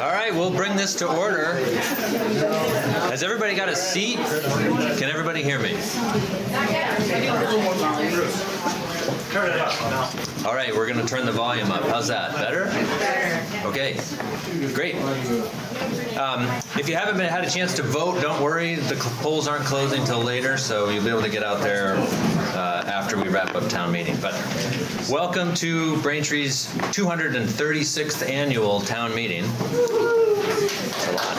All right, we'll bring this to order. Has everybody got a seat? Can everybody hear me? Turn it up. All right, we're going to turn the volume up. How's that? Better? Okay, great. If you haven't had a chance to vote, don't worry. The polls aren't closing till later, so you'll be able to get out there after we wrap up town meeting. But welcome to Braintree's 236th annual town meeting. That's a lot.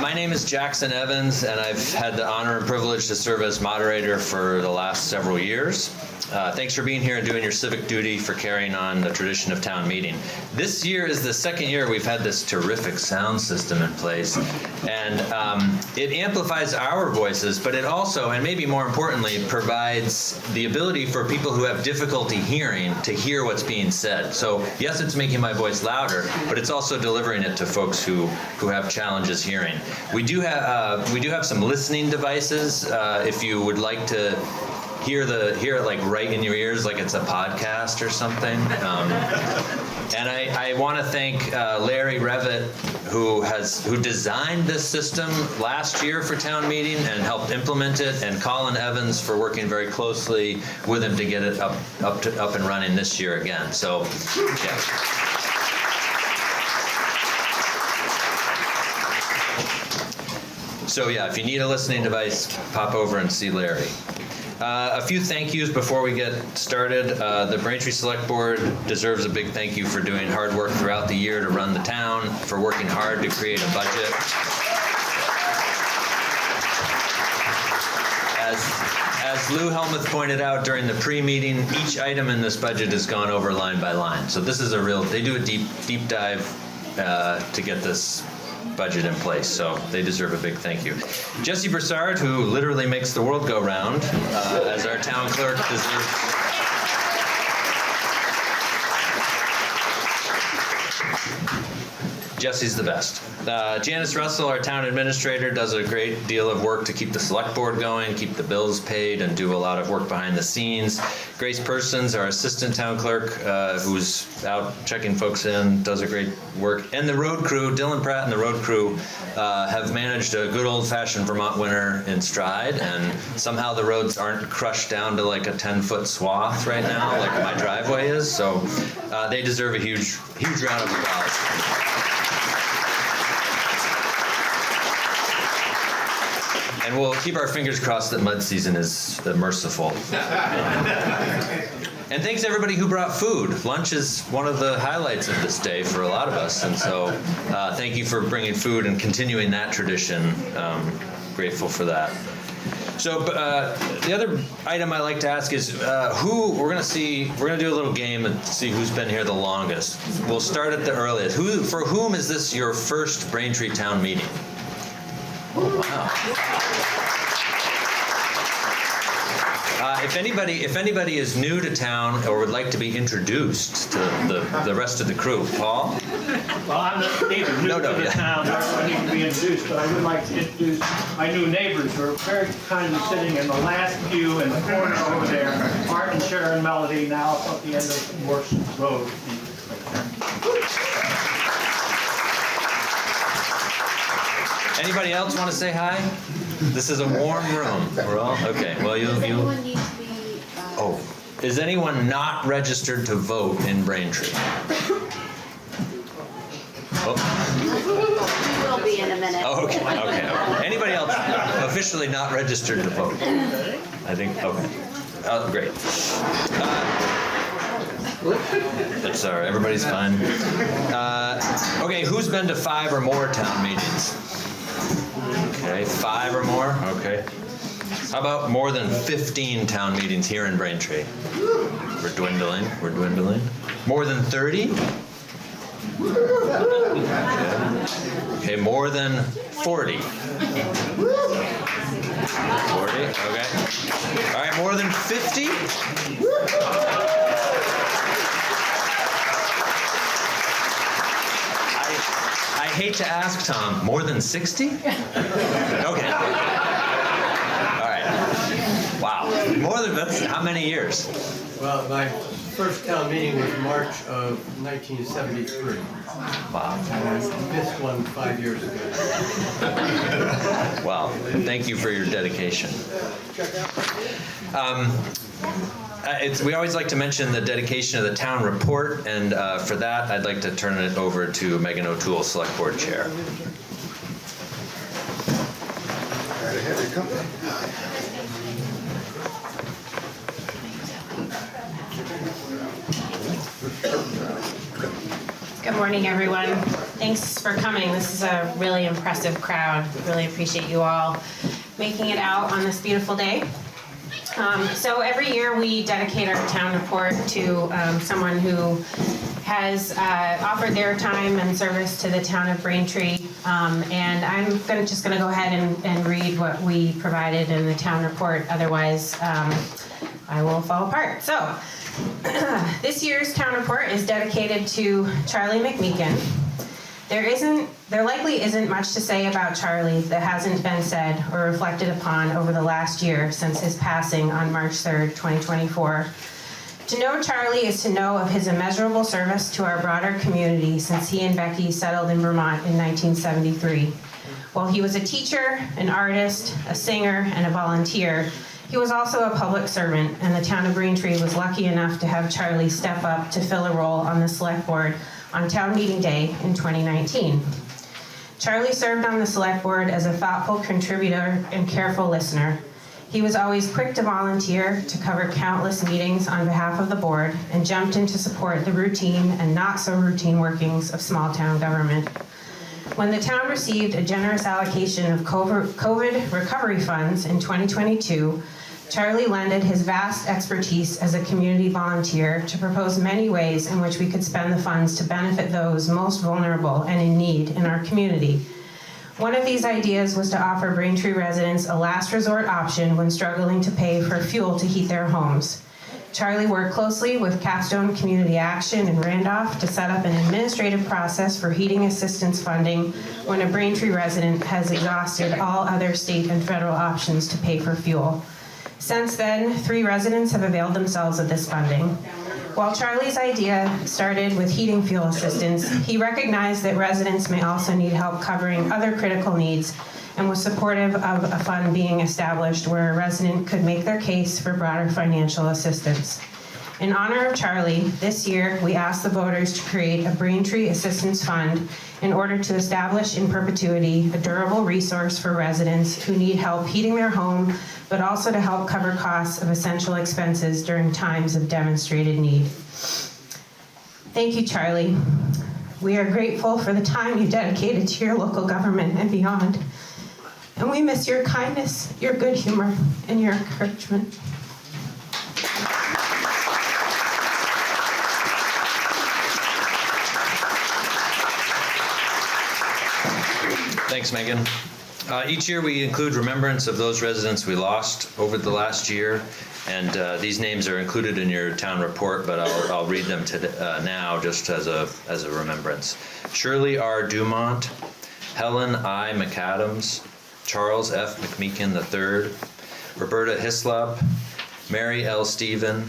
My name is Jackson Evans, and I've had the honor and privilege to serve as moderator for the last several years. Thanks for being here and doing your civic duty for carrying on the tradition of town meeting. This year is the second year we've had this terrific sound system in place, and it amplifies our voices, but it also, and maybe more importantly, provides the ability for people who have difficulty hearing to hear what's being said. So yes, it's making my voice louder, but it's also delivering it to folks who have challenges hearing. We do have some listening devices if you would like to hear it like right in your ears, like it's a podcast or something. And I want to thank Larry Revitt, who designed this system last year for town meeting and helped implement it, and Colin Evans for working very closely with him to get it up and running this year again. So, yeah. So yeah, if you need a listening device, pop over and see Larry. A few thank yous before we get started. The Braintree Selectboard deserves a big thank you for doing hard work throughout the year to run the town, for working hard to create a budget. As Lou Helmuth pointed out during the pre-meeting, each item in this budget has gone over line by line. So this is they do a deep dive to get this budget in place, so they deserve a big thank you. Jesse Broussard, who literally makes the world go round, as our town clerk, deserves. Jesse's the best. Janice Russell, our town administrator, does a great deal of work to keep the select board going, keep the bills paid, and do a lot of work behind the scenes. Grace Persons, our assistant town clerk, who's out checking folks in, does a great work. And the road crew, Dylan Pratt and the road crew, have managed a good old-fashioned Vermont winter in stride, and somehow the roads aren't crushed down to like a 10-foot swath right now, like my driveway is. So they deserve a huge round of applause. And we'll keep our fingers crossed that mud season is merciful. And thanks everybody who brought food. Lunch is one of the highlights of this day for a lot of us, and so thank you for bringing food and continuing that tradition. Grateful for that. So the other item I like to ask is we're gonna do a little game and see who's been here the longest. We'll start at the earliest. For whom is this your first Braintree town meeting? Oh, wow. If anybody is new to town or would like to be introduced to the rest of the crew, Paul? Well, I'm not neither new to the town, I need to be introduced, but I would like to introduce my new neighbors who are very kindly sitting in the last pew in the corner over there, Art and Sharon Melody, now up at the end of Morse Road. Anybody else want to say hi? This is a warm room. We're all okay. Well, you. Anyone needs to be. Oh, is anyone not registered to vote in Braintree? Oh. We will be in a minute. Oh, okay. Anybody else officially not registered to vote? I think. Okay. Oh, great. That's all right. Everybody's fine. Okay. Who's been to 5 or more town meetings? Okay, 5 or more? Okay. How about more than 15 town meetings here in Braintree? We're dwindling. More than 30? Okay, more than 40? 40, okay. All right, more than 50? I hate to ask, Tom, more than 60? Okay. All right. Wow, more than that's how many years? Well, my first town meeting was March of 1973. Wow. And I missed one 5 years ago. Wow. Thank you for your dedication. We always like to mention the dedication of the town report, and for that, I'd like to turn it over to Megan O'Toole, Select Board Chair. Right ahead, they come. Good morning, everyone. Thanks for coming. This is a really impressive crowd. Really appreciate you all making it out on this beautiful day. So every year we dedicate our town report to someone who has offered their time and service to the town of Braintree. And I'm just going to go ahead and read what we provided in the town report. Otherwise, I will fall apart. So this year's town report is dedicated to Charlie McMeekin. There likely isn't much to say about Charlie that hasn't been said or reflected upon over the last year since his passing on March 3rd, 2024. To know Charlie is to know of his immeasurable service to our broader community since he and Becky settled in Vermont in 1973. While he was a teacher, an artist, a singer, and a volunteer, he was also a public servant, and the town of Braintree was lucky enough to have Charlie step up to fill a role on the select board on town meeting day in 2019. Charlie served on the select board as a thoughtful contributor and careful listener. He was always quick to volunteer to cover countless meetings on behalf of the board and jumped in to support the routine and not so routine workings of small town government. When the town received a generous allocation of COVID recovery funds in 2022, Charlie lended his vast expertise as a community volunteer to propose many ways in which we could spend the funds to benefit those most vulnerable and in need in our community. One of these ideas was to offer Braintree residents a last resort option when struggling to pay for fuel to heat their homes. Charlie worked closely with Capstone Community Action in Randolph to set up an administrative process for heating assistance funding when a Braintree resident has exhausted all other state and federal options to pay for fuel. Since then, 3 residents have availed themselves of this funding. While Charlie's idea started with heating fuel assistance, he recognized that residents may also need help covering other critical needs and was supportive of a fund being established where a resident could make their case for broader financial assistance. In honor of Charlie, this year we asked the voters to create a Braintree Assistance Fund in order to establish in perpetuity a durable resource for residents who need help heating their home, but also to help cover costs of essential expenses during times of demonstrated need. Thank you, Charlie. We are grateful for the time you dedicated to your local government and beyond. And we miss your kindness, your good humor, and your encouragement. Thanks, Megan. Each year we include remembrance of those residents we lost over the last year, and these names are included in your town report, but I'll read them now just as a remembrance. Shirley R. Dumont, Helen I. McAdams, Charles F. McMeekin III, Roberta Hislop, Mary L. Stephen,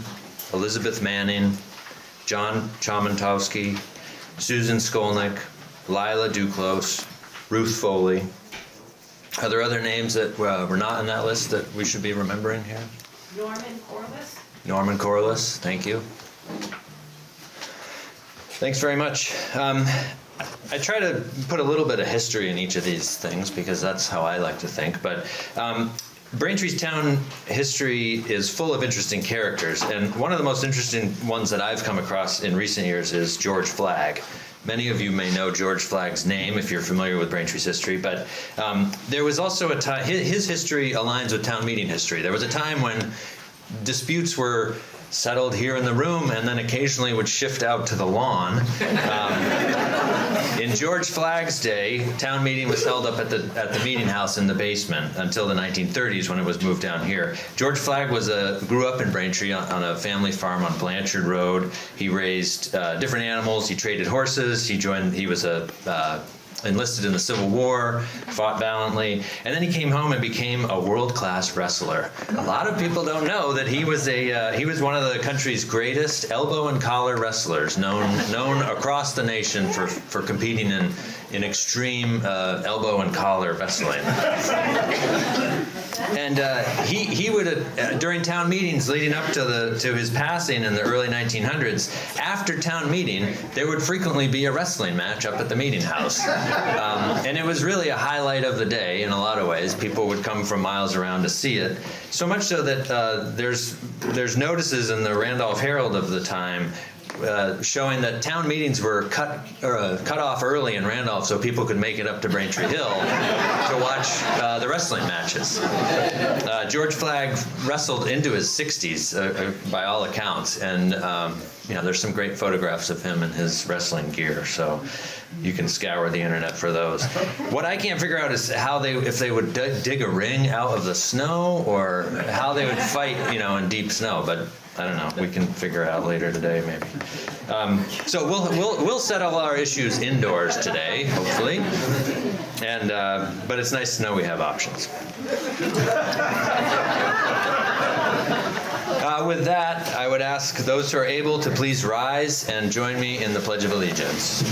Elizabeth Manning, John Chomentowski, Susan Skolnick, Lila Duclos, Ruth Foley. Are there other names that were not on that list that we should be remembering here? Norman Corliss. Norman Corliss, thank you. Thanks very much. I try to put a little bit of history in each of these things because that's how I like to think, but Braintree's town history is full of interesting characters, and one of the most interesting ones that I've come across in recent years is George Flagg. Many of you may know George Flagg's name if you're familiar with Braintree's history, but there was also a time, his history aligns with town meeting history. There was a time when disputes were settled here in the room and then occasionally would shift out to the lawn. In George Flagg's day, town meeting was held up at the meeting house in the basement until the 1930s when it was moved down here. George Flagg grew up in Braintree on a family farm on Blanchard Road. He raised different animals. He traded horses. He was a enlisted in the Civil War, fought valiantly, and then he came home and became a world-class wrestler. A lot of people don't know that he was one of the country's greatest elbow and collar wrestlers, known across the nation for competing in extreme elbow and collar wrestling. And he would, during town meetings leading up to his passing in the early 1900s, after town meeting, there would frequently be a wrestling match up at the meeting house. And it was really a highlight of the day in a lot of ways. People would come from miles around to see it. So much so that there's notices in the Randolph Herald of the time showing that town meetings were cut off early in Randolph so people could make it up to Braintree Hill to watch the wrestling matches. George Flagg wrestled into his 60s by all accounts, and there's some great photographs of him in his wrestling gear, so you can scour the internet for those. What I can't figure out is if they would dig a ring out of the snow, or how they would fight, in deep snow, but I don't know. We can figure it out later today, maybe. So we'll settle our issues indoors today, hopefully. And but it's nice to know we have options. With that, I would ask those who are able to please rise and join me in the Pledge of Allegiance.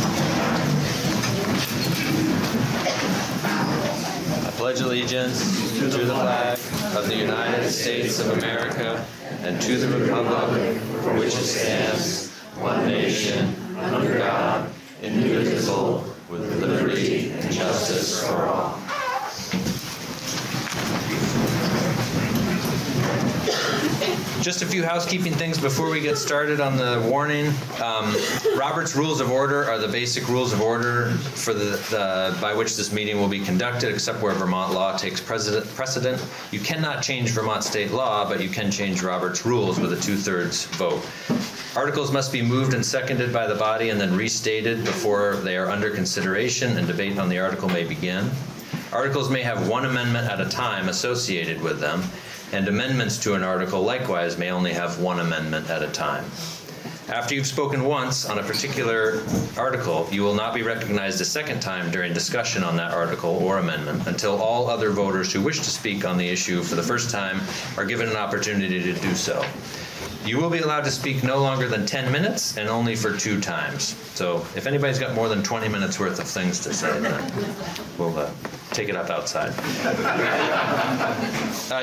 I pledge allegiance to the flag of the United States of America and to the republic for which it stands, one nation, under God, indivisible, with liberty and justice for all. Just a few housekeeping things before we get started on the warning. Robert's Rules of Order are the basic rules of order for by which this meeting will be conducted, except where Vermont law takes precedent. You cannot change Vermont state law, but you can change Robert's Rules with a 2/3 vote. Articles must be moved and seconded by the body and then restated before they are under consideration, and debate on the article may begin. Articles may have one amendment at a time associated with them, and amendments to an article likewise may only have one amendment at a time. After you've spoken once on a particular article, you will not be recognized a second time during discussion on that article or amendment until all other voters who wish to speak on the issue for the first time are given an opportunity to do so. You will be allowed to speak no longer than 10 minutes and only for 2 times. So if anybody's got more than 20 minutes worth of things to say, then we'll take it up outside.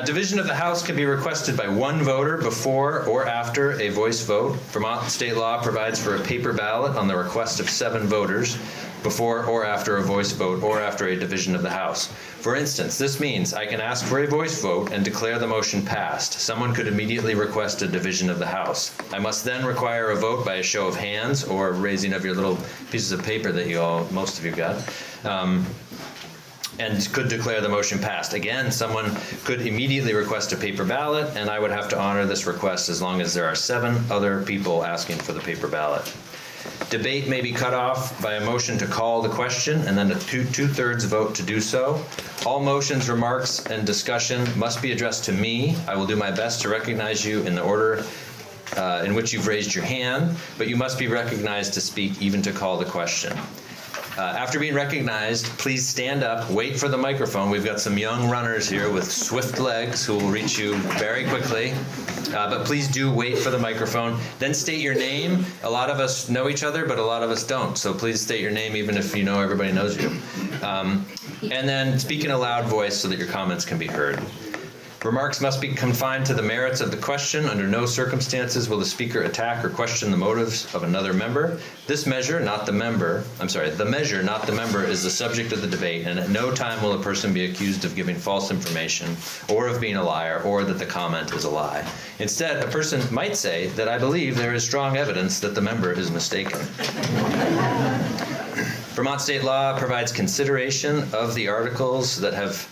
Division of the House can be requested by one voter before or after a voice vote. Vermont state law provides for a paper ballot on the request of 7 voters before or after a voice vote or after a division of the House. For instance, this means I can ask for a voice vote and declare the motion passed. Someone could immediately request a division of the House. I must then require a vote by a show of hands or raising of your little pieces of paper that most of you got. And could declare the motion passed. Again, someone could immediately request a paper ballot, and I would have to honor this request as long as there are 7 other people asking for the paper ballot. Debate may be cut off by a motion to call the question and then a 2/3 vote to do so. All motions, remarks, and discussion must be addressed to me. I will do my best to recognize you in the order in which you've raised your hand, but you must be recognized to speak, even to call the question. After being recognized, please stand up, wait for the microphone. We've got some young runners here with swift legs who will reach you very quickly. But please do wait for the microphone. Then state your name. A lot of us know each other, but a lot of us don't. So please state your name even if you know everybody knows you. And then speak in a loud voice so that your comments can be heard. Remarks must be confined to the merits of the question. Under no circumstances will the speaker attack or question the motives of another member. The measure, not the member, is the subject of the debate, and at no time will a person be accused of giving false information or of being a liar or that the comment is a lie. Instead, a person might say that I believe there is strong evidence that the member is mistaken. Vermont state law provides consideration of the articles that have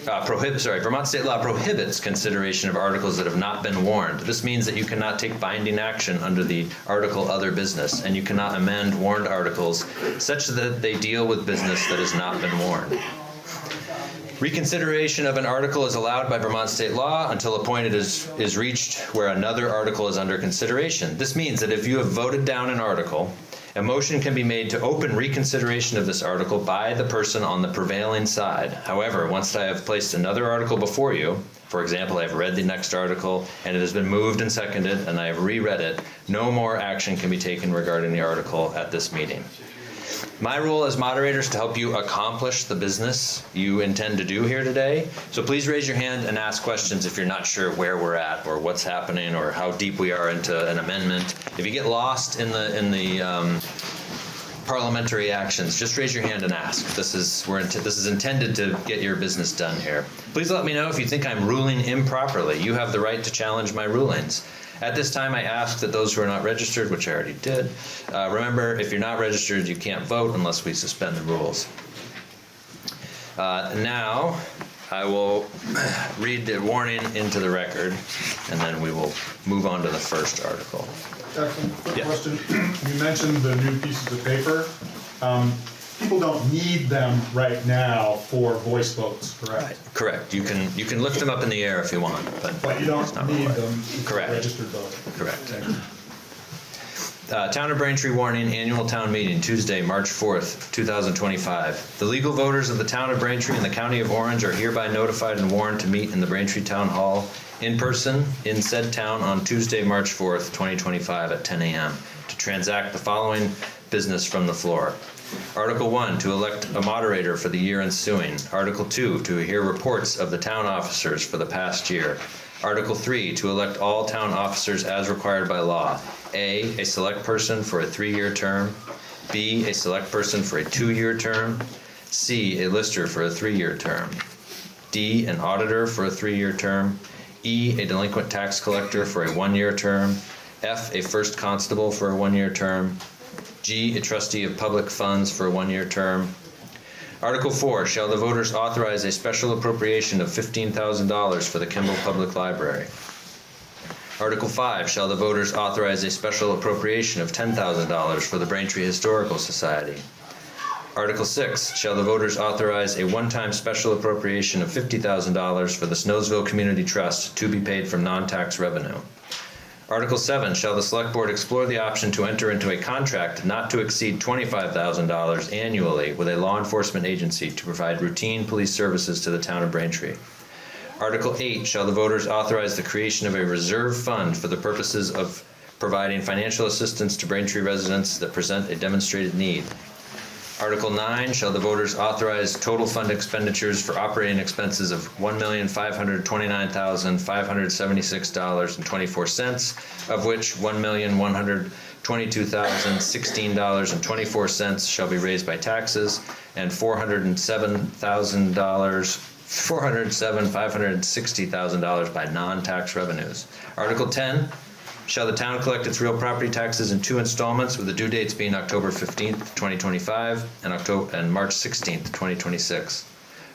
Vermont state law prohibits consideration of articles that have not been warned. This means that you cannot take binding action under the article Other Business, and you cannot amend warned articles such that they deal with business that has not been warned. Reconsideration of an article is allowed by Vermont state law until a point is reached where another article is under consideration. This means that if you have voted down an article A motion can be made to open reconsideration of this article by the person on the prevailing side. However, once I have placed another article before you, for example, I have read the next article and it has been moved and seconded and I have reread it, no more action can be taken regarding the article at this meeting. My role as moderator is to help you accomplish the business you intend to do here today. So please raise your hand and ask questions if you're not sure where we're at or what's happening or how deep we are into an amendment. If you get lost in the parliamentary actions, just raise your hand and ask. This is intended to get your business done here. Please let me know if you think I'm ruling improperly. You have the right to challenge my rulings. At this time, I ask that those who are not registered, which I already did, remember, if you're not registered, you can't vote unless we suspend the rules. Now, I will read the warning into the record, and then we will move on to the first article. Jackson, quick Yeah. question. You mentioned the new pieces of paper. People don't need them right now for voice votes, correct? Correct. You can lift them up in the air if you want, But you don't it's not need required. them for Correct. registered voting. Correct. Thank you. Town of Braintree warning, annual town meeting, Tuesday, March 4th, 2025. The legal voters of the town of Braintree and the county of Orange are hereby notified and warned to meet in the Braintree Town Hall in person in said town on Tuesday, March 4th, 2025 at 10 a.m. to transact the following business from the floor. Article 1, to elect a moderator for the year ensuing. Article 2, to hear reports of the town officers for the past year. Article 3, to elect all town officers as required by law. A select person for a 3-year term. B, a select person for a 2-year term. C, a lister for a 3-year term. D, an auditor for a 3-year term. E, a delinquent tax collector for a 1-year term. F, a first constable for a 1-year term. G, a trustee of public funds for a 1-year term. Article 4, shall the voters authorize a special appropriation of $15,000 for the Kimball Public Library? Article 5, shall the voters authorize a special appropriation of $10,000 for the Braintree Historical Society? Article 6, shall the voters authorize a one-time special appropriation of $50,000 for the Snowsville Community Trust to be paid from non-tax revenue? Article 7, shall the Select Board explore the option to enter into a contract not to exceed $25,000 annually with a law enforcement agency to provide routine police services to the town of Braintree? Article 8, shall the voters authorize the creation of a reserve fund for the purposes of providing financial assistance to Braintree residents that present a demonstrated need? Article 9, shall the voters authorize total fund expenditures for operating expenses of $1,529,576.24, of which $1,122,016.24 shall be raised by taxes, and $407,560,000 by non-tax revenues. Article 10, shall the town collect its real property taxes in 2 installments, with the due dates being October 15th, 2025 and March 16th, 2026.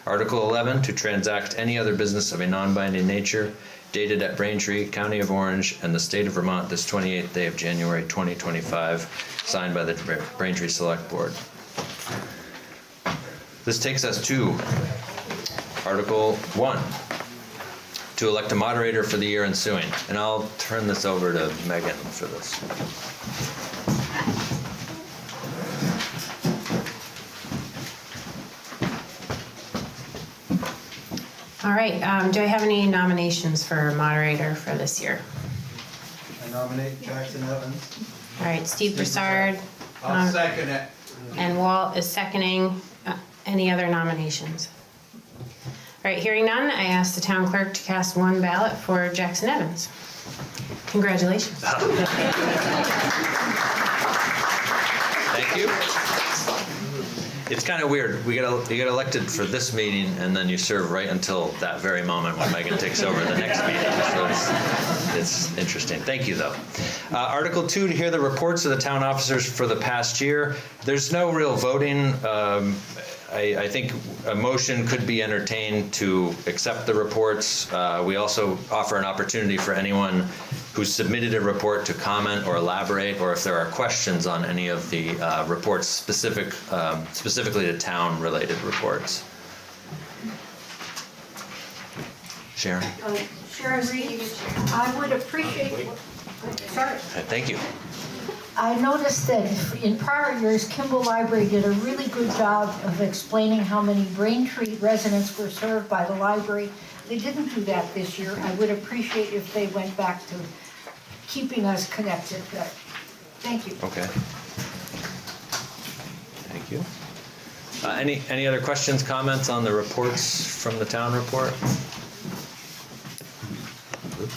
Article 11, to transact any other business of a non-binding nature, dated at Braintree, County of Orange, and the State of Vermont this 28th day of January 2025, signed by the Braintree Select Board. This takes us to Article 1. To elect a moderator for the year ensuing. And I'll turn this over to Megan for this. All right, do I have any nominations for moderator for this year? I nominate Jackson Evans. All right, Steve Broussard, I'll second it. and Walt is seconding. Any other nominations? All right, hearing none, I ask the town clerk to cast one ballot for Jackson Evans. Congratulations. Thank you. It's kind of weird. You get elected for this meeting, and then you serve right until that very moment when Megan takes over the next meeting. So it's interesting. Thank you, though. Article 2, to hear the reports of the town officers for the past year. There's no real voting. I think a motion could be entertained to accept the reports. We also offer an opportunity for anyone who submitted a report to comment or elaborate, or if there are questions on any of the reports specifically to town-related reports. Sharon? Sharon Reed, I would appreciate, sorry, Thank you. I noticed that in prior years, Kimball Library did a really good job of explaining how many Braintree residents were served by the library. They didn't do that this year. I would appreciate if they went back to keeping us connected. Thank you. Okay. Thank you. Any other questions, comments on the reports from the town report?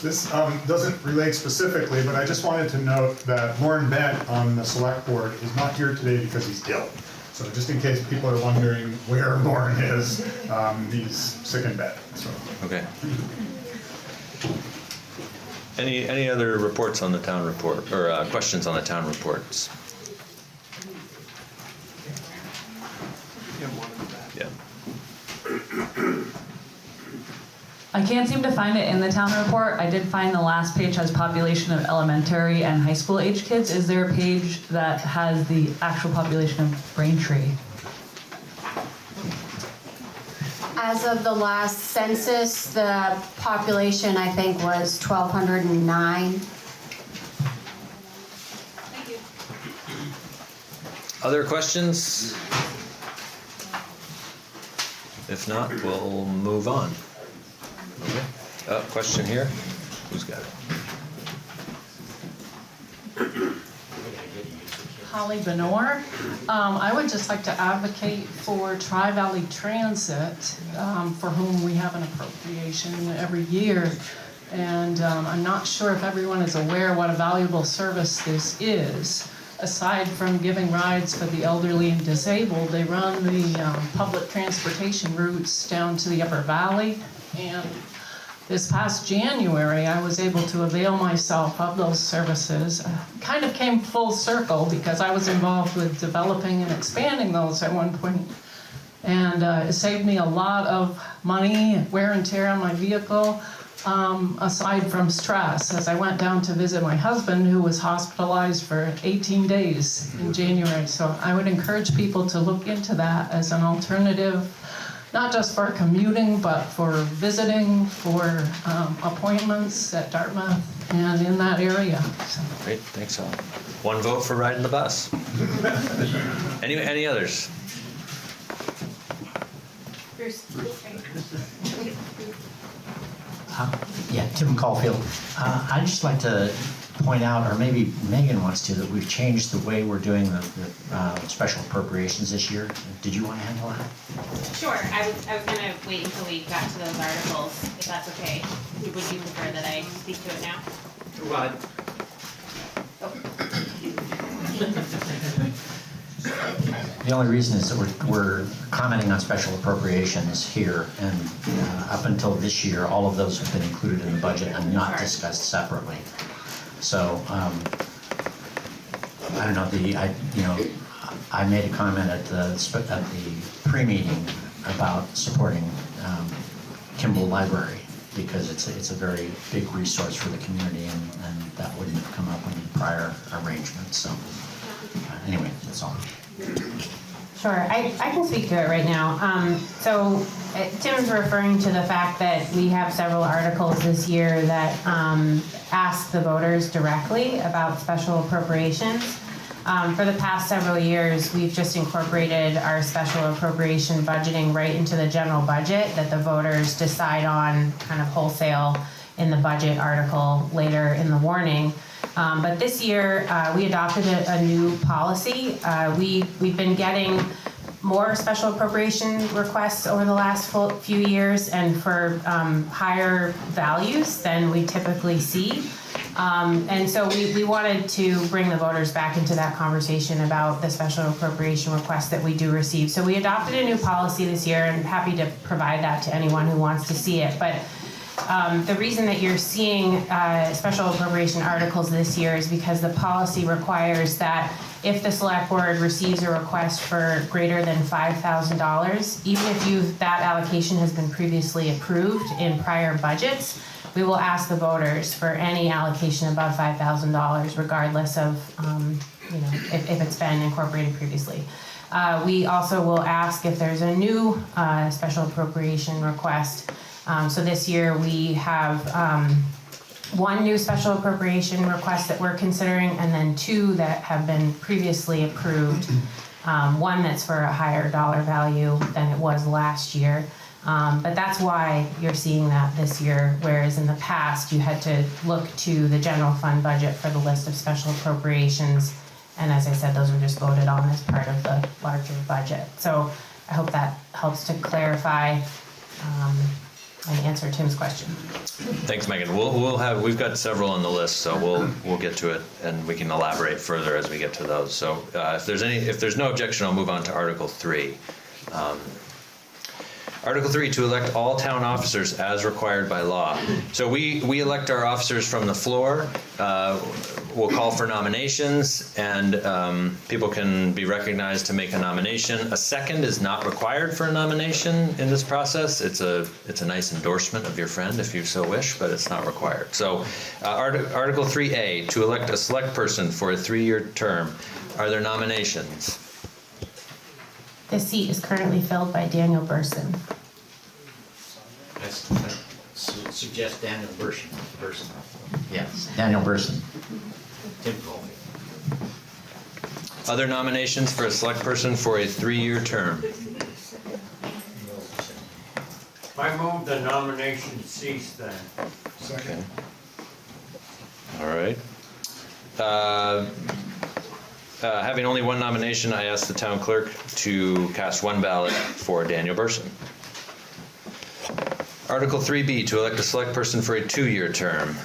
This doesn't relate specifically, but I just wanted to note that Lauren Bent on the select board is not here today because he's ill. So just in case people are wondering where Lauren is, he's sick in bed. So. Okay. Any other reports on the town report, or questions on the town reports? Yeah. I can't seem to find it in the town report. I did find the last page has population of elementary and high school age kids. Is there a page that has the actual population of Braintree? As of the last census, the population, I think, was 1,209. Thank you. Other questions? If not, we'll move on. Okay. Question here. Who's got it? Holly Benor. I would just like to advocate for Tri-Valley Transit, for whom we have an appropriation every year. And I'm not sure if everyone is aware what a valuable service this is. Aside from giving rides for the elderly and disabled, they run the public transportation routes down to the Upper Valley. And this past January, I was able to avail myself of those services. Kind of came full circle because I was involved with developing and expanding those at one point. And it saved me a lot of money, wear and tear on my vehicle, aside from stress, as I went down to visit my husband, who was hospitalized for 18 days in January. So I would encourage people to look into that as an alternative, not just for commuting, but for visiting, for appointments at Dartmouth and in that area. So. Great, thanks. One vote for riding the bus. Any others? Bruce. Yeah, Tim Caulfield. I'd just like to point out, or maybe Megan wants to, that we've changed the way we're doing the special appropriations this year. Did you want to handle that? Sure. I was going to wait until we got to those articles, if that's okay. Would you prefer that I speak to it now? Well, The only reason is that we're commenting on special appropriations here, and up until this year, all of those have been included in the budget and not discussed separately. So I don't know. I made a comment at the pre-meeting about supporting Kimball Library because it's a very big resource for the community, and that wouldn't have come up in the prior arrangement. So anyway, that's all. Sure, I can speak to it right now. So Tim's referring to the fact that we have several articles this year that ask the voters directly about special appropriations. For the past several years, we've just incorporated our special appropriation budgeting right into the general budget that the voters decide on kind of wholesale in the budget article later in the warning. But this year, we adopted a new policy. We've been getting more special appropriation requests over the last few years and for higher values than we typically see. And so we wanted to bring the voters back into that conversation about the special appropriation requests that we do receive. So we adopted a new policy this year, and I'm happy to provide that to anyone who wants to see it. But the reason that you're seeing special appropriation articles this year is because the policy requires that if the select board receives a request for greater than $5,000, even if that allocation has been previously approved in prior budgets, we will ask the voters for any allocation above $5,000, regardless of if it's been incorporated previously. We also will ask if there's a new special appropriation request. So this year we have one new special appropriation request that we're considering, and then two that have been previously approved. One that's for a higher dollar value than it was last year. But that's why you're seeing that this year, whereas in the past you had to look to the general fund budget for the list of special appropriations. And as I said, those were just voted on as part of the larger budget. So I hope that helps to clarify and answer Tim's question. Thanks, Megan. We've got several on the list, so we'll get to it, and we can elaborate further as we get to those. So if there's no objection, I'll move on to Article 3. Article 3, to elect all town officers as required by law. So we elect our officers from the floor. We'll call for nominations, and people can be recognized to make a nomination. A second is not required for a nomination in this process. It's a nice endorsement of your friend if you so wish, but it's not required. So Article 3A, to elect a select person for a 3-year term. Are there nominations? This seat is currently filled by Daniel Burson. I suggest Daniel Burson. Yes, Daniel Burson. Tim Colby. Other nominations for a select person for a 3-year term? I move the nomination cease then. Second. All right. Having only one nomination, I ask the town clerk to cast one ballot for Daniel Burson. Article 3B, to elect a select person for a 2-year term.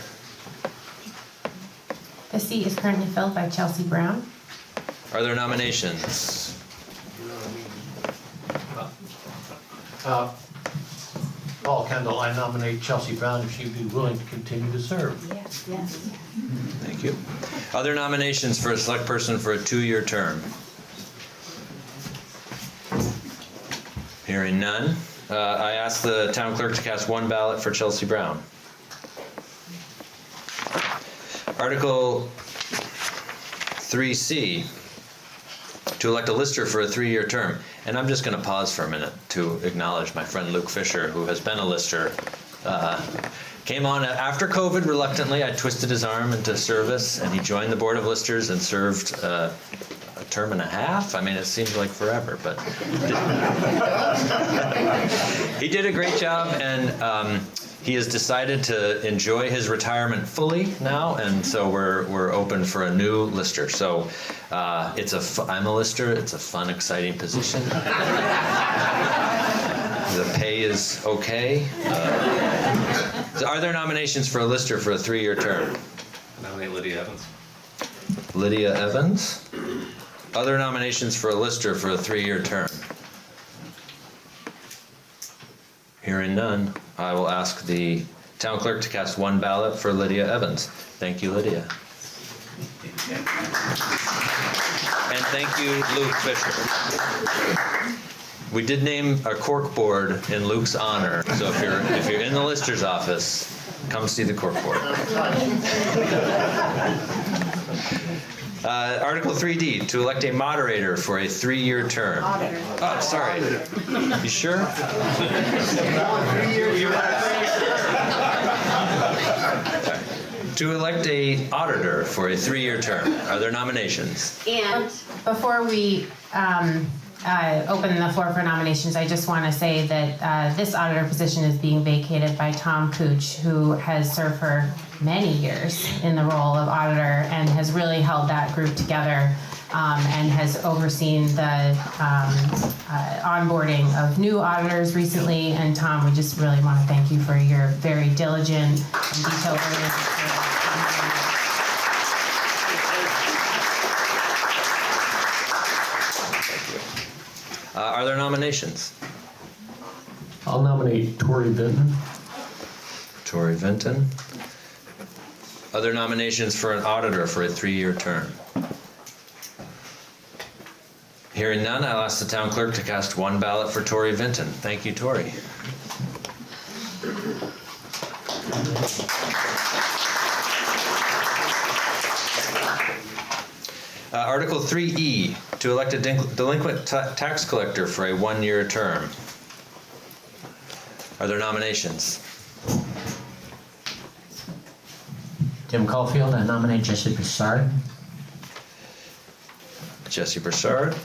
The seat is currently filled by Chelsea Brown. Are there nominations? Paul Kendall, I nominate Chelsea Brown if she'd be willing to continue to serve. Yes. Thank you. Other nominations for a select person for a 2-year term? Hearing none, I ask the town clerk to cast one ballot for Chelsea Brown. Article 3C, to elect a lister for a 3-year term. And I'm just going to pause for a minute to acknowledge my friend Luke Fisher, who has been a lister. Came on after COVID reluctantly. I twisted his arm into service, and he joined the Board of Listers and served a term and a half. I mean, it seemed like forever, but he did a great job, and he has decided to enjoy his retirement fully now, and so we're open for a new lister. So I'm a lister. It's a fun, exciting position. The pay is okay. So are there nominations for a lister for a 3-year term? Nominate Lydia Evans. Lydia Evans. Other nominations for a lister for a 3-year term? Hearing none, I will ask the town clerk to cast one ballot for Lydia Evans. Thank you, Lydia. And thank you, Luke Fisher. We did name a cork board in Luke's honor, so if you're in the lister's office, come see the cork board. Article 3D, to elect a moderator for a 3-year term. Auditor. Oh, sorry. You sure? To elect a auditor for a 3-year term. Are there nominations? And before we open the floor for nominations, I just want to say that this auditor position is being vacated by Tom Cooch, who has served for many years in the role of auditor and has really held that group together and has overseen the onboarding of new auditors recently. And Tom, we just really want to thank you for your very diligent and detail-oriented Are there nominations? I'll nominate Tori Vinton. Tori Vinton. Other nominations for an auditor for a 3-year term? Hearing none, I'll ask the town clerk to cast one ballot for Tori Vinton. Thank you, Tori. Article 3E, to elect a delinquent tax collector for a 1-year term. Are there nominations? Tim Caulfield, I nominate Jesse Broussard. Jesse Broussard.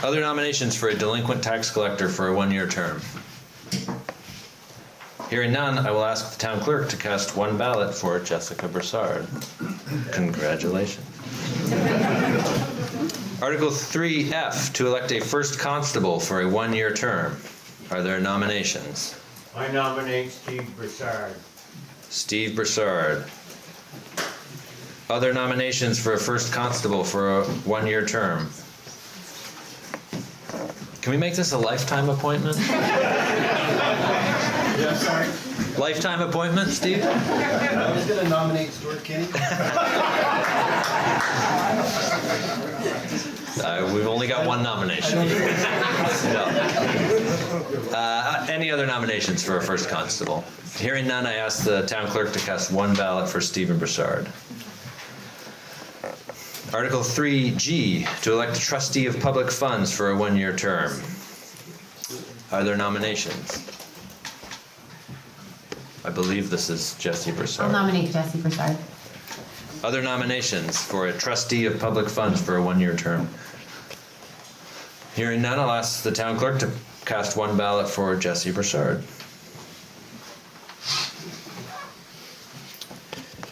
Other nominations for a delinquent tax collector for a one-year term? Hearing none, I will ask the town clerk to cast one ballot for Jessica Broussard. Congratulations. Article 3F, to elect a first constable for a one-year term. Are there nominations? I nominate Steve Broussard. Steve Broussard. Other nominations for a first constable for a one-year term? Can we make this a lifetime appointment? Yeah, sorry. Lifetime appointment, Steve? I was going to nominate Stuart Kenny. We've only got one nomination. No. Any other nominations for a first constable? Hearing none, I ask the town clerk to cast one ballot for Stephen Broussard. Article 3G, to elect a trustee of public funds for a one-year term. Are there nominations? I believe this is Jesse Broussard. I'll nominate Jesse Broussard. Other nominations for a trustee of public funds for a one-year term. Hearing none, I'll ask the town clerk to cast one ballot for Jesse Broussard.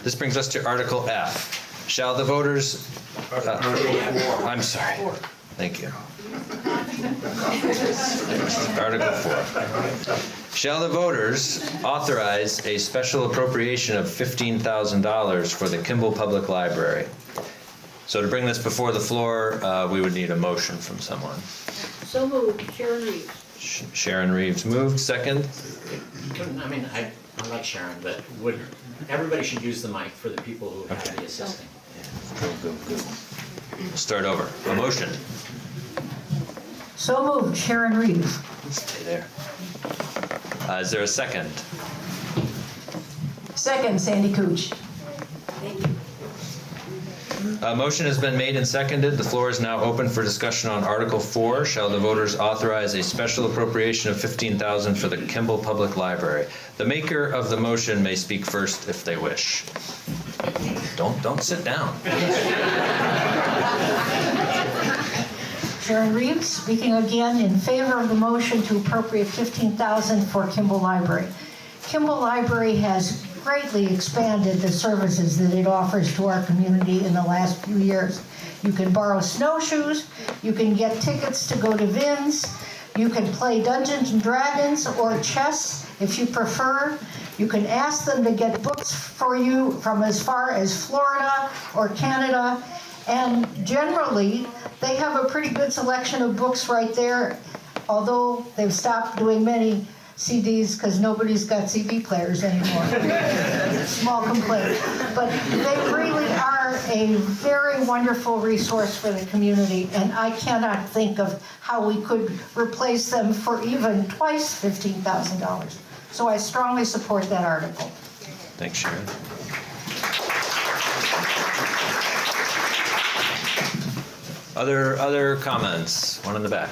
This brings us to Article F. Shall the voters... I'm sorry. Thank you. Article 4. Shall the voters authorize a special appropriation of $15,000 for the Kimball Public Library? So to bring this before the floor, we would need a motion from someone. So moved, Sharon Reeves. Sharon Reeves moved. Second? I mean, I like Sharon, but everybody should use the mic for the people who have to be assisting. We'll start over. A motion. So moved, Sharon Reeves. Stay there. Is there a second? Second, Sandy Cooch. A motion has been made and seconded. The floor is now open for discussion on Article 4. Shall the voters authorize a special appropriation of $15,000 for the Kimball Public Library? The maker of the motion may speak first if they wish. Don't sit down. Sharon Reeves, speaking again in favor of the motion to appropriate $15,000 for Kimball Library. Kimball Library has greatly expanded the services that it offers to our community in the last few years. You can borrow snowshoes, you can get tickets to go to Vins, you can play Dungeons and Dragons or chess if you prefer. You can ask them to get books for you from as far as Florida or Canada. And generally, they have a pretty good selection of books right there, although they've stopped doing many CDs because nobody's got CD players anymore. Small complaint. But they really are a very wonderful resource for the community, and I cannot think of how we could replace them for even twice $15,000. So I strongly support that article. Thanks, Sharon. Other comments? One in the back.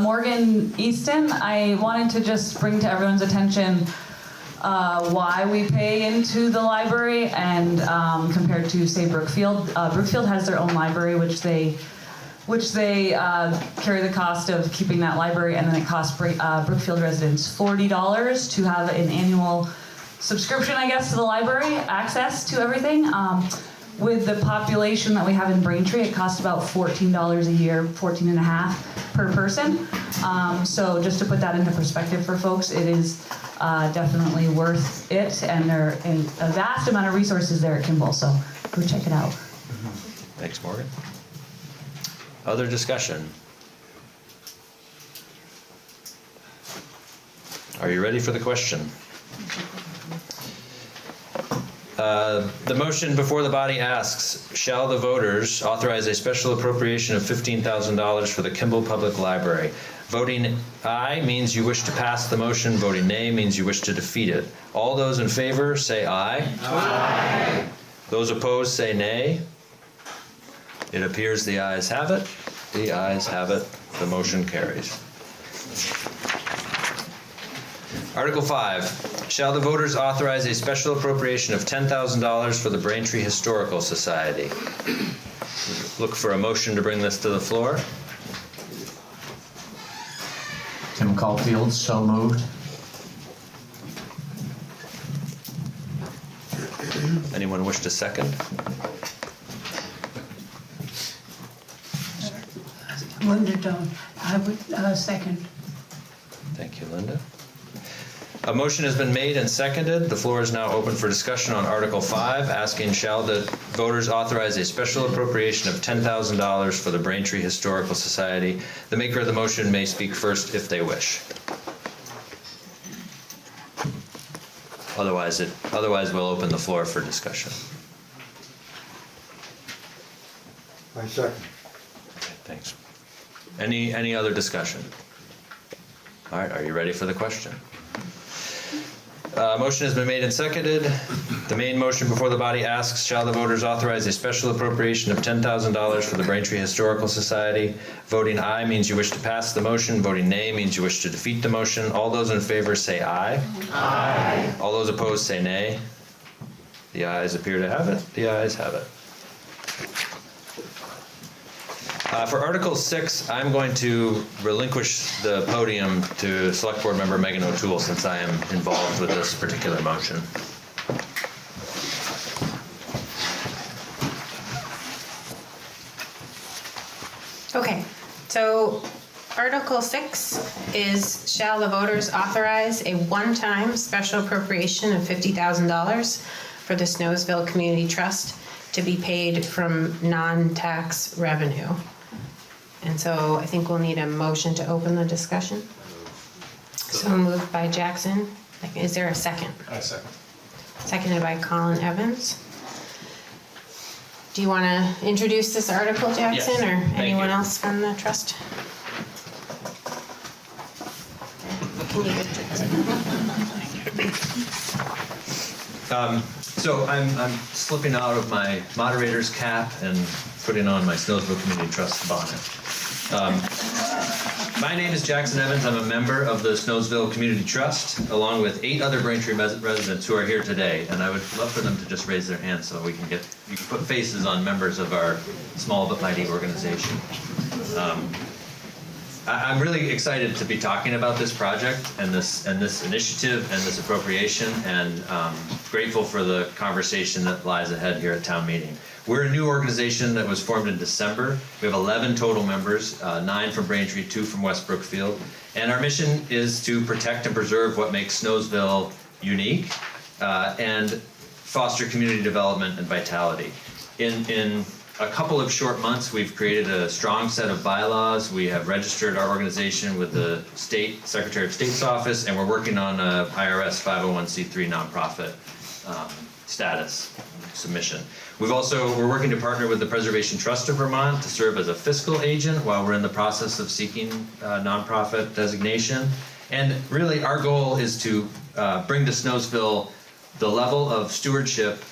Morgan Easton, I wanted to just bring to everyone's attention why we pay into the library and compared to, say, Brookfield. Brookfield has their own library, which they carry the cost of keeping that library, and then it costs Brookfield residents $40 to have an annual subscription, I guess, to the library, access to everything. With the population that we have in Braintree, it costs about $14 a year, $14.50 per person. So just to put that into perspective for folks, it is definitely worth it, and there are a vast amount of resources there at Kimball, so go check it out. Thanks, Morgan. Other discussion? Are you ready for the question? The motion before the body asks, shall the voters authorize a special appropriation of $15,000 for the Kimball Public Library? Voting aye means you wish to pass the motion. Voting nay means you wish to defeat it. All those in favor say aye. Aye. Those opposed say nay. It appears the ayes have it. The ayes have it. The motion carries. Article 5. shall the voters authorize a special appropriation of $10,000 for the Braintree Historical Society? Look for a motion to bring this to the floor. Tim Caulfield, so moved. Anyone wish to second? Linda Dunn, I would second. Thank you, Linda. A motion has been made and seconded. The floor is now open for discussion on Article 5, asking shall the voters authorize a special appropriation of $10,000 for the Braintree Historical Society. The maker of the motion may speak first if they wish. Otherwise, we'll open the floor for discussion. I second. Thanks. Any other discussion? All right, are you ready for the question? Motion has been made and seconded. The main motion before the body asks, shall the voters authorize a special appropriation of $10,000 for the Braintree Historical Society? Voting aye means you wish to pass the motion. Voting nay means you wish to defeat the motion. All those in favor say aye. Aye. All those opposed say nay. The ayes appear to have it. The ayes have it. For Article 6, I'm going to relinquish the podium to Select Board Member Megan O'Toole since I am involved with this particular motion. Okay, so Article 6 is shall the voters authorize a one-time special appropriation of $50,000 for the Snowsville Community Trust to be paid from non-tax revenue. And so I think we'll need a motion to open the discussion. So moved by Jackson. Is there a second? I second. Seconded by Colin Evans. Do you want to introduce this article, Jackson, Yes, or thank anyone you. else from the trust? Can you So I'm slipping out of my moderator's cap and putting on my Snowsville Community Trust bonnet. My name is Jackson Evans. I'm a member of the Snowsville Community Trust, along with 8 other Braintree residents who are here today. And I would love for them to just raise their hands so you can put faces on members of our small but mighty organization. I'm really excited to be talking about this project and this initiative and this appropriation, and grateful for the conversation that lies ahead here at town meeting. We're a new organization that was formed in December. We have 11 total members, 9 from Braintree, 2 from West Brookfield, and our mission is to protect and preserve what makes Snowsville unique and foster community development and vitality. In a couple of short months, we've created a strong set of bylaws. We have registered our organization with the State Secretary of State's office, and we're working on a IRS 501c3 nonprofit status submission. We're working to partner with the Preservation Trust of Vermont to serve as a fiscal agent while we're in the process of seeking nonprofit designation. And really, our goal is to bring to Snowsville the level of stewardship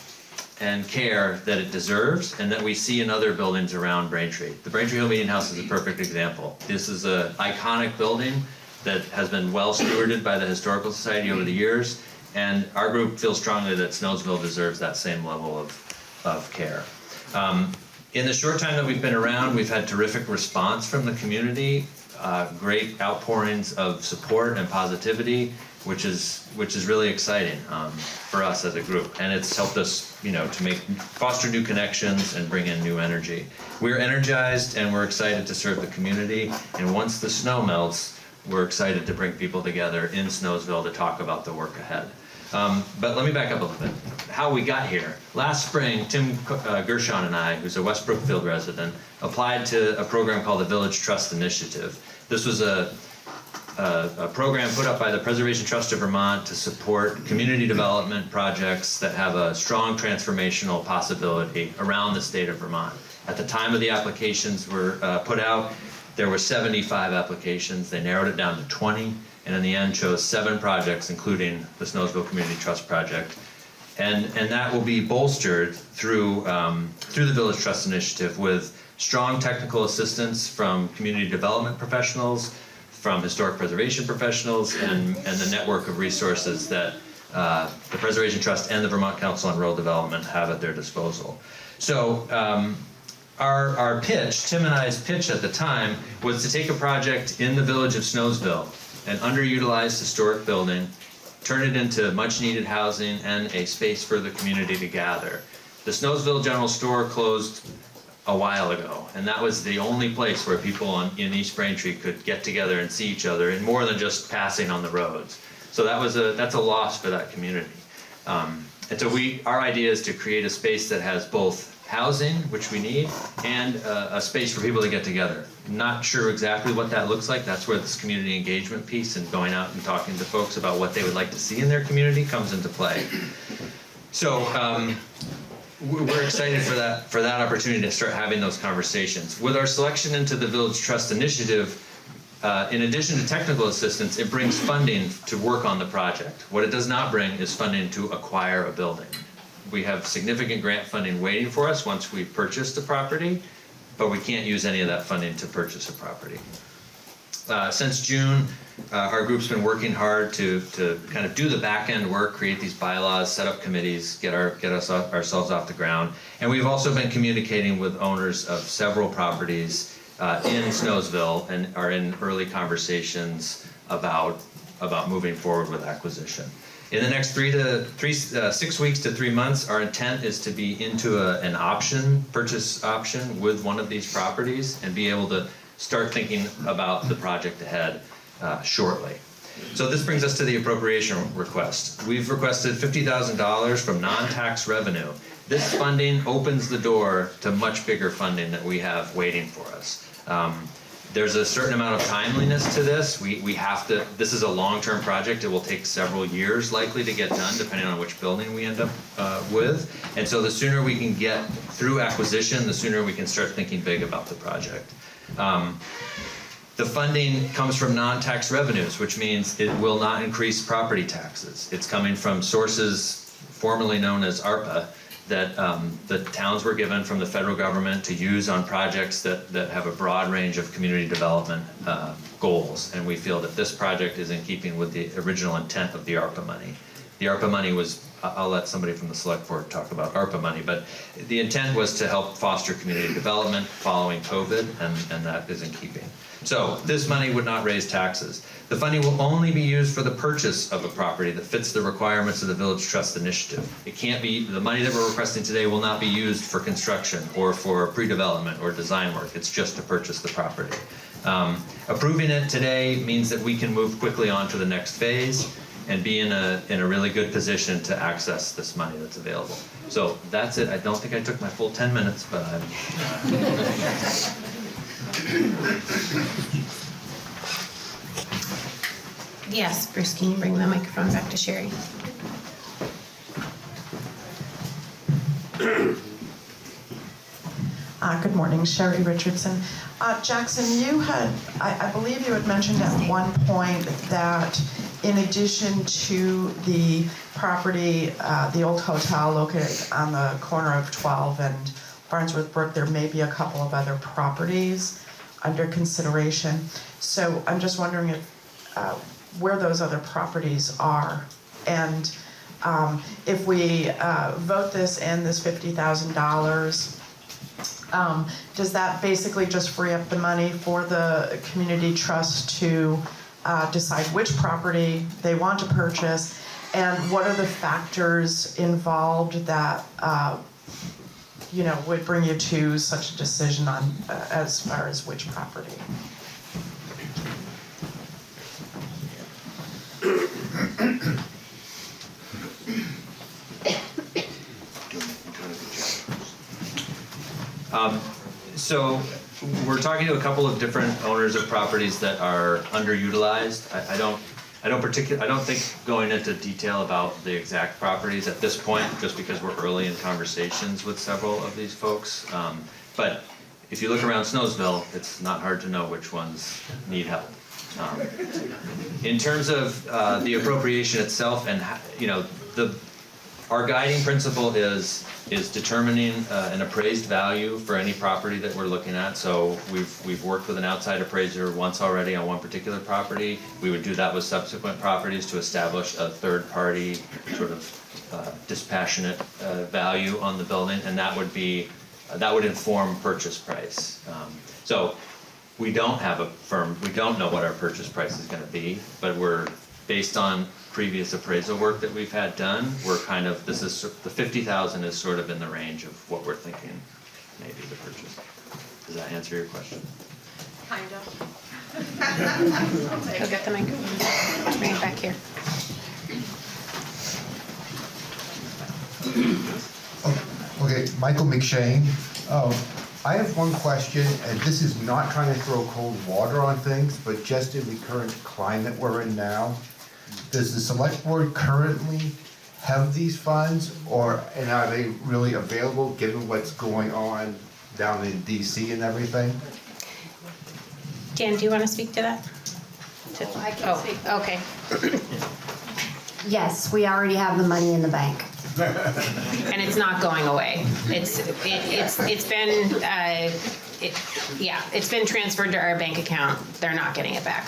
and care that it deserves and that we see in other buildings around Braintree. The Braintree Hill Meeting House is a perfect example. This is an iconic building that has been well stewarded by the Historical Society over the years, and our group feels strongly that Snowsville deserves that same level of care. In the short time that we've been around, we've had terrific response from the community, great outpourings of support and positivity, which is really exciting for us as a group, and it's helped us, to foster new connections and bring in new energy. We're energized and we're excited to serve the community, and once the snow melts, we're excited to bring people together in Snowsville to talk about the work ahead. But let me back up a little bit. How we got here. Last spring, Tim Gershon and I, who's a West Brookfield resident, applied to a program called the Village Trust Initiative. This was a program put up by the Preservation Trust of Vermont to support community development projects that have a strong transformational possibility around the state of Vermont. At the time of the applications were put out, there were 75 applications. They narrowed it down to 20, and in the end chose 7 projects, including the Snowsville Community Trust Project. And that will be bolstered through the Village Trust Initiative with strong technical assistance from community development professionals, from historic preservation professionals, and the network of resources that the Preservation Trust and the Vermont Council on Rural Development have at their disposal. So our pitch, Tim and I's pitch at the time, was to take a project in the village of Snowsville, an underutilized historic building, turn it into much needed housing and a space for the community to gather. The Snowsville General Store closed a while ago, and that was the only place where people in East Braintree could get together and see each other, and more than just passing on the roads. So that's a loss for that community. And so our idea is to create a space that has both housing, which we need, and a space for people to get together. Not sure exactly what that looks like. That's where this community engagement piece and going out and talking to folks about what they would like to see in their community comes into play. So we're excited for that opportunity to start having those conversations. With our selection into the Village Trust Initiative, in addition to technical assistance, it brings funding to work on the project. What it does not bring is funding to acquire a building. We have significant grant funding waiting for us once we've purchased the property, but we can't use any of that funding to purchase a property. Since June, our group's been working hard to kind of do the back end work, create these bylaws, set up committees, get ourselves off the ground. And we've also been communicating with owners of several properties in Snowsville and are in early conversations about moving forward with acquisition. In the next 6 weeks to 3 months, our intent is to be into an purchase option with one of these properties and be able to start thinking about the project ahead shortly. So this brings us to the appropriation request. We've requested $50,000 from non-tax revenue. This funding opens the door to much bigger funding that we have waiting for us. There's a certain amount of timeliness to this. We have to, this is a long-term project. It will take several years likely to get done depending on which building we end up with. And so the sooner we can get through acquisition, the sooner we can start thinking big about the project. The funding comes from non-tax revenues, which means it will not increase property taxes. It's coming from sources formerly known as ARPA that the towns were given from the federal government to use on projects that have a broad range of community development goals. And we feel that this project is in keeping with the original intent of the ARPA money. The ARPA money was, I'll let somebody from the Selectboard talk about ARPA money, but the intent was to help foster community development following COVID, and that is in keeping. So this money would not raise taxes. The funding will only be used for the purchase of a property that fits the requirements of the Village Trust Initiative. It can't be, the money that we're requesting today will not be used for construction or for pre-development or design work. It's just to purchase the property. Approving it today means that we can move quickly on to the next phase and be in a really good position to access this money that's available. So that's it. I don't think I took my full 10 minutes, but I'm... Yes, Bruce, can you bring the microphone back to Sherry? Good morning, Sherry Richardson. Jackson, you had, I believe you had mentioned at one point that in addition to the property, the old hotel located on the corner of 12 and Farnsworth Brook, there may be a couple of other properties under consideration. So I'm just wondering if where those other properties are, and if we vote this in, this $50,000, does that basically just free up the money for the community trust to decide which property they want to purchase, and what are the factors involved that would bring you to such a decision on as far as which property? So we're talking to a couple of different owners of properties that are underutilized. I don't think going into detail about the exact properties at this point, just because we're early in conversations with several of these folks. But if you look around Snowsville, it's not hard to know which ones need help. In terms of the appropriation itself, and our guiding principle is determining an appraised value for any property that we're looking at. So we've worked with an outside appraiser once already on one particular property. We would do that with subsequent properties to establish a third-party sort of dispassionate value on the building, and that would inform purchase price. So we don't have we don't know what our purchase price is going to be, but we're based on previous appraisal work that we've had done. We're kind of, the 50,000 is sort of in the range of what we're thinking maybe the purchase. Does that answer your question? Kind of. Go get the microphone. Bring it back here. Okay, Michael McShane. I have one question, and this is not trying to throw cold water on things, but just in the current climate we're in now, does the select board currently have these funds, and are they really available given what's going on down in DC and everything? Dan, do you want to speak to that? I can speak. Okay. Yes, we already have the money in the bank. And it's not going away. It's been transferred to our bank account. They're not getting it back.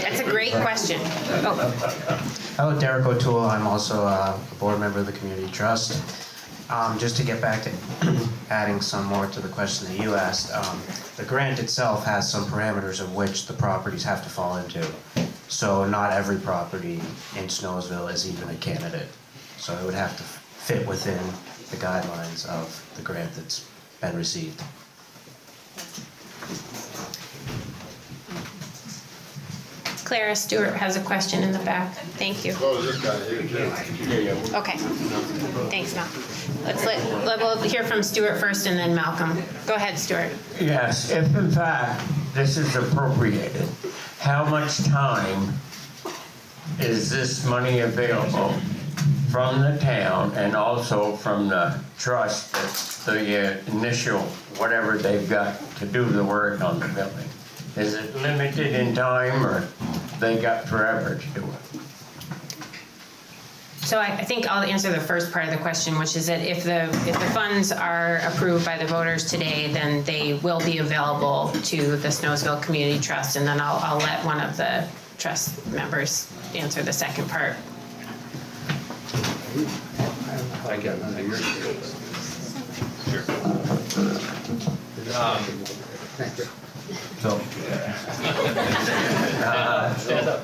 That's a great question. Hello, Derek O'Toole. I'm also a board member of the Community Trust. Just to get back to adding some more to the question that you asked, the grant itself has some parameters of which the properties have to fall into. So not every property in Snowsville is even a candidate. So it would have to fit within the guidelines of the grant that's been received. Clara Stewart has a question in the back. Thank you. Oh, this guy here too. Okay. Thanks, Mal. We'll hear from Stewart first and then Malcolm. Go ahead, Stewart. Yes, if in fact this is appropriated, how much time is this money available from the town and also from the trust, the initial whatever they've got to do the work on the building? Is it limited in time, or they got forever to do it? So I think I'll answer the first part of the question, which is that if the funds are approved by the voters today, then they will be available to the Snowsville Community Trust, and then I'll let one of the trust members answer the second part. I get it. Thank you. So, Stand up.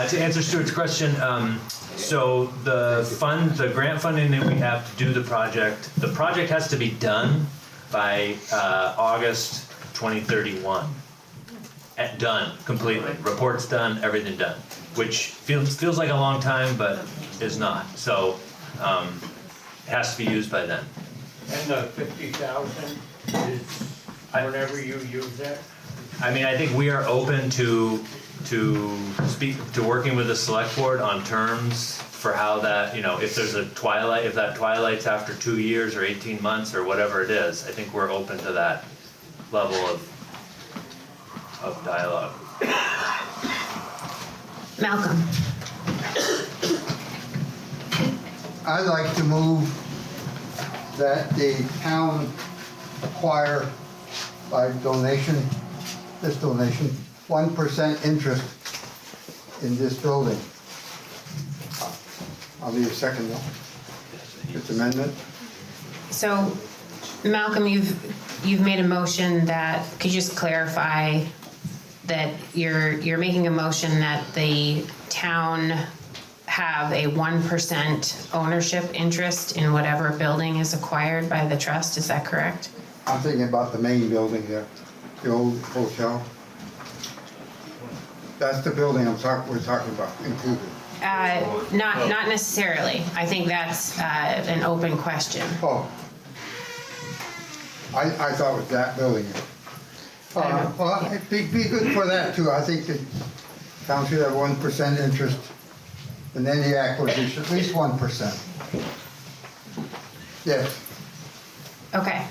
To answer Stuart's question, so the grant funding that we have to do the project has to be done by August 2031. Done completely. Reports done, everything done, which feels like a long time, but is not. So it has to be used by then. and the 50,000 is whenever you use it? I mean, I think we are open to working with the select board on terms for how that, if there's a twilight, if that twilight's after 2 years or 18 months or whatever it is, I think we're open to that level of dialogue. Malcolm. I'd like to move that the town acquire by donation, 1% interest in this building. I'll need a second though. This amendment. So, Malcolm, you've made a motion that, could you just clarify that you're making a motion that the town have a 1% ownership interest in whatever building is acquired by the trust, is that correct? I'm thinking about the main building there, the old hotel. That's the building we're talking about, included. Not necessarily. I think that's an open question. Oh. I thought it was that building. Well, it'd be good for that too. I think the town should have 1% interest in any acquisition, at least 1%. Yes. Okay.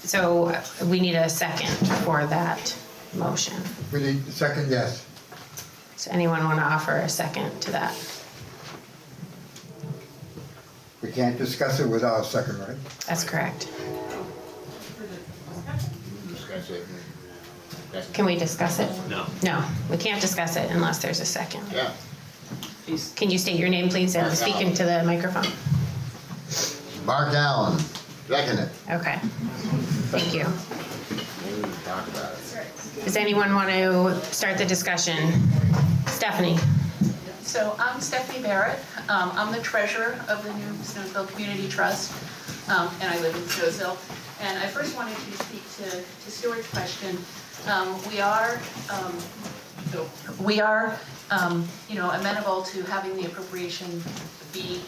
So we need a second for that motion. We need a second, yes. Does anyone want to offer a second to that? We can't discuss it without a second, right? That's correct. Can we discuss it? No. No, we can't discuss it unless there's a second. Yeah. Can you state your name, please, and Mark speak Allen. into the microphone? Mark Allen, second it. Okay. Thank you. Talk about it. Does anyone want to start the discussion? Stephanie? So I'm Stephanie Barrett. I'm the treasurer of the new Snowsville Community Trust, and I live in Snowsville. And I first wanted to speak to Stuart's question. We are amenable to having the appropriation be,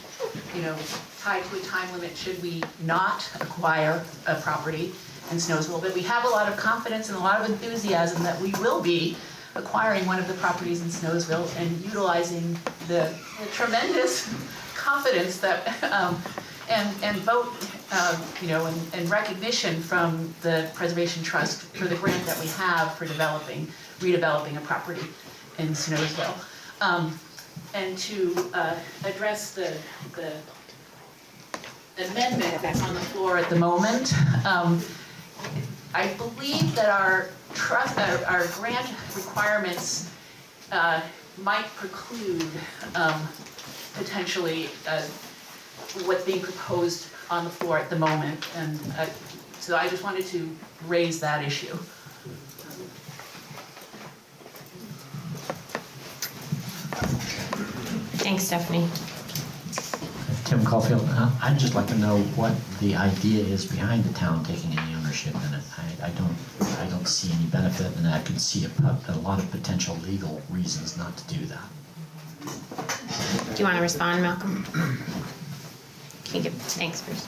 tied to a time limit should we not acquire a property in Snowsville. But we have a lot of confidence and a lot of enthusiasm that we will be acquiring one of the properties in Snowsville and utilizing the tremendous confidence that and vote, and recognition from the Preservation Trust for the grant that we have for redeveloping a property in Snowsville. And to address the amendment that's on the floor at the moment, I believe that our grant requirements might preclude potentially what's being proposed on the floor at the moment, and so I just wanted to raise that issue. Thanks, Stephanie. Tim Caulfield, I'd just like to know what the idea is behind the town taking any ownership in it. I don't see any benefit, and I could see a lot of potential legal reasons not to do that. Do you want to respond, Malcolm? Can you give thanks first?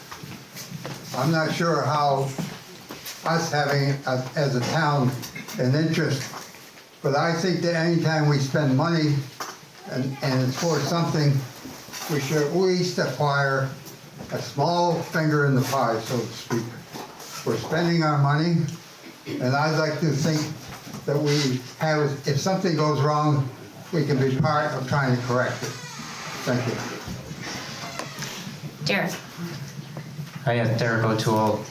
I'm not sure how us having, as a town, an interest, but I think that anytime we spend money and it's for something, we should at least acquire a small finger in the pie, so to speak. We're spending our money, and I'd like to think that we have, if something goes wrong, we can be part of trying to correct it. Thank you. Derek? Hi, Derek O'Toole.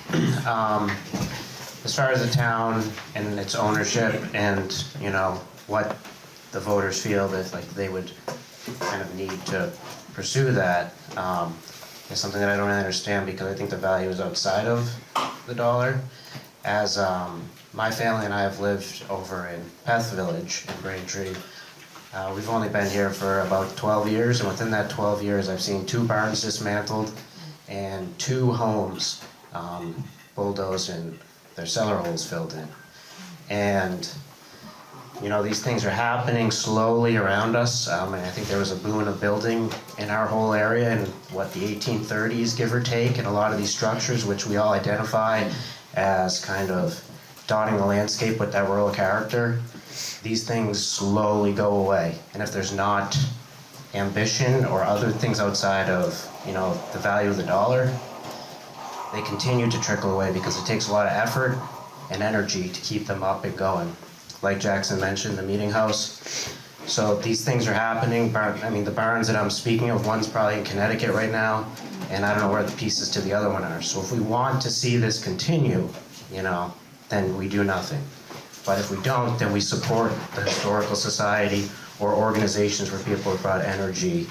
As far as the town and its ownership and, what the voters feel that they would kind of need to pursue that, is something that I don't really understand, because I think the value is outside of the dollar. As my family and I have lived over in Peth Village in Braintree. We've only been here for about 12 years, and within that 12 years I've seen 2 barns dismantled and 2 homes bulldozed and their cellar holes filled in. And these things are happening slowly around us. And I think there was a boom of building in our whole area in the 1830s, give or take, and a lot of these structures, which we all identify as kind of dotting the landscape with that rural character, these things slowly go away. And if there's not ambition or other things outside of, the value of the dollar, they continue to trickle away, because it takes a lot of effort and energy to keep them up and going. Like Jackson mentioned, the meeting house. So these things are happening. The barns that I'm speaking of, one's probably in Connecticut right now, and I don't know where the pieces to the other one are. So if we want to see this continue, then we do nothing. But if we don't, then we support the Historical Society or organizations where people have brought energy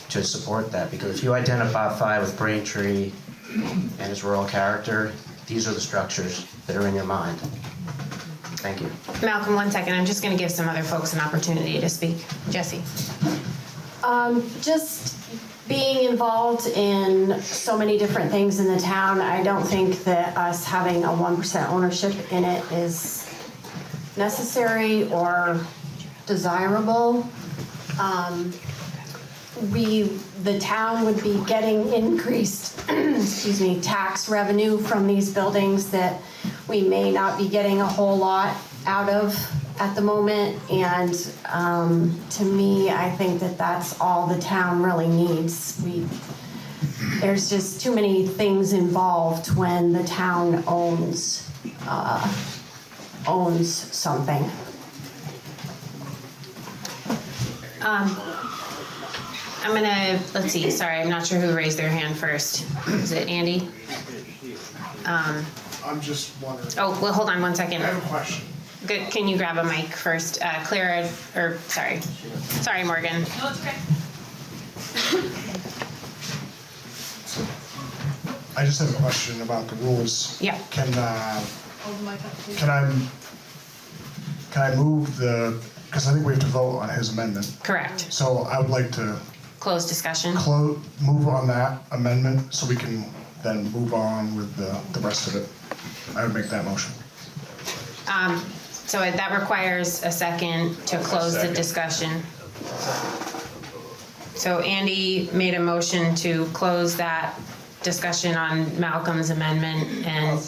to support that. Because if you identify with Braintree and its rural character, these are the structures that are in your mind. Thank you. Malcolm, 1 second. I'm just going to give some other folks an opportunity to speak. Jesse? Just being involved in so many different things in the town, I don't think that us having a 1% ownership in it is necessary or desirable. The town would be getting increased, tax revenue from these buildings that we may not be getting a whole lot out of at the moment. And to me, I think that that's all the town really needs. there's just too many things involved when the town owns something. I'm gonna, let's see, sorry, I'm not sure who raised their hand first. Is it Andy? I'm just wondering. Oh, well, hold on one second. I have a question. Good, can you grab a mic first? Clara, or, sorry. Sorry, Morgan. No, it's okay. I just have a question about the rules. Yeah. Can I move the, because I think we have to vote on his amendment. Correct. So I would like to Close discussion. move on that amendment so we can then move on with the rest of it. I would make that motion. So that requires a second to close the discussion. So Andy made a motion to close that discussion on Malcolm's amendment, and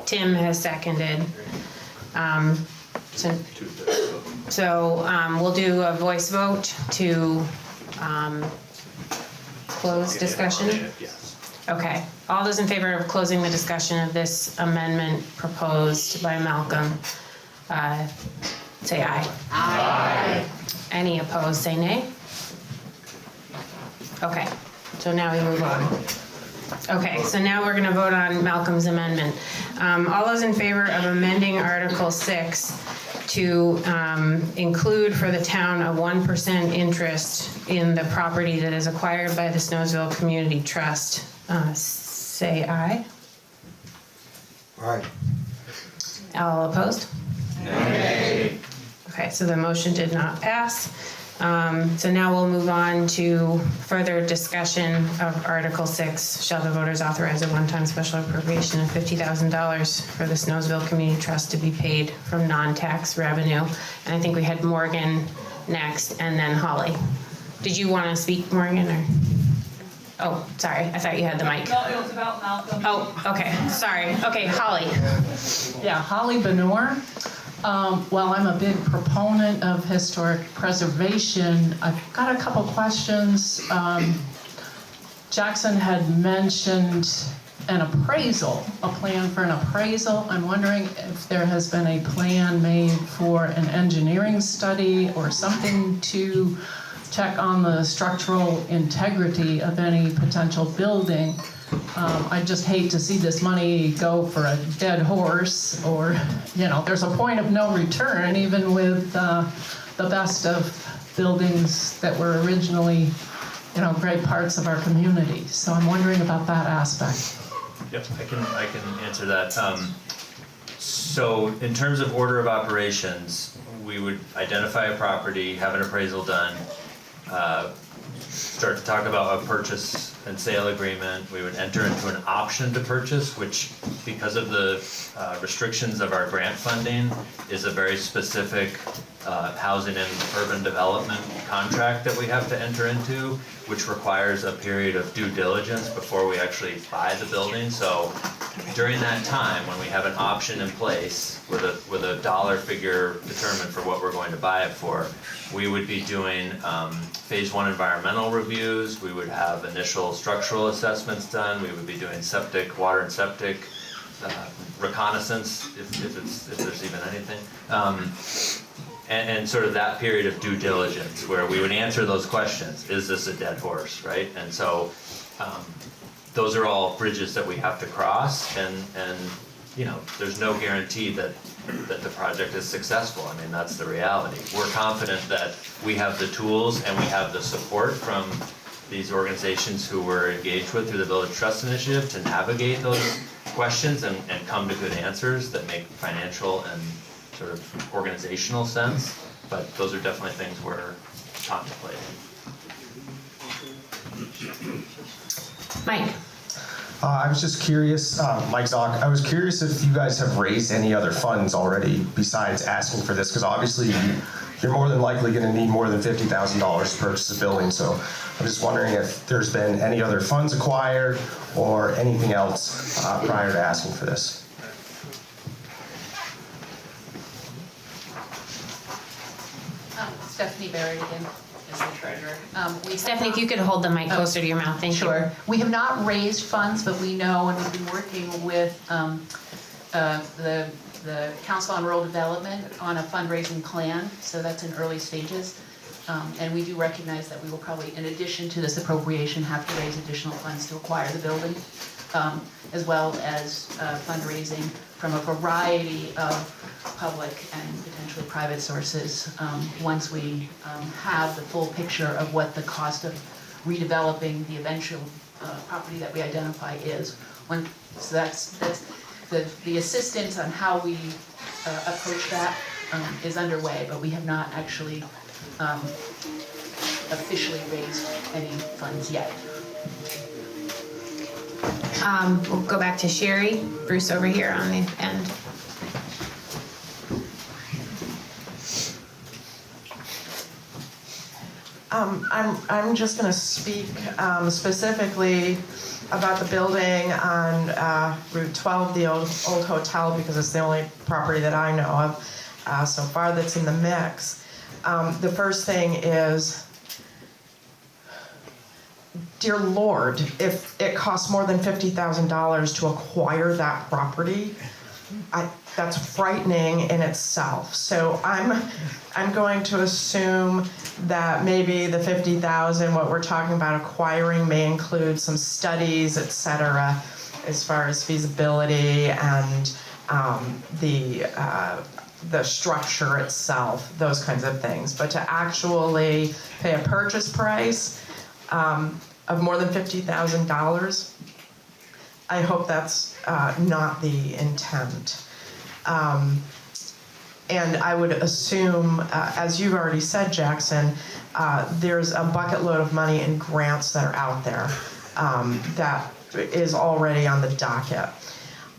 Tim has seconded. So we'll do a voice vote to close discussion? Okay. All those in favor of closing the discussion of this amendment proposed by Malcolm, say aye. Aye. Any opposed, say nay. Okay, so now we move on. Okay, so now we're gonna vote on Malcolm's amendment. All those in favor of amending Article 6 to include for the town a 1% interest in the property that is acquired by the Snowsville Community Trust, say aye. Aye. All opposed? Nay. Okay, so the motion did not pass. So now we'll move on to further discussion of Article 6. Shall the voters authorize a one-time special appropriation of $50,000 for the Snowsville Community Trust to be paid from non-tax revenue? And I think we had Morgan next and then Holly. Did you want to speak, Morgan, or? Oh, sorry, I thought you had the mic. No, it was about Malcolm. Oh, okay, sorry. Okay, Holly. Yeah, Holly Benor. While I'm a big proponent of historic preservation, I've got a couple questions. Jackson had mentioned an appraisal, a plan for an appraisal. I'm wondering if there has been a plan made for an engineering study or something to check on the structural integrity of any potential building. I just hate to see this money go for a dead horse, or, there's a point of no return, even with the best of buildings that were originally, great parts of our community. So I'm wondering about that aspect. Yep, I can answer that. So in terms of order of operations, we would identify a property, have an appraisal done, start to talk about a purchase and sale agreement. We would enter into an option to purchase, which, because of the restrictions of our grant funding, is a very specific housing and urban development contract that we have to enter into, which requires a period of due diligence before we actually buy the building. So during that time, when we have an option in place with a dollar figure determined for what we're going to buy it for, we would be doing phase 1 environmental reviews. We would have initial structural assessments done. We would be doing water and septic reconnaissance, if there's even anything. And sort of that period of due diligence where we would answer those questions. Is this a dead horse, right? And so those are all bridges that we have to cross, and there's no guarantee that the project is successful. I mean, that's the reality. We're confident that we have the tools and we have the support from these organizations who we're engaged with through the Village Trust Initiative to navigate those questions and come to good answers that make financial and sort of organizational sense, but those are definitely things we're contemplating. Mike. I was just curious, Mike Zock, I was curious if you guys have raised any other funds already besides asking for this, because obviously you're more than likely going to need more than $50,000 to purchase a building, so I'm just wondering if there's been any other funds acquired or anything else prior to asking for this. Stephanie Barrett again. as the treasurer. Stephanie, if you could hold the mic closer to your mouth, thank you. Sure. We have not raised funds, but we know, and we've been working with the Council on Rural Development on a fundraising plan, so that's in early stages. And we do recognize that we will probably, in addition to this appropriation, have to raise additional funds to acquire the building, as well as fundraising from a variety of public and potentially private sources once we have the full picture of what the cost of redeveloping the eventual property that we identify is. So that's the assistance on how we approach that is underway, but we have not actually officially raised any funds yet. We'll go back to Sherry. Bruce over here on the end. I'm just going to speak specifically about the building on Route 12, the old hotel, because it's the only property that I know of so far that's in the mix. The first thing is, dear Lord, if it costs more than $50,000 to acquire that property, that's frightening in itself. So I'm going to assume that maybe the $50,000, what we're talking about acquiring, may include some studies, etc., as far as feasibility and the structure itself, those kinds of things. But to actually pay a purchase price of more than $50,000, I hope that's not the intent. And I would assume, as you've already said, Jackson, there's a bucket load of money in grants that are out there that is already on the docket.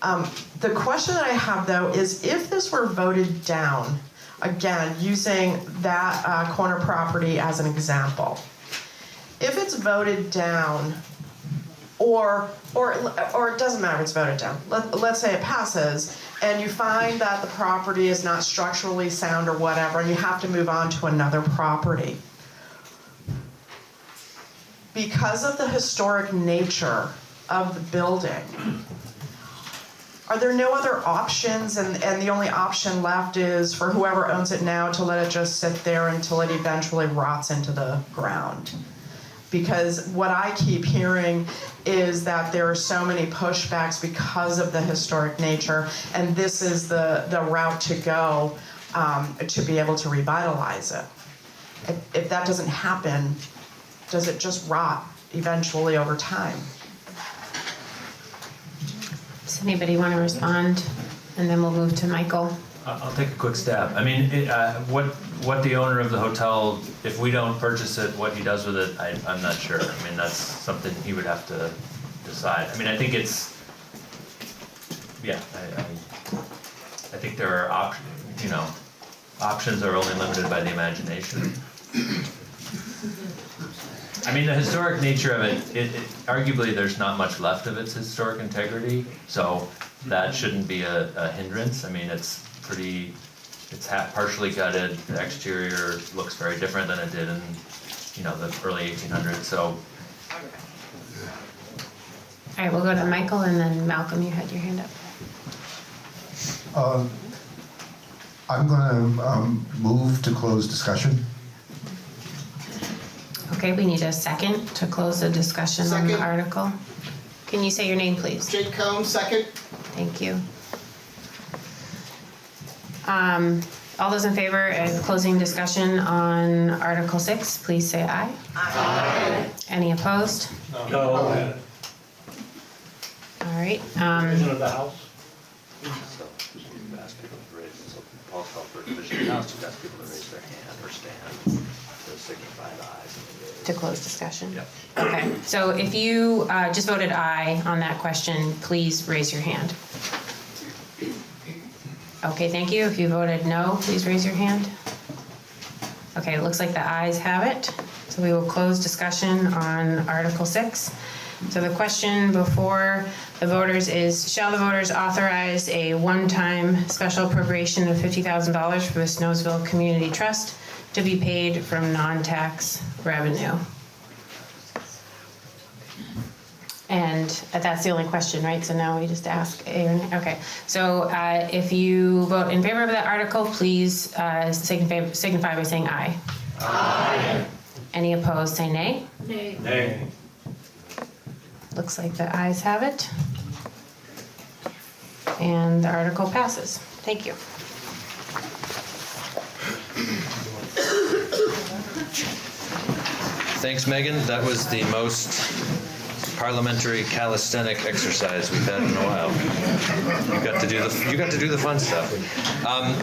The question that I have, though, is if this were voted down, again, using that corner property as an example, if it's voted down, or it doesn't matter if it's voted down, let's say it passes, and you find that the property is not structurally sound or whatever, and you have to move on to another property. Because of the historic nature of the building, are there no other options, and the only option left is for whoever owns it now to let it just sit there until it eventually rots into the ground? Because what I keep hearing is that there are so many pushbacks because of the historic nature, and this is the route to go to be able to revitalize it. If that doesn't happen, does it just rot eventually over time? Does anybody want to respond? And then we'll move to Michael. I'll take a quick stab. I mean, what the owner of the hotel, if we don't purchase it, what he does with it, I'm not sure. I mean, that's something he would have to decide. I mean, I think it's, yeah, I think there are options are only limited by the imagination. I mean, the historic nature of it, arguably there's not much left of its historic integrity, so that shouldn't be a hindrance. I mean, it's partially gutted. The exterior looks very different than it did in, the early 1800s. So. All right, we'll go to Michael, and then Malcolm, you had your hand up. I'm going to move to close discussion. Okay, we need a second to close the discussion on the article. Can you say your name, please? Jake Combs, second. Thank you. All those in favor of closing discussion on Article 6, please say aye. Aye. Any opposed? No. All right. Division of the House? Paul called for division of the House, you've asked people to raise their hand or stand to signify the ayes. To close discussion? Yep. Okay, so if you just voted aye on that question, please raise your hand. Okay, thank you. If you voted no, please raise your hand. Okay, it looks like the ayes have it. So we will close discussion on Article 6. So the question before the voters is, shall the voters authorize a one-time special appropriation of $50,000 for the Snowsville Community Trust to be paid from non-tax revenue? And that's the only question, right? So now we just ask A or nay. Okay. So if you vote in favor of that article, please signify by saying aye. Aye. Any opposed, say nay. Nay. Nay. Looks like the ayes have it. And the article passes. Thank you. Thanks, Megan. That was the most parliamentary calisthenic exercise we've had in a while. You got to do the fun stuff.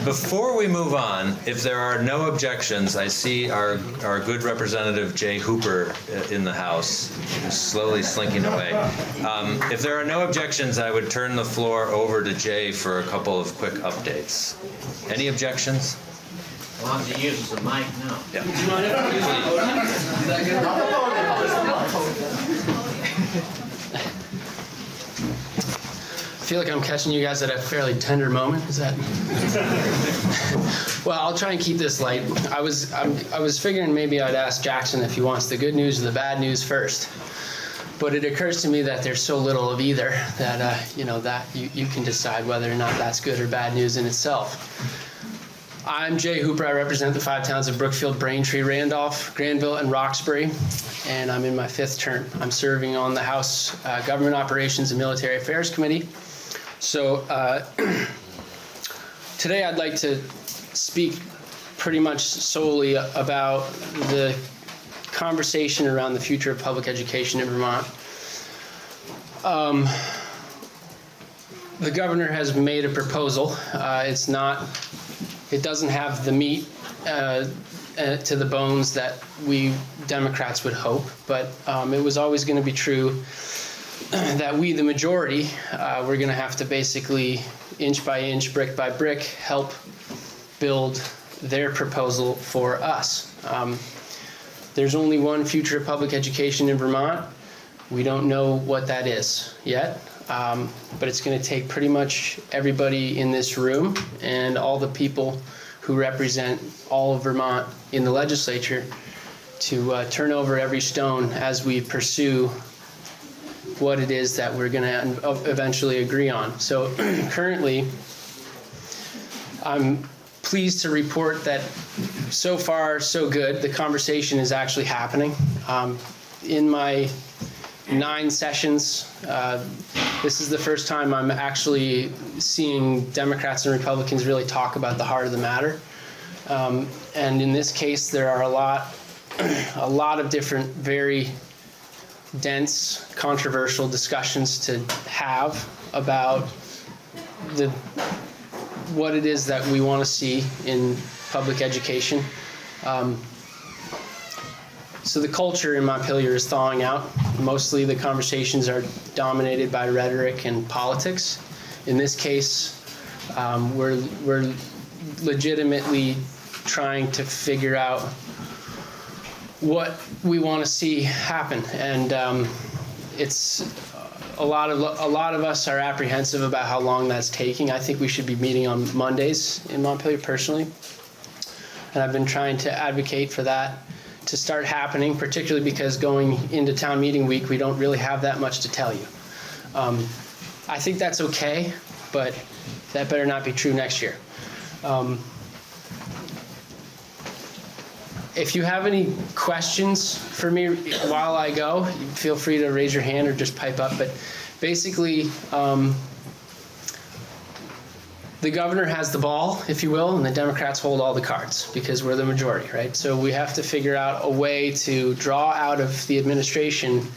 Before we move on, if there are no objections, I see our good representative Jay Hooper in the house, slowly slinking away. If there are no objections, I would turn the floor over to Jay for a couple of quick updates. Any objections? As long as he uses the mic now. Yeah. I feel like I'm catching you guys at a fairly tender moment. Is that? Well, I'll try and keep this light. I was figuring maybe I'd ask Jackson if he wants the good news or the bad news first. But it occurs to me that there's so little of either that that you can decide whether or not that's good or bad news in itself. I'm Jay Hooper. I represent the 5 towns of Brookfield, Braintree, Randolph, Granville, and Roxbury, and I'm in my 5th term. I'm serving on the House Government Operations and Military Affairs Committee. So today I'd like to speak pretty much solely about the conversation around the future of public education in Vermont. The governor has made a proposal. It doesn't have the meat to the bones that we Democrats would hope, but it was always going to be true that we, the majority, we're going to have to basically inch by inch, brick by brick, help build their proposal for us. There's only one future of public education in Vermont. We don't know what that is yet. But it's going to take pretty much everybody in this room and all the people who represent all of Vermont in the legislature to turn over every stone as we pursue what it is that we're going to eventually agree on. So currently, I'm pleased to report that so far, so good. The conversation is actually happening. In my 9 sessions, this is the first time I'm actually seeing Democrats and Republicans really talk about the heart of the matter. And in this case, there are a lot of different, very dense, controversial discussions to have about what it is that we want to see in public education. So the culture in Montpelier is thawing out. Mostly the conversations are dominated by rhetoric and politics. In this case, we're legitimately trying to figure out what we want to see happen, and it's a lot of us are apprehensive about how long that's taking. I think we should be meeting on Mondays in Montpelier personally, and I've been trying to advocate for that to start happening, particularly because going into town meeting week, we don't really have that much to tell you. I think that's okay, but that better not be true next year. If you have any questions for me while I go, feel free to raise your hand or just pipe up. But basically, the governor has the ball, if you will, and the Democrats hold all the cards because we're the majority, right? So we have to figure out a way to draw out of the administration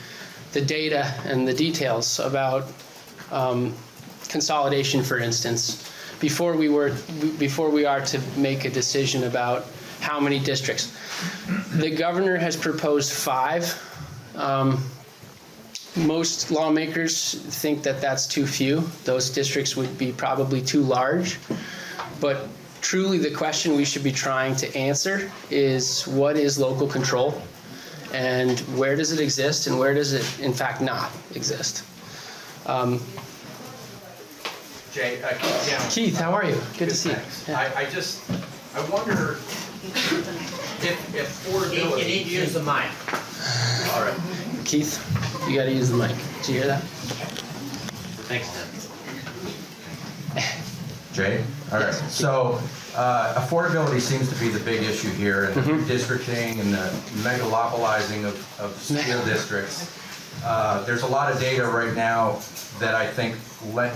the data and the details about consolidation, for instance, before we are to make a decision about how many districts. The governor has proposed 5. Most lawmakers think that that's too few. Those districts would be probably too large. But truly the question we should be trying to answer is, what is local control? and where does it exist and where does it in fact not exist. Jay, Keith Down. Keith, how are you? Good to see you. Yeah. I wonder if affordability. You need to use the mic. All right. Keith, you got to use the mic. Did you hear that? Thanks, Tim. Jay? All right. So affordability seems to be the big issue here, and the redistricting and the megalopolizing of school districts. There's a lot of data right now that I think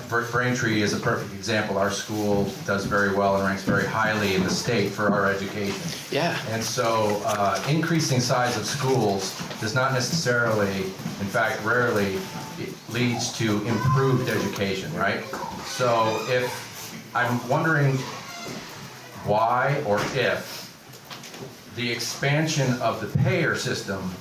Braintree is a perfect example. Our school does very well and ranks very highly in the state for our education. Yeah. And so increasing size of schools does not necessarily, in fact rarely, it leads to improved education, right? So I'm wondering why or if the expansion of the payer system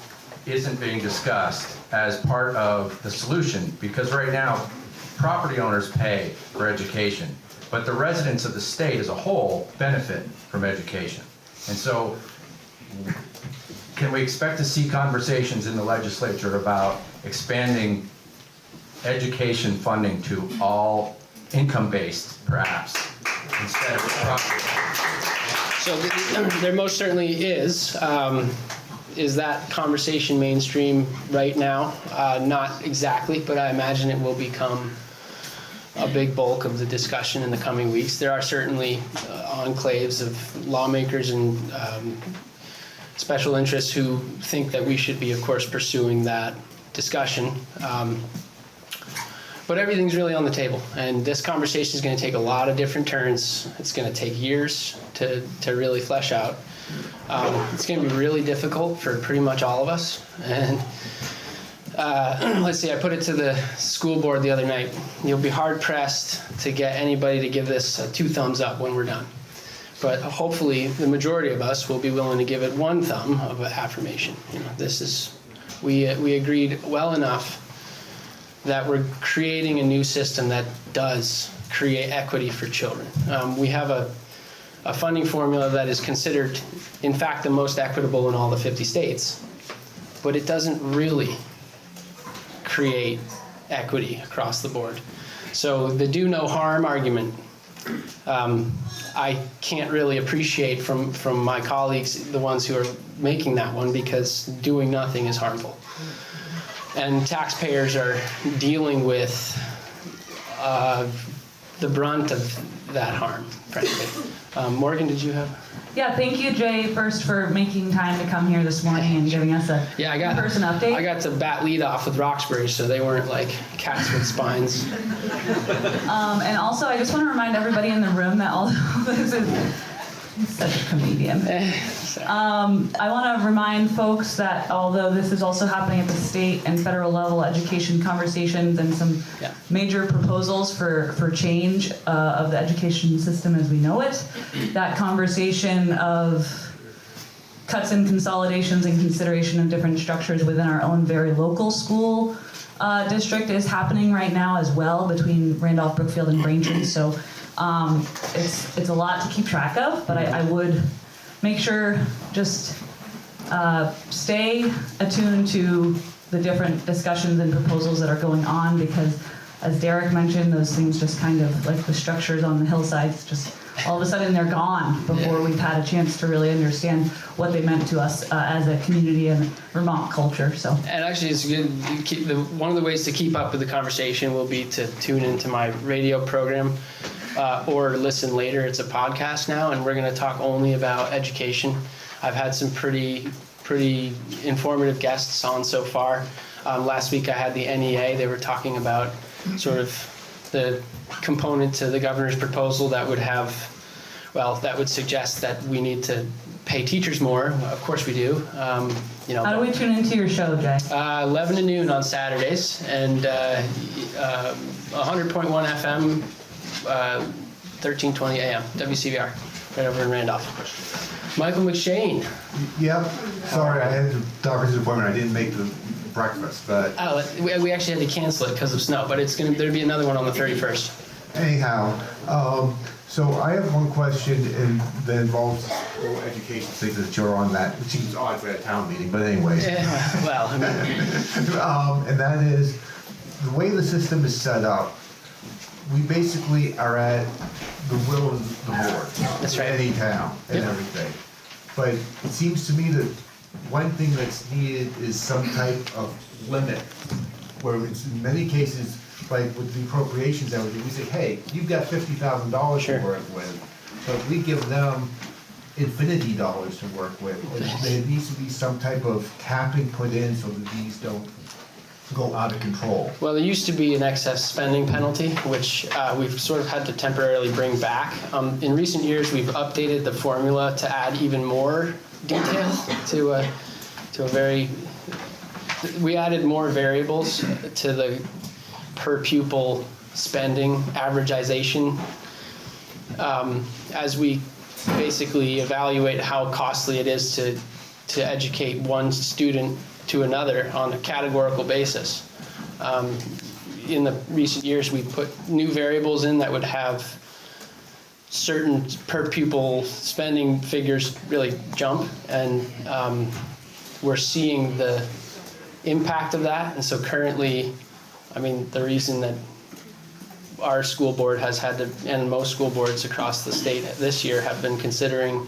isn't being discussed as part of the solution, because right now property owners pay for education, but the residents of the state as a whole benefit from education. And so can we expect to see conversations in the legislature about expanding education funding to all income-based, perhaps, instead of property? So there most certainly is. Is that conversation mainstream right now? Not exactly, but I imagine it will become a big bulk of the discussion in the coming weeks. There are certainly enclaves of lawmakers and special interests who think that we should be, of course, pursuing that discussion. But everything's really on the table, and this conversation is going to take a lot of different turns. It's going to take years to really flesh out. It's going to be really difficult for pretty much all of us. And let's see, I put it to the school board the other night. You'll be hard pressed to get anybody to give this 2 thumbs up when we're done. But hopefully the majority of us will be willing to give it 1 thumb of affirmation. You know, this is, we agreed well enough that we're creating a new system that does create equity for children. We have a funding formula that is considered, in fact, the most equitable in all the 50 states, but it doesn't really create equity across the board. So the do no harm argument, I can't really appreciate from my colleagues, the ones who are making that one, because doing nothing is harmful. And taxpayers are dealing with the brunt of that harm, frankly. Morgan, did you have? Yeah, thank you, Jay, first for making time to come here this morning and giving us a in-person update. I got to bat lead off with Roxbury, so they weren't like cats with spines. And also, I just want to remind everybody in the room that although this is such a comedian, I want to remind folks that although this is also happening at the state and federal level, education conversations and some major proposals for change of the education system as we know it, that conversation of cuts and consolidations and consideration of different structures within our own very local school district is happening right now as well between Randolph, Brookfield, and Braintree. So it's a lot to keep track of, but I would make sure just stay attuned to the different discussions and proposals that are going on, because as Derek mentioned, those things just kind of like the structures on the hillsides, just all of a sudden they're gone before we've had a chance to really understand what they meant to us as a community and Vermont culture. So, and actually, it's good. One of the ways to keep up with the conversation will be to tune into my radio program. Or listen later. It's a podcast now, and we're going to talk only about education. I've had some pretty informative guests on so far. Last week I had the NEA. They were talking about sort of the component to the governor's proposal that would suggest that we need to pay teachers more. Of course we do. How do we tune into your show, Jay? 11 to noon on Saturdays, and 100.1 FM. 1320 AM, WCVR, right over in Randolph. Michael McShane. Yep. Sorry, I had a doctor's appointment. I didn't make the breakfast, but we actually had to cancel it because of snow, but there'll be another one on the 31st. anyhow, So I have one question that involves school education things that you're on that, which seems odd for a town meeting, but anyways. Well, I mean, And that is, the way the system is set up, we basically are at the will of the board. That's right. Any town and everything. But it seems to me that one thing that's needed is some type of limit, where it's in many cases, like with the appropriations, everything, we say, hey, you've got $50,000 to work with, but we give them infinity dollars to work with. And there needs to be some type of capping put in so that these don't go out of control. well, there used to be an excess spending penalty, which we've sort of had to temporarily bring back. In recent years, we've updated the formula to add even more detail to a very. We added more variables to the per pupil spending averagization as we basically evaluate how costly it is to educate one student to another on a categorical basis. In the recent years, we put new variables in that would have certain per pupil spending figures really jump, and we're seeing the impact of that. And so currently, I mean, the reason that our school board has had to, and most school boards across the state this year have been considering,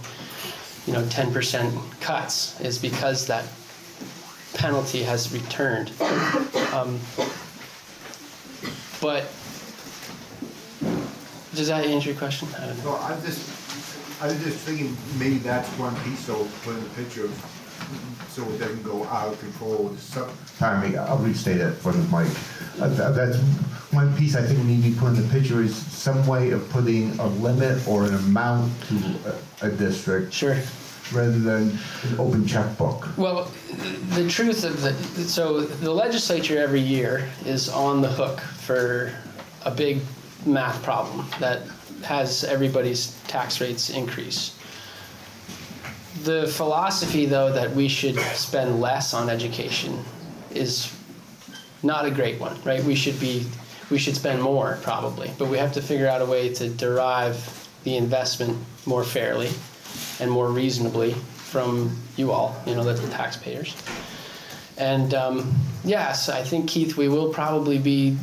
10% cuts, is because that penalty has returned. But does that answer your question? I don't know. No, I was just thinking maybe that's one piece, so put in the picture of, so it doesn't go out of control. I'll restate it for the mic. That's one piece I think we need to put in the picture is some way of putting a limit or an amount to a district. Sure. Rather than an open checkbook. Well, the truth of so the legislature every year is on the hook for a big math problem that has everybody's tax rates increase. The philosophy, though, that we should spend less on education is not a great one, right? We should spend more, probably, but we have to figure out a way to derive the investment more fairly and more reasonably from you all, the taxpayers. And yes, I think, Keith, we will probably be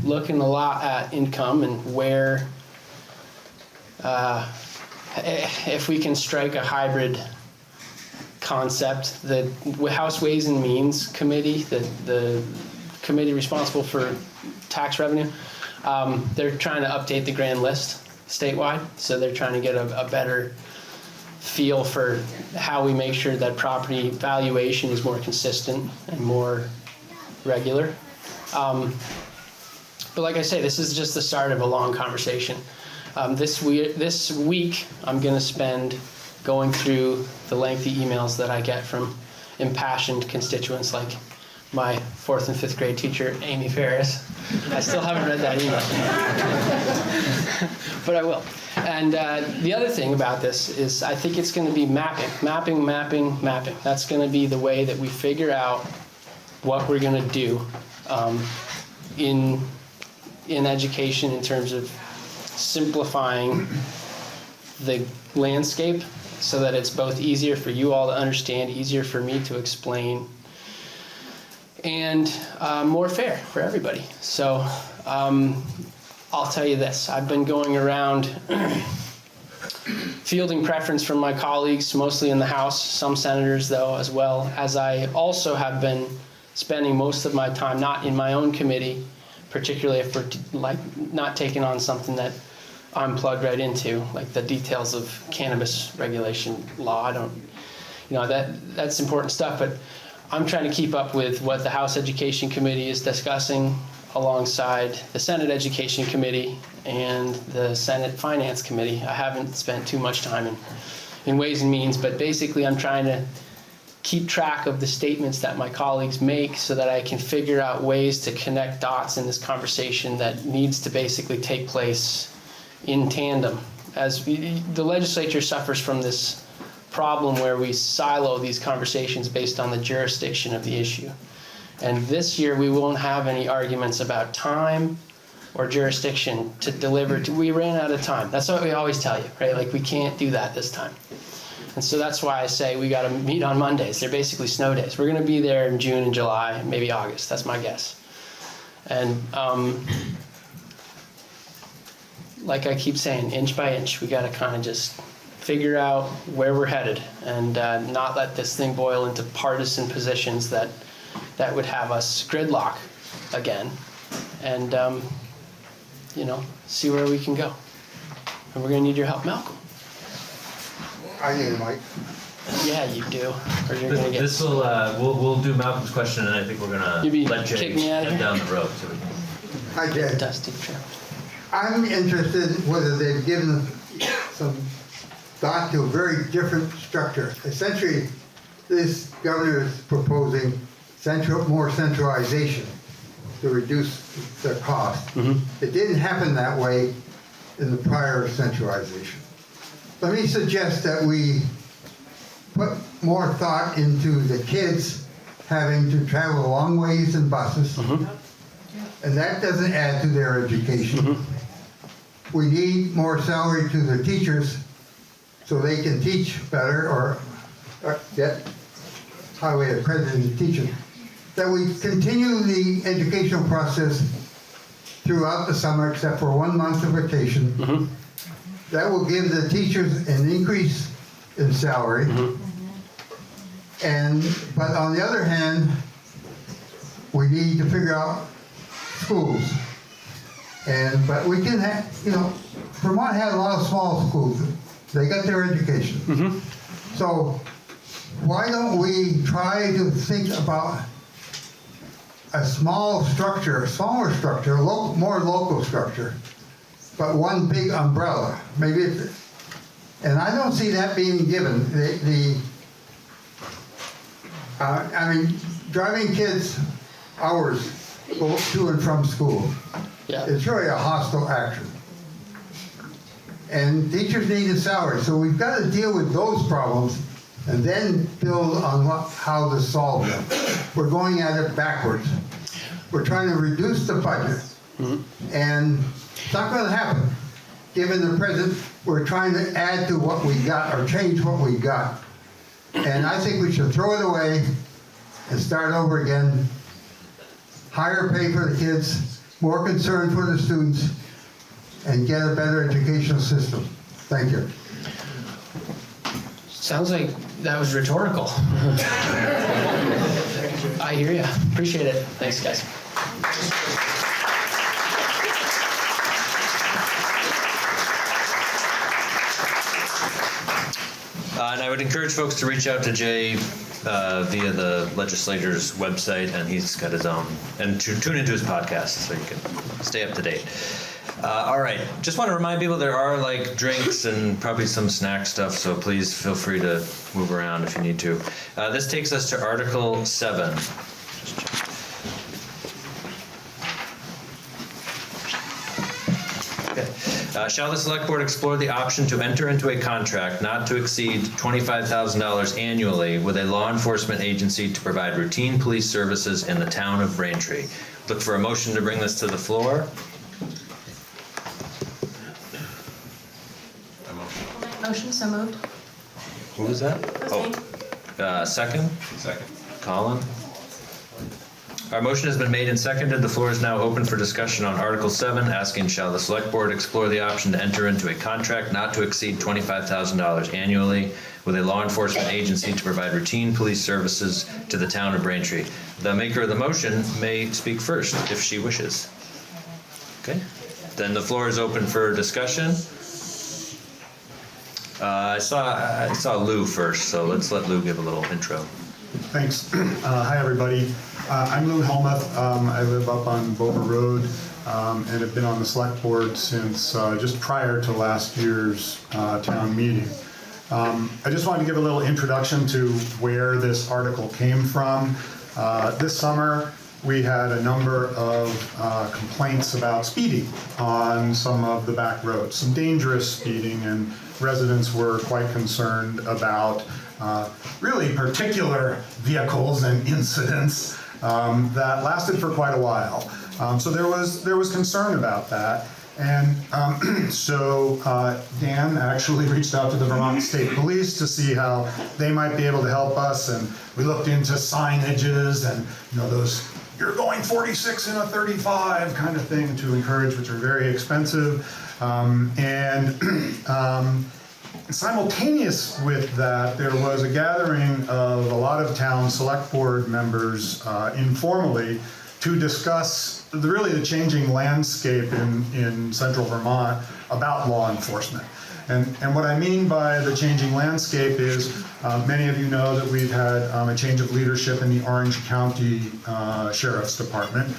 looking a lot at income and where, if we can strike a hybrid concept. The House Ways and Means Committee, the committee responsible for tax revenue, they're trying to update the grand list statewide. So they're trying to get a better feel for how we make sure that property valuation is more consistent and more regular. But like I say, this is just the start of a long conversation. This week, I'm going to spend going through the lengthy emails that I get from impassioned constituents like my 4th and 5th grade teacher, Amy Ferris. I still haven't read that email, but I will. And the other thing about this is I think it's going to be mapping. That's going to be the way that we figure out what we're going to do in education in terms of simplifying the landscape so that it's both easier for you all to understand, easier for me to explain, and more fair for everybody. So I'll tell you this, I've been going around fielding preference from my colleagues, mostly in the House, some senators though as well, as I also have been spending most of my time not in my own committee, particularly if we're not taking on something that I'm plugged right into, like the details of cannabis regulation law. I don't, that's important stuff, but I'm trying to keep up with what the House Education Committee is discussing alongside the Senate Education Committee and the Senate Finance Committee. I haven't spent too much time in Ways and Means, but basically I'm trying to keep track of the statements that my colleagues make so that I can figure out ways to connect dots in this conversation that needs to basically take place in tandem. As the legislature suffers from this problem where we silo these conversations based on the jurisdiction of the issue. And this year we won't have any arguments about time or jurisdiction to deliver to. We ran out of time. That's what we always tell you, right? Like, we can't do that this time. And so that's why I say we got to meet on Mondays. They're basically snow days. We're going to be there in June and July, maybe August. That's my guess. And like I keep saying, inch by inch, we got to kind of just figure out where we're headed and not let this thing boil into partisan positions that would have us gridlock again. And, see where we can go. And we're going to need your help, Malcolm. I need it, Mike. Yeah, you do. Or you're going to get... This will, we'll do Malcolm's question, and I think we're going to let Jay kick me out of head here? down the road. So we can... Hi, Jay. Dusty trip. I'm interested whether they've given some thought to a very different structure. Essentially, this governor is proposing more centralization to reduce the cost. It didn't happen that way in the prior centralization. Let me suggest that we put more thought into the kids having to travel a long ways in buses, and that doesn't add to their education. We need more salary to the teachers so they can teach better or get highly accredited teachers. That we continue the educational process throughout the summer except for 1 month of vacation. That will give the teachers an increase in salary. But on the other hand, we need to figure out schools. But we can have, Vermont had a lot of small schools. They got their education. So why don't we try to think about a smaller structure, more local structure, but one big umbrella. And I don't see that being given. Driving kids hours to and from school. It's really a hostile action. And teachers need a salary, so we've got to deal with those problems and then build on how to solve them. We're going at it backwards. We're trying to reduce the budget, and it's not going to happen. Given the present, we're trying to add to what we got or change what we got. And I think we should throw it away and start over again. Higher pay for the kids, more concern for the students, and get a better educational system. Thank you. Sounds like that was rhetorical. I hear you. Appreciate it. Thanks, guys. And I would encourage folks to reach out to Jay via the legislature's website, and he's got his own, and to tune into his podcast so you can stay up to date. All right, just want to remind people there are like drinks and probably some snack stuff, so please feel free to move around if you need to. This takes us to Article 7. Shall the Select Board explore the option to enter into a contract not to exceed $25,000 annually with a law enforcement agency to provide routine police services in the town of Braintree? Look for a motion to bring this to the floor. Motion, so moved. Who was that? Second? Second. Colin? Our motion has been made and seconded. The floor is now open for discussion on Article 7, asking shall the Select Board explore the option to enter into a contract not to exceed $25,000 annually with a law enforcement agency to provide routine police services to the town of Braintree. The maker of the motion may speak first if she wishes. Okay. Then the floor is open for discussion. I saw Lou first, so let's let Lou give a little intro. Thanks. Hi, everybody. I'm Lou Helmuth. I live up on Bover Road and have been on the Select Board since just prior to last year's town meeting. I just wanted to give a little introduction to where this article came from. This summer, we had a number of complaints about speeding on some of the back roads, some dangerous speeding, and residents were quite concerned about really particular vehicles and incidents that lasted for quite a while. So there was concern about that. And so Dan actually reached out to the Vermont State Police to see how they might be able to help us. And we looked into signages and, those "you're going 46 in a 35" kind of thing to encourage, which are very expensive. Simultaneous with that, there was a gathering of a lot of town select board members informally to discuss the changing landscape in central Vermont about law enforcement. And what I mean by the changing landscape is, many of you know that we've had a change of leadership in the Orange County Sheriff's Department.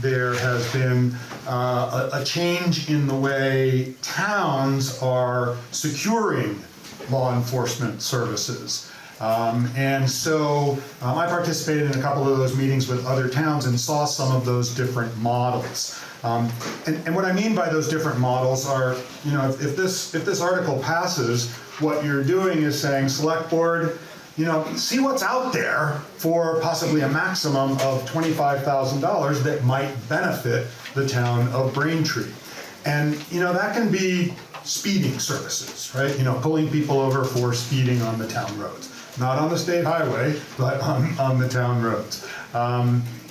There has been a change in the way towns are securing law enforcement services. And so I participated in a couple of those meetings with other towns and saw some of those different models. And what I mean by those different models are, if this article passes, what you're doing is saying, Select Board, see what's out there for possibly a maximum of $25,000 that might benefit the town of Braintree. And, that can be speeding services, right? Pulling people over for speeding on the town roads. Not on the state highway, but on the town roads.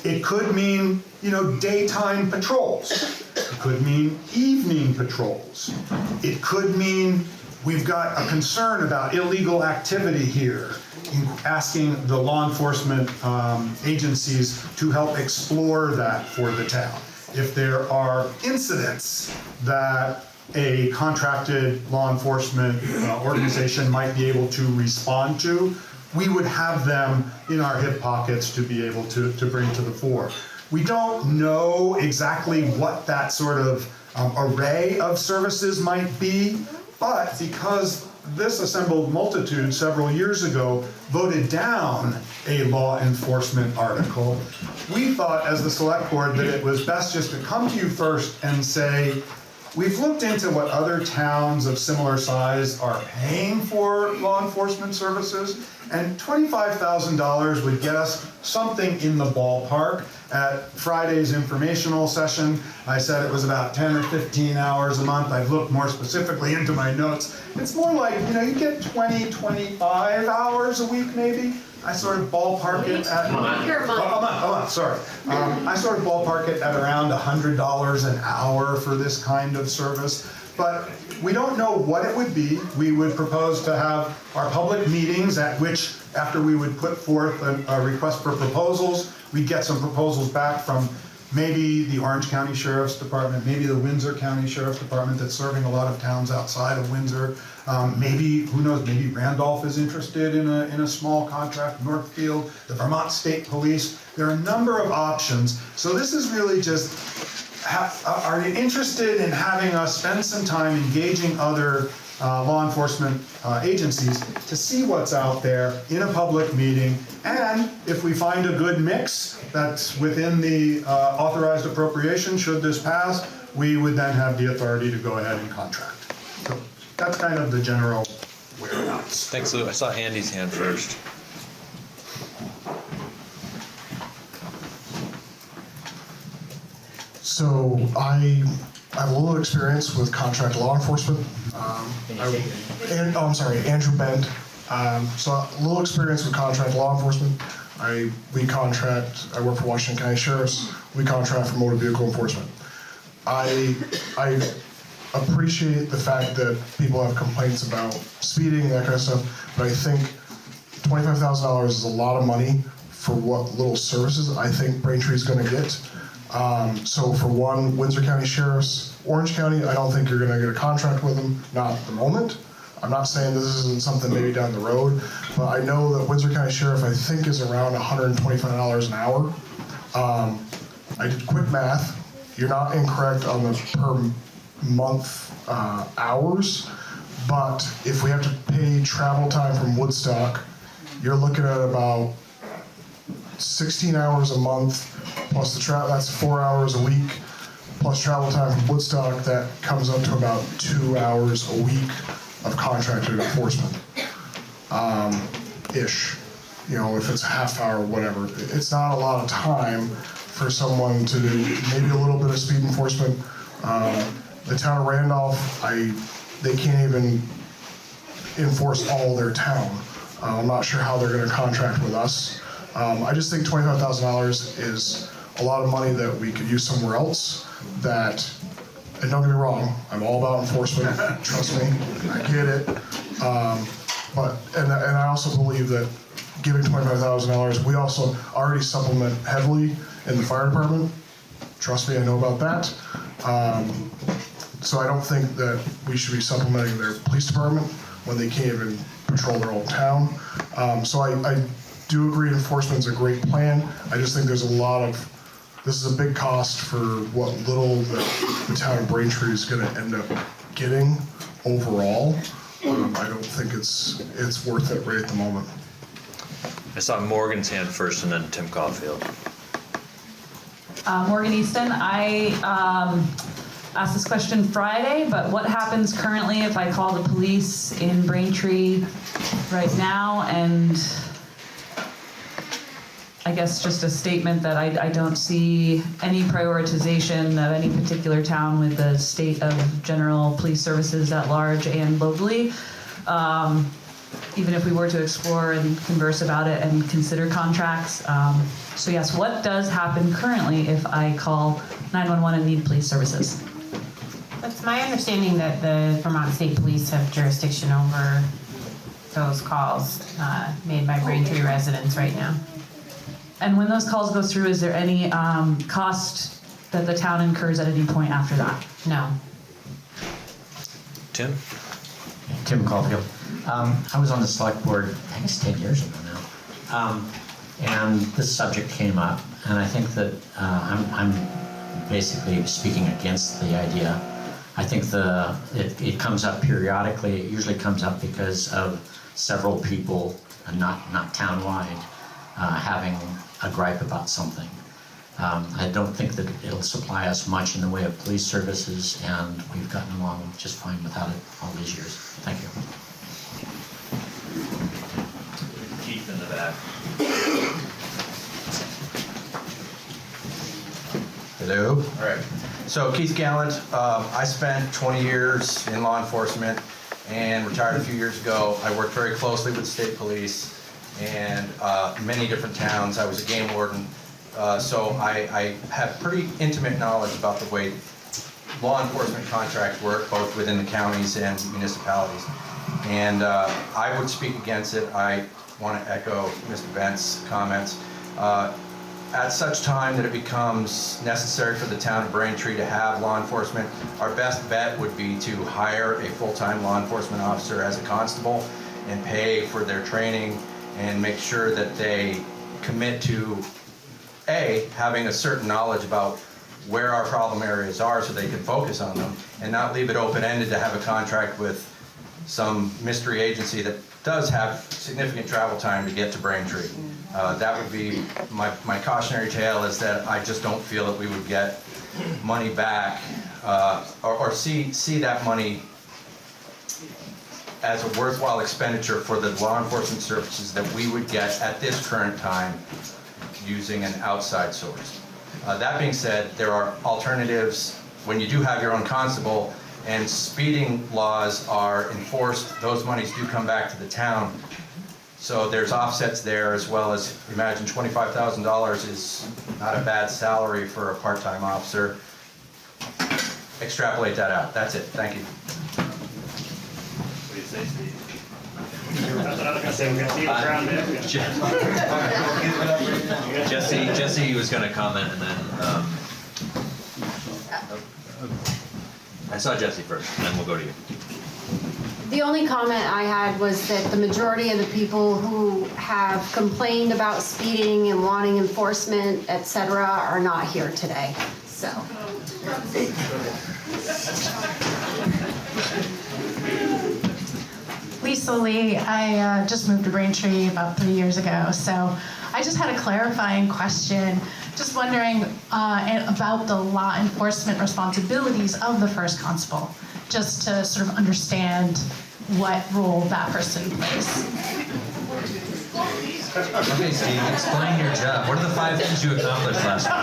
It could mean, daytime patrols. It could mean evening patrols. It could mean we've got a concern about illegal activity here, asking the law enforcement agencies to help explore that for the town. If there are incidents that a contracted law enforcement organization might be able to respond to, we would have them in our hip pockets to be able to bring to the fore. We don't know exactly what that sort of array of services might be, but because this assembled multitude several years ago voted down a law enforcement article, we thought as the select board that it was best just to come to you first and say, we've looked into what other towns of similar size are paying for law enforcement services, and $25,000 would get us something in the ballpark. At Friday's informational session, I said it was about 10 or 15 hours a month. I've looked more specifically into my notes. It's more like, you get 20, 25 hours a week maybe. I sort of ballpark it at a month, sorry. I sort of ballpark it at around $100 an hour for this kind of service. But we don't know what it would be. We would propose to have our public meetings at which, after we would put forth a request for proposals, we'd get some proposals back from maybe the Orange County Sheriff's Department, maybe the Windsor County Sheriff's Department that's serving a lot of towns outside of Windsor. Maybe, who knows, maybe Randolph is interested in a small contract, Northfield, the Vermont State Police. There are a number of options. So this is really just, are you interested in having us spend some time engaging other law enforcement agencies to see what's out there in a public meeting, and if we find a good mix that's within the authorized appropriation, should this pass, we would then have the authority to go ahead and contract. So that's kind of the general whereabouts. Thanks, Lou. I saw Andy's hand first. So I have a little experience with contract law enforcement. Andrew Bend. So a little experience with contract law enforcement. I work for Washington County Sheriffs. We contract for motor vehicle enforcement. I appreciate the fact that people have complaints about speeding, that kind of stuff, but I think $25,000 is a lot of money for what little services I think Braintree is going to get. So for one, Windsor County Sheriffs, Orange County, I don't think you're going to get a contract with them, not at the moment. I'm not saying this isn't something maybe down the road, but I know that Windsor County Sheriff, I think, is around $125 an hour. I did quick math. You're not incorrect on the per month hours, but if we have to pay travel time from Woodstock, you're looking at about 16 hours a month, plus the travel, that's 4 hours a week, plus travel time from Woodstock, that comes up to about 2 hours a week of contracted enforcement, ish. If it's a half hour or whatever. It's not a lot of time for someone to do maybe a little bit of speed enforcement. The town of Randolph, they can't even enforce all their town. I'm not sure how they're going to contract with us. I just think $25,000 is a lot of money that we could use somewhere else. And don't get me wrong, I'm all about enforcement. Trust me, I get it. And I also believe that giving $25,000, we also already supplement heavily in the fire department. Trust me, I know about that. So I don't think that we should be supplementing their police department when they can't even patrol their own town. So I do agree enforcement's a great plan. I just think there's this is a big cost for what little the town of Braintree is going to end up getting overall. I don't think it's worth it right at the moment. I saw Morgan's hand first and then Tim Caulfield. Morgan Easton, I asked this question Friday, but what happens currently if I call the police in Braintree right now and I guess just a statement that I don't see any prioritization of any particular town with the state of general police services at large and locally. Even if we were to explore and converse about it and consider contracts. So yes, what does happen currently if I call 911 and need police services? It's my understanding that the Vermont State Police have jurisdiction over those calls made by Braintree residents right now. And when those calls go through, is there any cost that the town incurs at any point after that? No. Tim? Tim Caulfield. I was on the select board, I think it's 10 years ago now, and this subject came up, and I think that I'm basically speaking against the idea. I think it comes up periodically. It usually comes up because of several people, and not townwide, having a gripe about something. I don't think that it'll supply us much in the way of police services, and we've gotten along just fine without it all these years. Thank you. Keith in the back. Hello. All right. So Keith Gallant, I spent 20 years in law enforcement and retired a few years ago. I worked very closely with the state police and many different towns. I was a game warden. So I have pretty intimate knowledge about the way law enforcement contracts work, both within the counties and municipalities. And I would speak against it. I want to echo Mr. Bent's comments. At such time that it becomes necessary for the town of Braintree to have law enforcement, our best bet would be to hire a full-time law enforcement officer as a constable and pay for their training and make sure that they commit to having a certain knowledge about where our problem areas are so they can focus on them and not leave it open-ended to have a contract with some mystery agency that does have significant travel time to get to Braintree. That would be my cautionary tale, is that I just don't feel that we would get money back or see that money as a worthwhile expenditure for the law enforcement services that we would get at this current time using an outside source. That being said, there are alternatives. When you do have your own constable and speeding laws are enforced, those monies do come back to the town. So there's offsets there, as well as, imagine $25,000 is not a bad salary for a part-time officer. Extrapolate that out. That's it. Thank you. What do you say, Steve? That's what I was gonna say. We're gonna see it around there. Jesse was going to comment, and then I saw Jesse first, and then we'll go to you. The only comment I had was that the majority of the people who have complained about speeding and wanting enforcement, et cetera, are not here today, so. Lisa Lee, I just moved to Braintree about 3 years ago, so I just had a clarifying question. Just wondering about the law enforcement responsibilities of the first constable, just to sort of understand what role that person plays. Okay, Steve, explain your job. What are the 5 things you accomplished last week?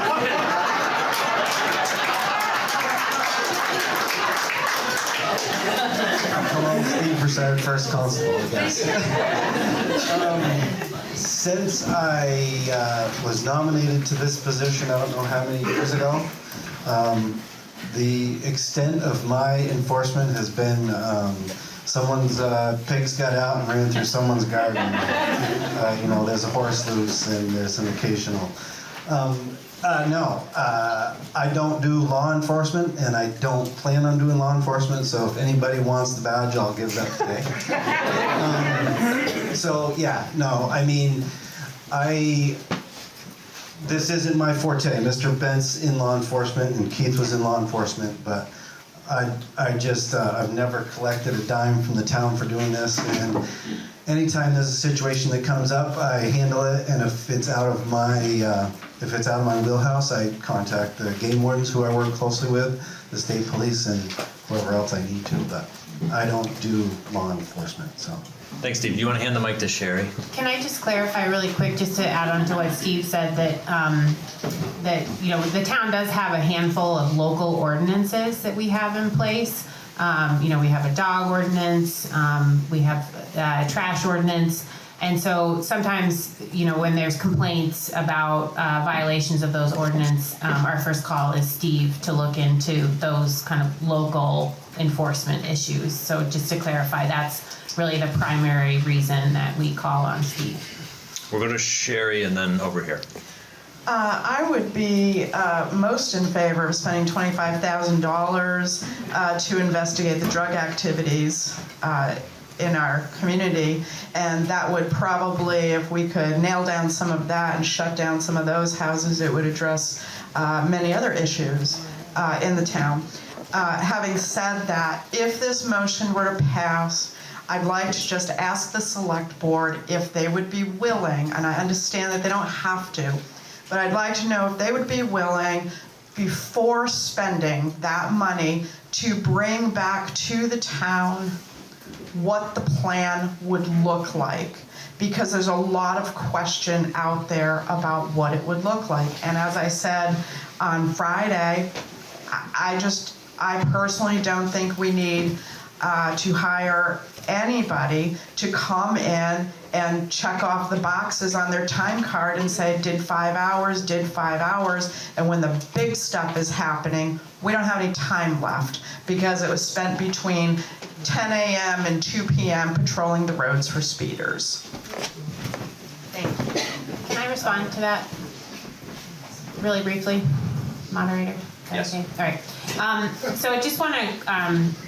Hello, Steve Broussard, First Constable, I guess. Since I was nominated to this position, I don't know how many years ago, the extent of my enforcement has been someone's pigs got out and ran through someone's garden. There's a horse loose and there's an occasional. No, I don't do law enforcement, and I don't plan on doing law enforcement, so if anybody wants the badge, I'll give that today. This isn't my forte. Mr. Bent's in law enforcement, and Keith was in law enforcement, but I've never collected a dime from the town for doing this, and anytime there's a situation that comes up, I handle it, and if it's out of my wheelhouse, I contact the game wardens who I work closely with, the state police, and whoever else I need to, but I don't do law enforcement, so. Thanks, Steve. Do you want to hand the mic to Sherry? Can I just clarify really quick, just to add on to what Steve said, that the town does have a handful of local ordinances that we have in place. We have a dog ordinance, we have a trash ordinance, and so sometimes, when there's complaints about violations of those ordinance, our first call is Steve to look into those kind of local enforcement issues. So just to clarify, that's really the primary reason that we call on Steve. We'll go to Sherry and then over here. I would be most in favor of spending $25,000 to investigate the drug activities in our community, and that would probably, if we could nail down some of that and shut down some of those houses, it would address many other issues in the town. Having said that, if this motion were to pass, I'd like to just ask the select board if they would be willing, and I understand that they don't have to, but I'd like to know if they would be willing, before spending that money, to bring back to the town what the plan would look like. Because there's a lot of question out there about what it would look like. And as I said on Friday, I personally don't think we need to hire anybody to come in and check off the boxes on their time card and say, did 5 hours, and when the big stuff is happening, we don't have any time left because it was spent between 10 a.m. and 2 p.m. patrolling the roads for speeders. Thank you. Can I respond to that really briefly, moderator? Yes. Okay. All right. So I just want to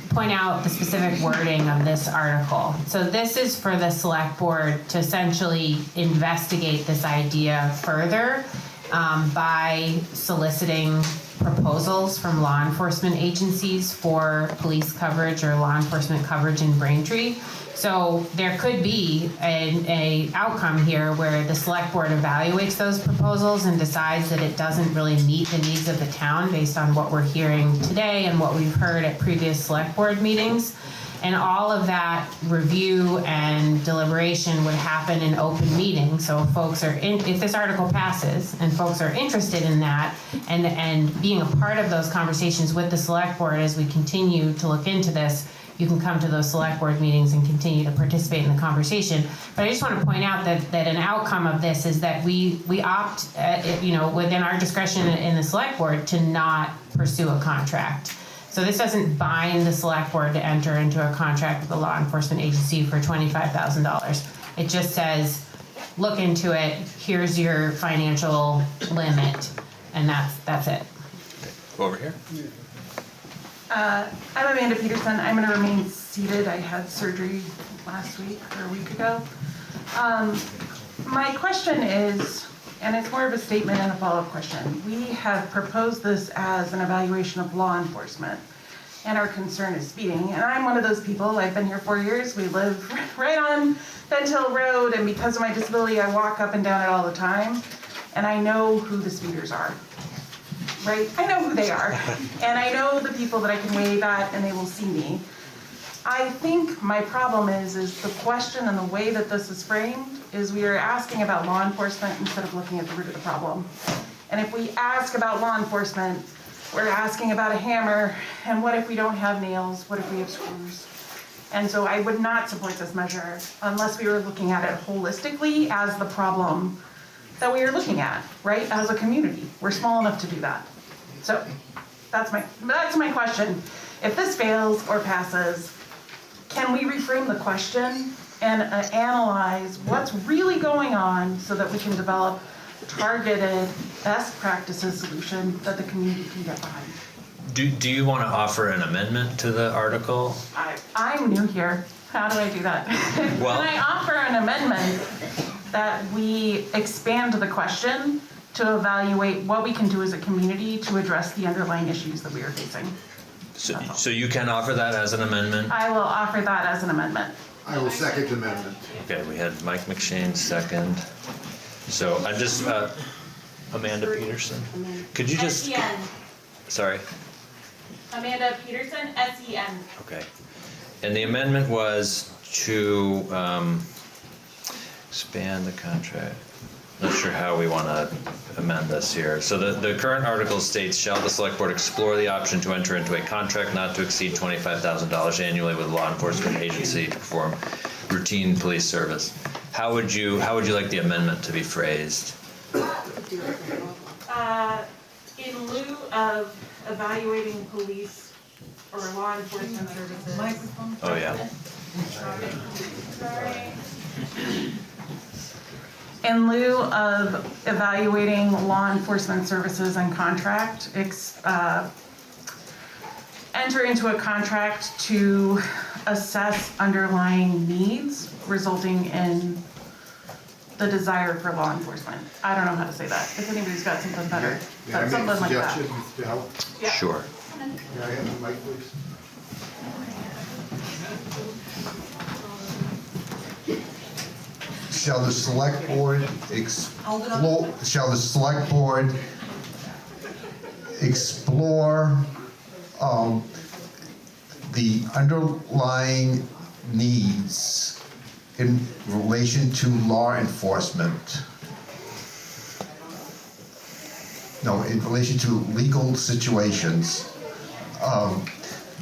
point out the specific wording of this article. So this is for the select board to essentially investigate this idea further by soliciting proposals from law enforcement agencies for police coverage or law enforcement coverage in Braintree. So there could be a outcome here where the select board evaluates those proposals and decides that it doesn't really meet the needs of the town based on what we're hearing today and what we've heard at previous select board meetings. And all of that review and deliberation would happen in open meeting. So if this article passes and folks are interested in that and being a part of those conversations with the select board as we continue to look into this, you can come to those select board meetings and continue to participate in the conversation. But I just want to point out that an outcome of this is that we opt, within our discretion in the select board to not pursue a contract. So this doesn't bind the select board to enter into a contract with a law enforcement agency for $25,000. It just says, look into it, here's your financial limit, and that's it. Go over here. I'm Amanda Peterson. I'm going to remain seated. I had surgery last week or a week ago. My question is, and it's more of a statement and a follow-up question. We have proposed this as an evaluation of law enforcement, and our concern is speeding. And I'm one of those people. I've been here 4 years. We live right on Bent Hill Road, and because of my disability, I walk up and down it all the time, and I know who the speeders are. Right? I know who they are. And I know the people that I can wave at and they will see me. I think my problem is the question and the way that this is framed is we are asking about law enforcement instead of looking at the root of the problem. And if we ask about law enforcement, we're asking about a hammer, and what if we don't have nails? What if we have screws? And so I would not support this measure unless we were looking at it holistically as the problem that we are looking at, right? As a community, we're small enough to do that. So that's my question. If this fails or passes, can we reframe the question and analyze what's really going on so that we can develop targeted best practices solution that the community can get behind? Do you want to offer an amendment to the article? I'm new here. How do I do that? Well, Can I offer an amendment that we expand the question to evaluate what we can do as a community to address the underlying issues that we are facing? So you can offer that as an amendment? I will offer that as an amendment. I will second the amendment. Okay, we had Mike McShane second. So I just, Amanda Peterson. Could you just, S-E-N. sorry, Amanda Peterson, S-E-N. okay. And the amendment was to expand the contract. Not sure how we want to amend this here. So the current article states, shall the select board explore the option to enter into a contract not to exceed $25,000 annually with a law enforcement agency to perform routine police service. How would you like the amendment to be phrased? In lieu of evaluating police or law enforcement services. Microphone. Oh, yeah. Sorry. In lieu of evaluating law enforcement services and contract, enter into a contract to assess underlying needs resulting in the desire for law enforcement. I don't know how to say that. If anybody's got something better, but something like that. To help? Yeah. Sure. Can I have the mic, please? Shall the select board explore the underlying needs in relation to law enforcement? No, in relation to legal situations,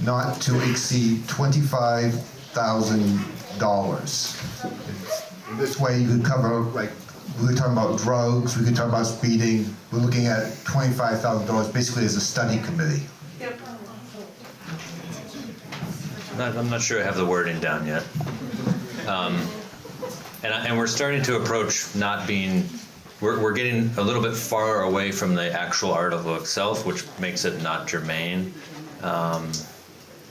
not to exceed $25,000. This way you could cover, like, we were talking about drugs, we could talk about speeding, we're looking at $25,000 basically as a study committee. I'm not sure I have the wording down yet. And we're starting to approach not being, we're getting a little bit far away from the actual article itself, which makes it not germane.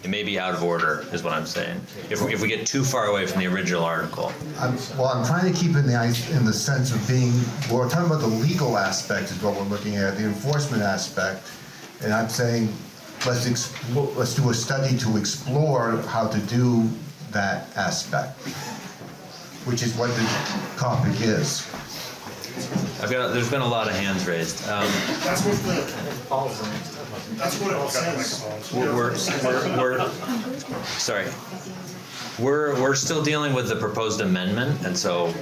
It may be out of order, is what I'm saying. If we get too far away from the original article. I'm trying to keep it in the sense of being, we're talking about the legal aspect is what we're looking at, the enforcement aspect. And I'm saying, let's do a study to explore how to do that aspect, which is what the topic is. There's been a lot of hands raised. That's what it says. We're still dealing with the proposed amendment, and so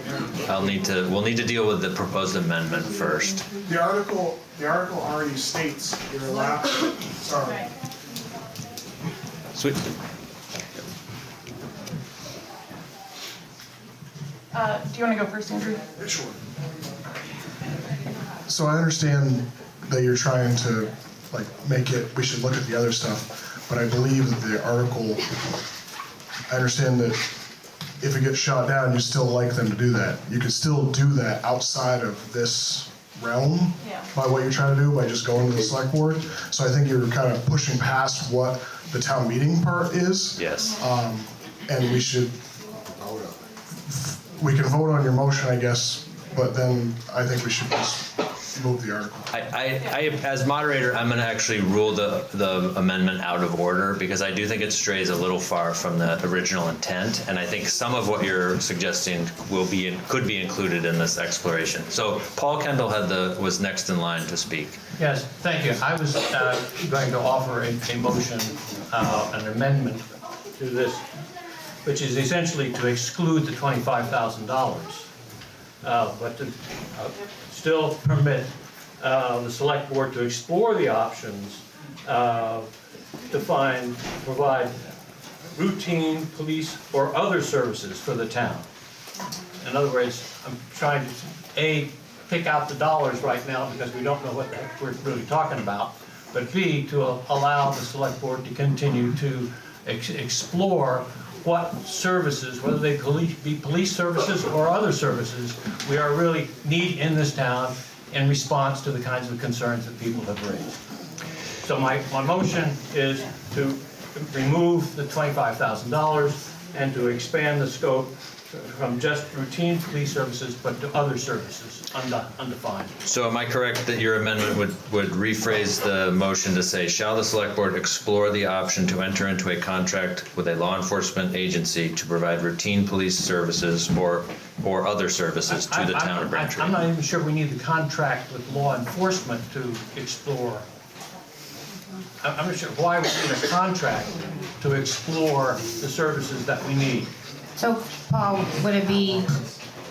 we'll need to deal with the proposed amendment first. The article already states you're allowed. Sorry. Sweet. Do you want to go first, Andrew? Sure. So I understand that you're trying to make it, we should look at the other stuff, but I believe that the article, I understand that if it gets shot down, you still like them to do that. You could still do that outside of this realm by what you're trying to do, by just going to the select board. So I think you're kind of pushing past what the town meeting part is. Yes. And we can vote on your motion, I guess, but then I think we should just move the article. As moderator, I'm going to actually rule the amendment out of order because I do think it strays a little far from the original intent, and I think some of what you're suggesting could be included in this exploration. So Paul Kendall was next in line to speak. Yes, thank you. I was going to offer a motion, an amendment to this, which is essentially to exclude the $25,000, but to still permit the select board to explore the options to provide routine police or other services for the town. In other words, I'm trying to, A, pick out the dollars right now because we don't know what the heck we're really talking about, but B, to allow the select board to continue to explore what services, whether they be police services or other services, we are really need in this town in response to the kinds of concerns that people have raised. So my motion is to remove the $25,000 and to expand the scope from just routine police services, but to other services, undefined. So am I correct that your amendment would rephrase the motion to say, shall the select board explore the option to enter into a contract with a law enforcement agency to provide routine police services or other services to the town of Braintree? I'm not even sure we need the contract with law enforcement to explore. I'm not sure why we need a contract to explore the services that we need. So, Paul, would it be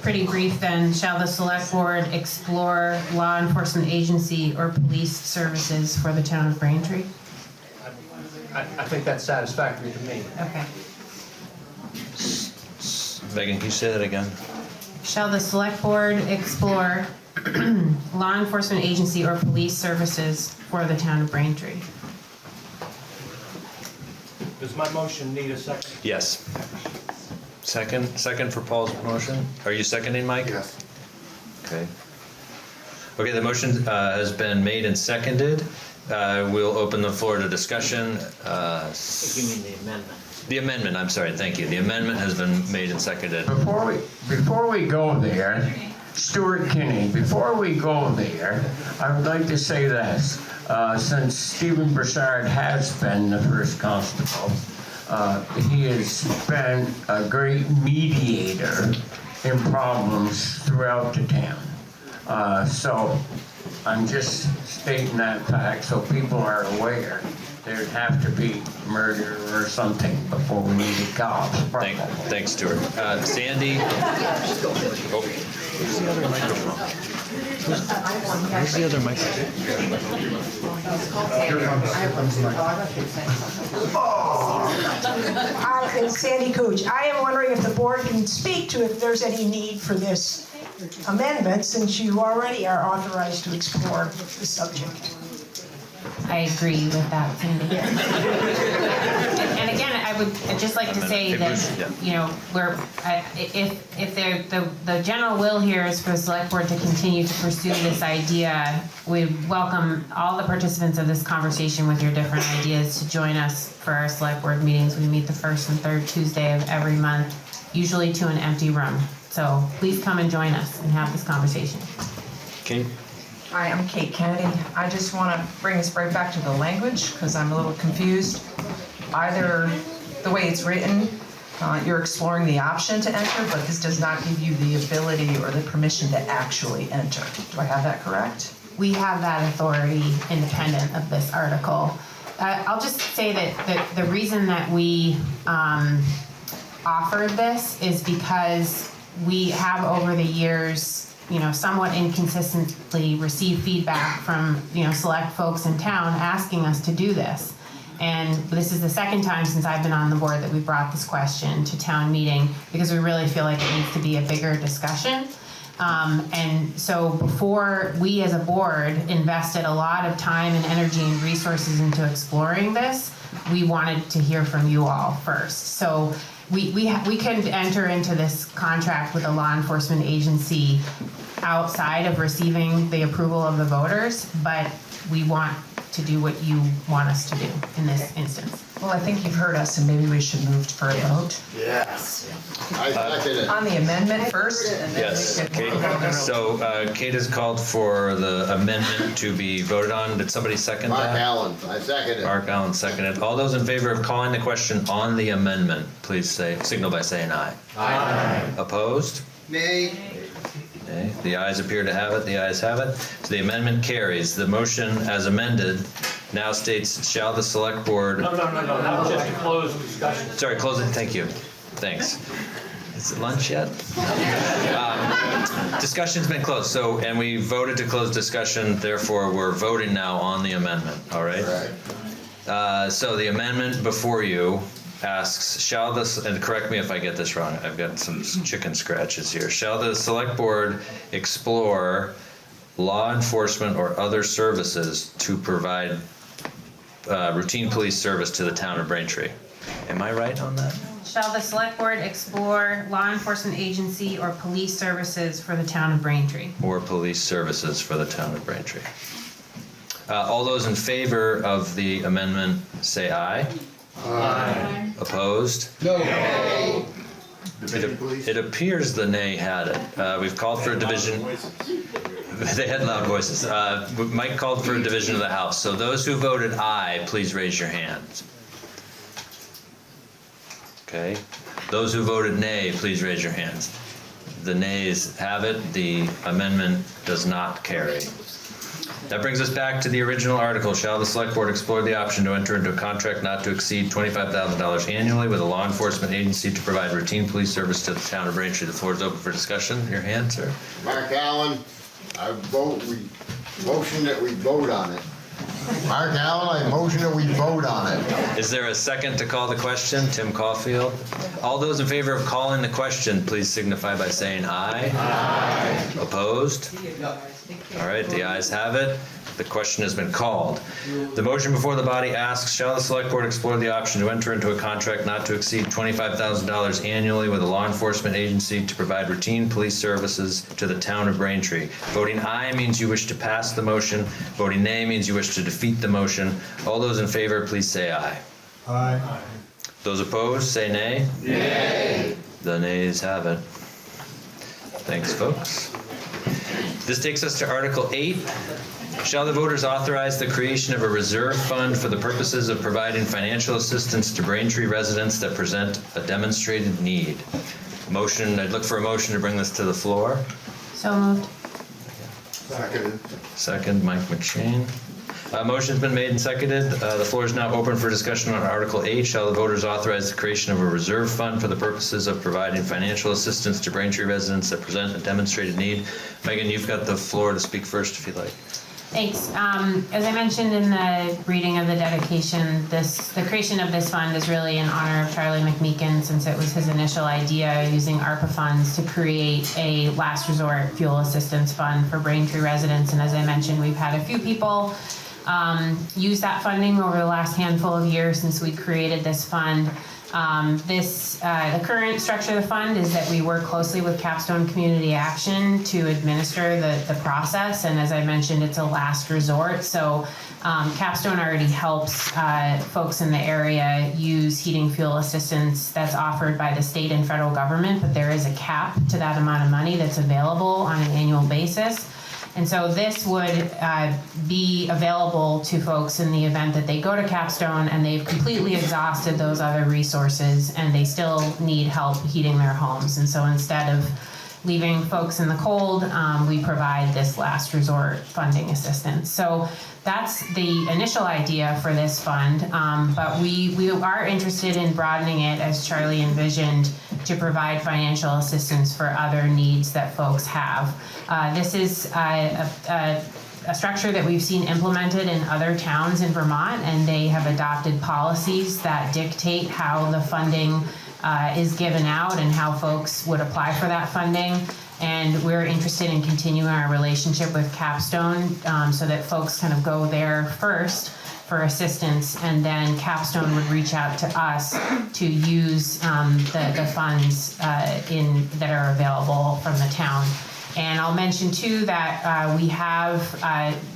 pretty brief then? Shall the select board explore law enforcement agency or police services for the town of Braintree? I think that's satisfactory to me. Okay. Megan, can you say that again? Shall the select board explore law enforcement agency or police services for the town of Braintree? Does my motion need a second? Yes. Second for Paul's motion. Are you seconding, Mike? Yes. Okay. Okay, the motion has been made and seconded. We'll open the floor to discussion. You mean the amendment? The amendment, I'm sorry, thank you. The amendment has been made and seconded. Before we go there, Stuart Kinney, before we go there, I would like to say this. Since Stephen Broussard has been the first constable, he has been a great mediator in problems throughout the town. So I'm just stating that fact so people are aware. There'd have to be murder or something before we needed cops. Thanks, Stuart. Sandy? Oh. Where's the other microphone? Where's the other microphone? It's Sandy Cooch. I am wondering if the board can speak to if there's any need for this amendment, since you already are authorized to explore the subject. I agree with that, Sandy. And again, I would just like to say that, you know, if the general will here is for the select board to continue to pursue this idea, we welcome all the participants of this conversation with your different ideas to join us for our select board meetings. We meet the first and third Tuesday of every month, usually to an empty room. So please come and join us and have this conversation. Kate? Hi, I'm Kate Kennedy. I just want to bring us right back to the language because I'm a little confused. Either the way it's written, you're exploring the option to enter, but this does not give you the ability or the permission to actually enter. Do I have that correct? We have that authority independent of this article. I'll just say that the reason that we offered this is because we have over the years, you know, somewhat inconsistently received feedback from, you know, select folks in town asking us to do this. And this is the second time since I've been on the board that we brought this question to town meeting because we really feel like it needs to be a bigger discussion. And so before we as a board invested a lot of time and energy and resources into exploring this, we wanted to hear from you all first. So we couldn't enter into this contract with a law enforcement agency outside of receiving the approval of the voters, but we want to do what you want us to do in this instance. Well, I think you've heard us and maybe we should move for a vote. Yes. I second it. On the amendment first? And then Yes, we Kate. can So Kate has called for the amendment to be voted on. Did somebody second that? Mark Allen, I second it. Mark Allen seconded. All those in favor of calling the question on the amendment, please signal by saying aye. Aye. Opposed? Nay. Okay, the ayes appear to have it. The ayes have it. So the amendment carries. The motion as amended now states, shall the select board... No, now just to close discussion. Sorry, close it, thank you. Thanks. Is it lunch yet? Discussion's been closed, so, and we voted to close discussion, therefore we're voting now on the amendment, all right? So the amendment before you asks, shall this, and correct me if I get this wrong, I've got some chicken scratches here. Shall the select board explore law enforcement or other services to provide routine police service to the town of Braintree? Am I right on that? Shall the select board explore law enforcement agency or police services for the town of Braintree? Or police services for the town of Braintree. All those in favor of the amendment say aye. Aye. Opposed? No. It appears the nay had it. We've called for a division. They had loud voices. Mike called for a division of the House. So those who voted aye, please raise your hands. Okay. Those who voted nay, please raise your hands. The nays have it. The amendment does not carry. That brings us back to the original article. Shall the select board explore the option to enter into a contract not to exceed $25,000 annually with a law enforcement agency to provide routine police service to the town of Braintree? The floor is open for discussion. Your hand, sir. Mark Allen, motion that we vote on it. Mark Allen, I motion that we vote on it. Is there a second to call the question? Tim Caulfield. All those in favor of calling the question, please signify by saying aye. Aye. Opposed? All right, the ayes have it. The question has been called. The motion before the body asks, shall the select board explore the option to enter into a contract not to exceed $25,000 annually with a law enforcement agency to provide routine police services to the town of Braintree? Voting aye means you wish to pass the motion. Voting nay means you wish to defeat the motion. All those in favor, please say aye. Aye. Those opposed, say nay. Nay. The nays have it. Thanks, folks. This takes us to Article 8. Shall the voters authorize the creation of a reserve fund for the purposes of providing financial assistance to Braintree residents that present a demonstrated need? Motion, I'd look for a motion to bring this to the floor. So moved. Second, Mike McShane. Motion's been made and seconded. The floor is now open for discussion on Article 8. Shall the voters authorize the creation of a reserve fund for the purposes of providing financial assistance to Braintree residents that present a demonstrated need? Megan, you've got the floor to speak first if you'd like. Thanks. As I mentioned in the reading of the dedication, the creation of this fund is really in honor of Charlie McMeekin, since it was his initial idea using ARPA funds to create a last resort fuel assistance fund for Braintree residents. And as I mentioned, we've had a few people use that funding over the last handful of years since we created this fund. The current structure of the fund is that we work closely with Capstone Community Action to administer the process, and as I mentioned, it's a last resort. So Capstone already helps folks in the area use heating fuel assistance that's offered by the state and federal government, but there is a cap to that amount of money that's available on an annual basis. And so this would be available to folks in the event that they go to Capstone and they've completely exhausted those other resources and they still need help heating their homes. And so instead of leaving folks in the cold, we provide this last resort funding assistance. So that's the initial idea for this fund, but we are interested in broadening it, as Charlie envisioned, to provide financial assistance for other needs that folks have. This is a structure that we've seen implemented in other towns in Vermont, and they have adopted policies that dictate how the funding is given out and how folks would apply for that funding. And we're interested in continuing our relationship with Capstone so that folks kind of go there first for assistance, and then Capstone would reach out to us to use the funds that are available from the town. And I'll mention too that we have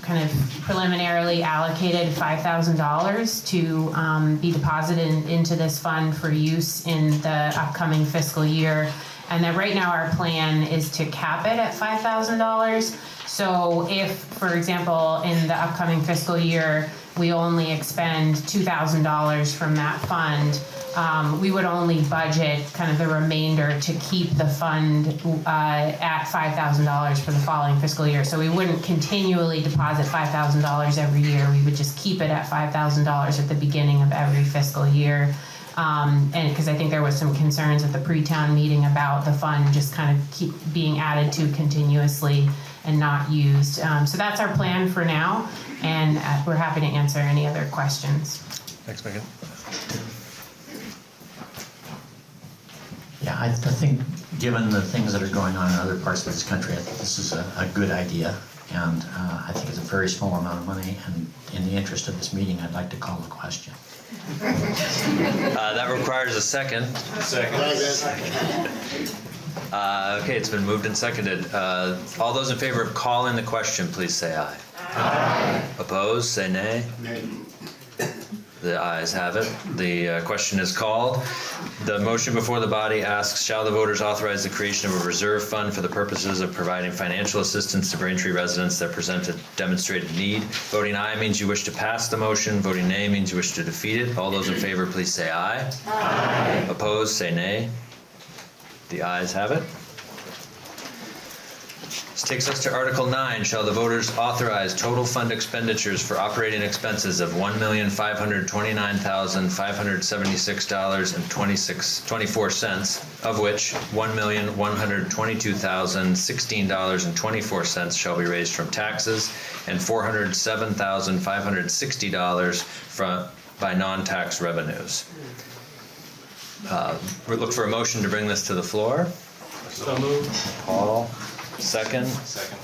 kind of preliminarily allocated $5,000 to be deposited into this fund for use in the upcoming fiscal year. And that right now our plan is to cap it at $5,000. So if, for example, in the upcoming fiscal year, we only expend $2,000 from that fund, we would only budget kind of the remainder to keep the fund at $5,000 for the following fiscal year. So we wouldn't continually deposit $5,000 every year. We would just keep it at $5,000 at the beginning of every fiscal year. And because I think there was some concerns at the pre-town meeting about the fund just kind of keep being added to continuously and not used. So that's our plan for now, and we're happy to answer any other questions. Thanks, Megan. Yeah, I think given the things that are going on in other parts of this country, I think this is a good idea. And I think it's a very small amount of money. And in the interest of this meeting, I'd like to call the question. That requires a second. Second. Okay, it's been moved and seconded. All those in favor of calling the question, please say aye. Aye. Opposed, say nay. Nay. The ayes have it. The question is called. The motion before the body asks, shall the voters authorize the creation of a reserve fund for the purposes of providing financial assistance to Braintree residents that present a demonstrated need? Voting aye means you wish to pass the motion. Voting nay means you wish to defeat it. All those in favor, please say aye. Aye. Opposed, say nay. The ayes have it. This takes us to Article 9. Shall the voters authorize total fund expenditures for operating expenses of $1,529,576.24, of which $1,122,016.24 shall be raised from taxes and $407,560 by non-tax revenues? We look for a motion to bring this to the floor. So moved. Paul. Second? Second.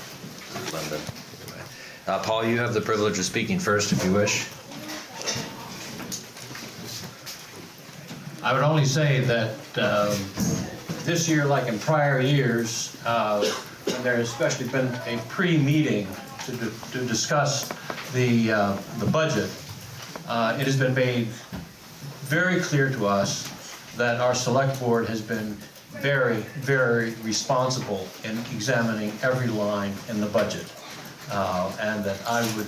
Linda. Paul, you have the privilege of speaking first if you wish. I would only say that this year, like in prior years, when there has especially been a pre-meeting to discuss the budget, it has been made very clear to us that our select board has been very, very responsible in examining every line in the budget. And that I would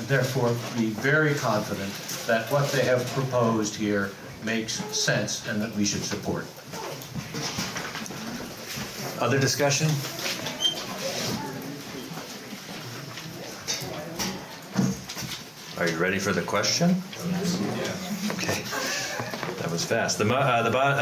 therefore be very confident that what they have proposed here makes sense and that we should support. Other discussion? Are you ready for the question? Okay. That was fast. The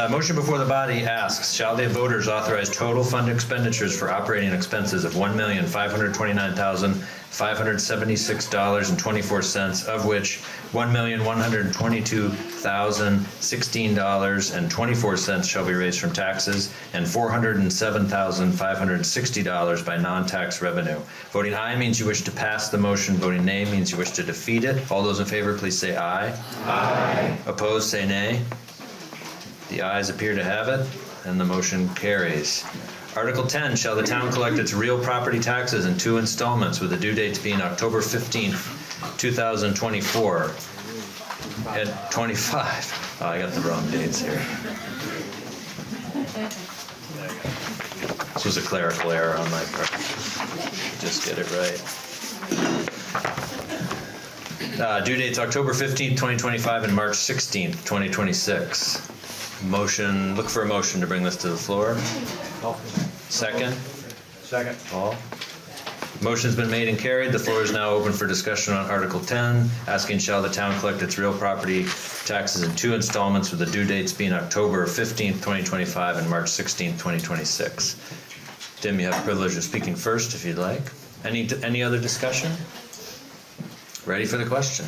motion before the body asks, shall the voters authorize total fund expenditures for operating expenses of $1,529,576.24, of which $1,122,016.24 shall be raised from taxes and $407,560 by non-tax revenue? Voting aye means you wish to pass the motion. Voting nay means you wish to defeat it. All those in favor, please say aye. Aye. Opposed, say nay. The ayes appear to have it, and the motion carries. Article 10, shall the town collect its real property taxes in 2 installments with the due dates being October 15th, 2024 and 25. Oh, I got the wrong dates here. This was a clerical error on my part. Just get it right. Due dates October 15th, 2025 and March 16th, 2026. Motion, look for a motion to bring this to the floor. Second? Second. Paul? Motion's been made and carried. The floor is now open for discussion on Article 10, asking shall the town collect its real property taxes in 2 installments with the due dates being October 15th, 2025 and March 16th, 2026. Tim, you have the privilege of speaking first if you'd like. Any other discussion? Ready for the question.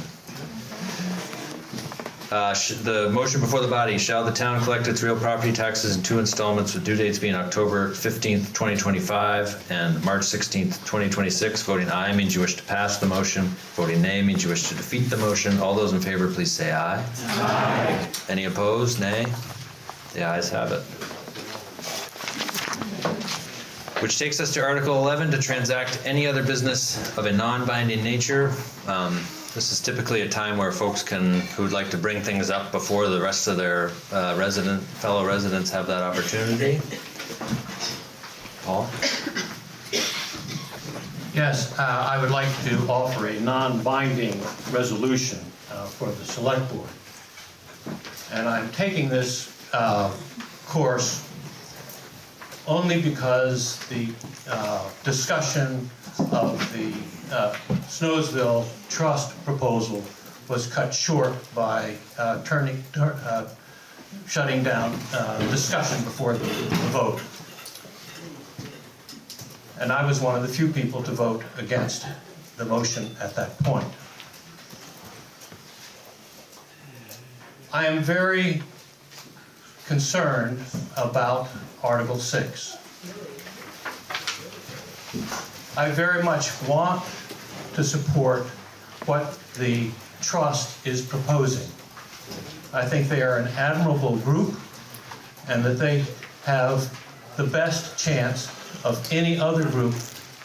The motion before the body, shall the town collect its real property taxes in 2 installments with due dates being October 15th, 2025 and March 16th, 2026. Voting aye means you wish to pass the motion. Voting nay means you wish to defeat the motion. All those in favor, please say aye. Aye. Any opposed? Nay. The ayes have it. Which takes us to Article 11, to transact any other business of a non-binding nature. This is typically a time where folks who would like to bring things up before the rest of their fellow residents have that opportunity. Paul? Yes, I would like to offer a non-binding resolution for the Select Board. And I'm taking this course only because the discussion of the Snowsville Trust proposal was cut short by shutting down discussion before the vote. And I was one of the few people to vote against the motion at that point. I am very concerned about Article 6. I very much want to support what the trust is proposing. I think they are an admirable group and that they have the best chance of any other group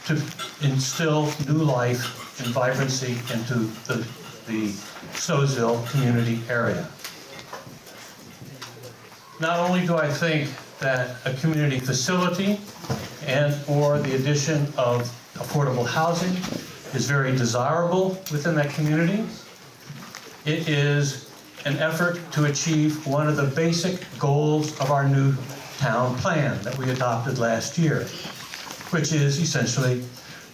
to instill new life and vibrancy into the Snowsville community area. Not only do I think that a community facility and/or the addition of affordable housing is very desirable within that community, it is an effort to achieve one of the basic goals of our new town plan that we adopted last year, which is essentially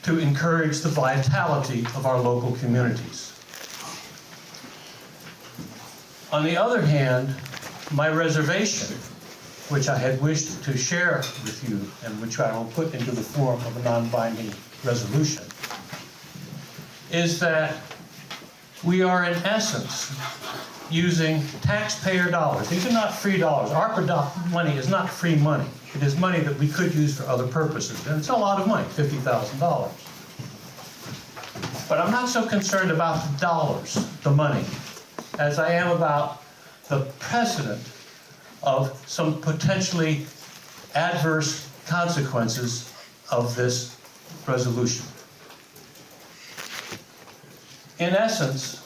to encourage the vitality of our local communities. On the other hand, my reservation, which I had wished to share with you and which I will put into the form of a non-binding resolution, is that we are in essence using taxpayer dollars. These are not free dollars. ARPA money is not free money. It is money that we could use for other purposes. And it's a lot of money, $50,000. But I'm not so concerned about the dollars, the money, as I am about the precedent of some potentially adverse consequences of this resolution. In essence,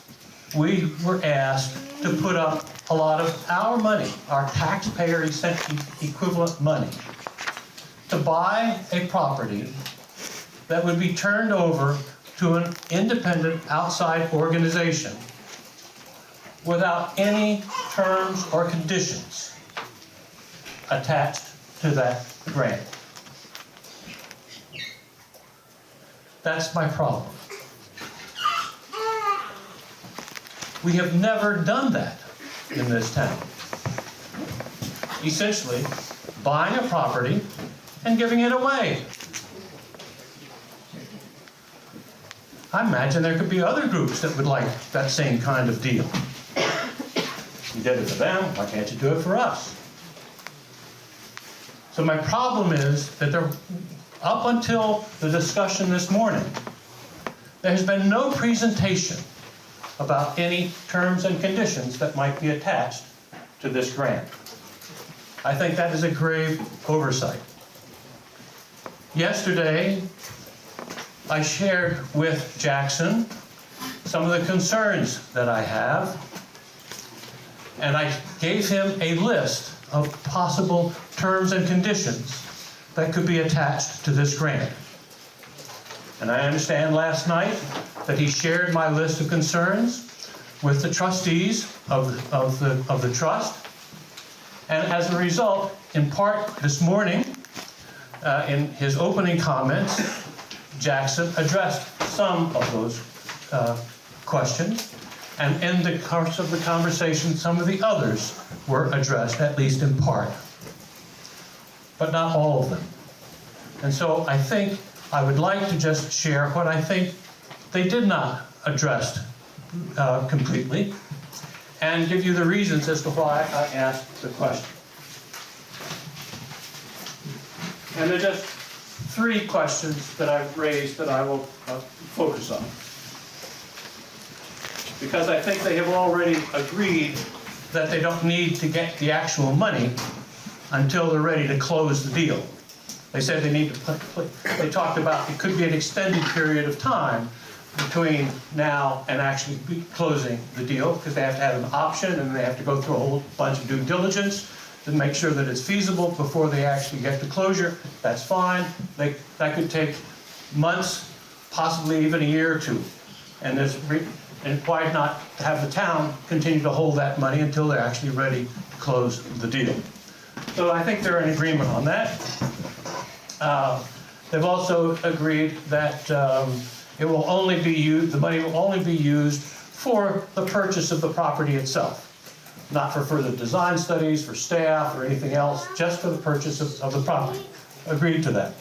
we were asked to put up a lot of our money, our taxpayer equivalent money, to buy a property that would be turned over to an independent outside organization without any terms or conditions attached to that grant. That's my problem. We have never done that in this town. Essentially, buying a property and giving it away. I imagine there could be other groups that would like that same kind of deal. You did it for them, why can't you do it for us? So my problem is that up until the discussion this morning, there has been no presentation about any terms and conditions that might be attached to this grant. I think that is a grave oversight. Yesterday, I shared with Jackson some of the concerns that I have, and I gave him a list of possible terms and conditions that could be attached to this grant. And I understand last night that he shared my list of concerns with the trustees of the trust. And as a result, in part this morning, in his opening comments, Jackson addressed some of those questions. And in the course of the conversation, some of the others were addressed, at least in part, but not all of them. And so I think I would like to just share what I think they did not address completely, and give you the reasons as to why I asked the question. And there are just three questions that I've raised that I will focus on. Because I think they have already agreed that they don't need to get the actual money until they're ready to close the deal. They said they need to, they talked about it could be an extended period of time between now and actually closing the deal, because they have to have an option and they have to go through a whole bunch of due diligence to make sure that it's feasible before they actually get to closure. That's fine. That could take months possibly even a year or two. And why not have the town continue to hold that money until they're actually ready to close the deal? So I think they're in agreement on that. They've also agreed that it will only be used, the money will only be used for the purchase of the property itself, not for further design studies, for staff, or anything else, just for the purchase of the property. Agreed to that.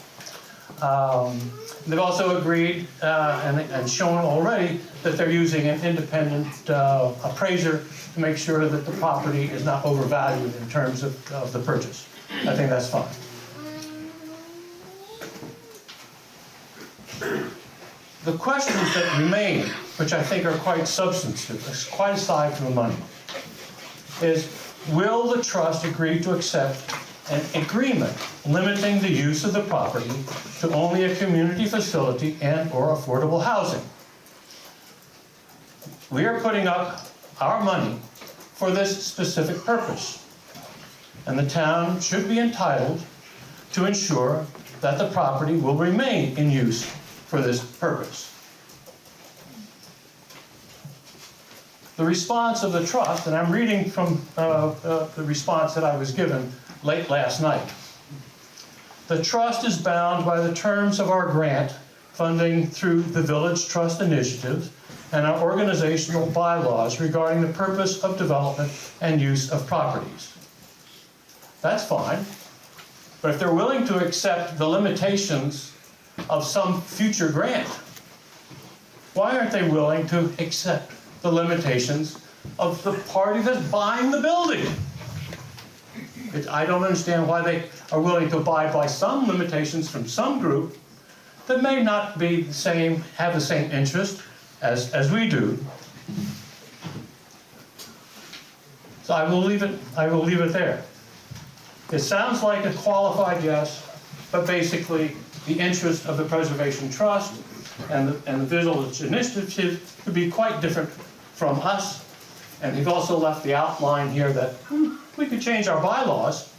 They've also agreed and shown already that they're using an independent appraiser to make sure that the property is not overvalued in terms of the purchase. I think that's fine. The questions that remain, which I think are quite substantive, quite aside from the money, is will the trust agree to accept an agreement limiting the use of the property to only a community facility and/or affordable housing? We are putting up our money for this specific purpose, and the town should be entitled to ensure that the property will remain in use for this purpose. The response of the trust, and I'm reading from the response that I was given late last night. The trust is bound by the terms of our grant funding through the Village Trust Initiative and our organizational bylaws regarding the purpose of development and use of properties. That's fine, but if they're willing to accept the limitations of some future grant, why aren't they willing to accept the limitations of the party that's buying the building? I don't understand why they are willing to abide by some limitations from some group that may not be the same, have the same interest as we do. So I will leave it there. It sounds like a qualified yes, but basically the interest of the Preservation Trust and the Village Initiative could be quite different from us. And he's also left the outline here that we could change our bylaws,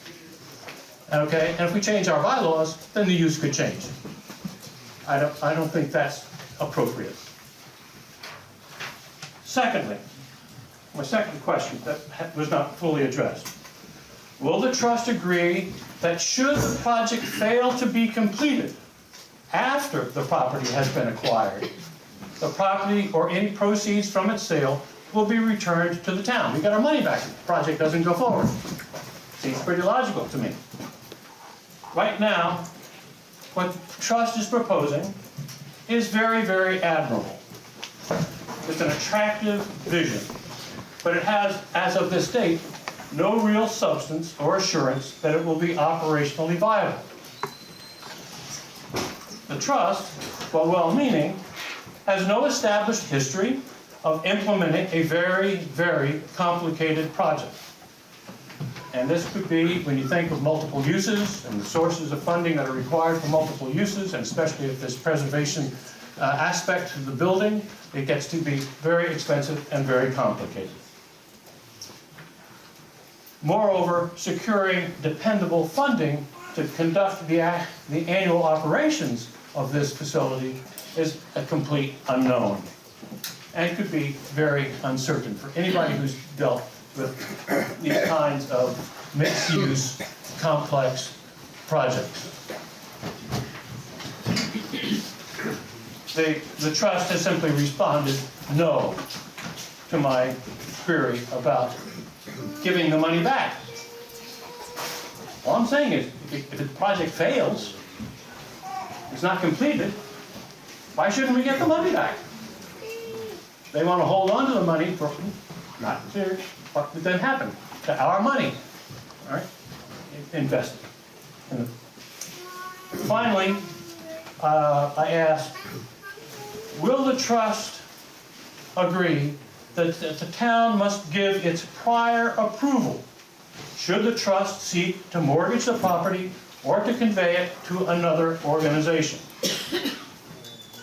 okay? And if we change our bylaws, then the use could change. I don't think that's appropriate. Secondly, my second question that was not fully addressed. Will the trust agree that should the project fail to be completed after the property has been acquired, the property or any proceeds from its sale will be returned to the town? We got our money back if the project doesn't go forward. Seems pretty logical to me. Right now, what the trust is proposing is very, very admirable. It's an attractive vision, but it has, as of this date, no real substance or assurance that it will be operationally viable. The trust, while well-meaning, has no established history of implementing a very, very complicated project. And this could be, when you think of multiple uses and the sources of funding that are required for multiple uses, and especially if there's preservation aspect to the building, it gets to be very expensive and very complicated. Moreover, securing dependable funding to conduct the annual operations of this facility is a complete unknown, and could be very uncertain for anybody who's dealt with these kinds of mixed-use, complex projects. The trust has simply responded no to my query about giving the money back. All I'm saying is, if the project fails, it's not completed, why shouldn't we get the money back? They want to hold on to the money for not clear what would then happen to our money, all right, invested. Finally, I asked, will the trust agree that the town must give its prior approval should the trust seek to mortgage the property or to convey it to another organization?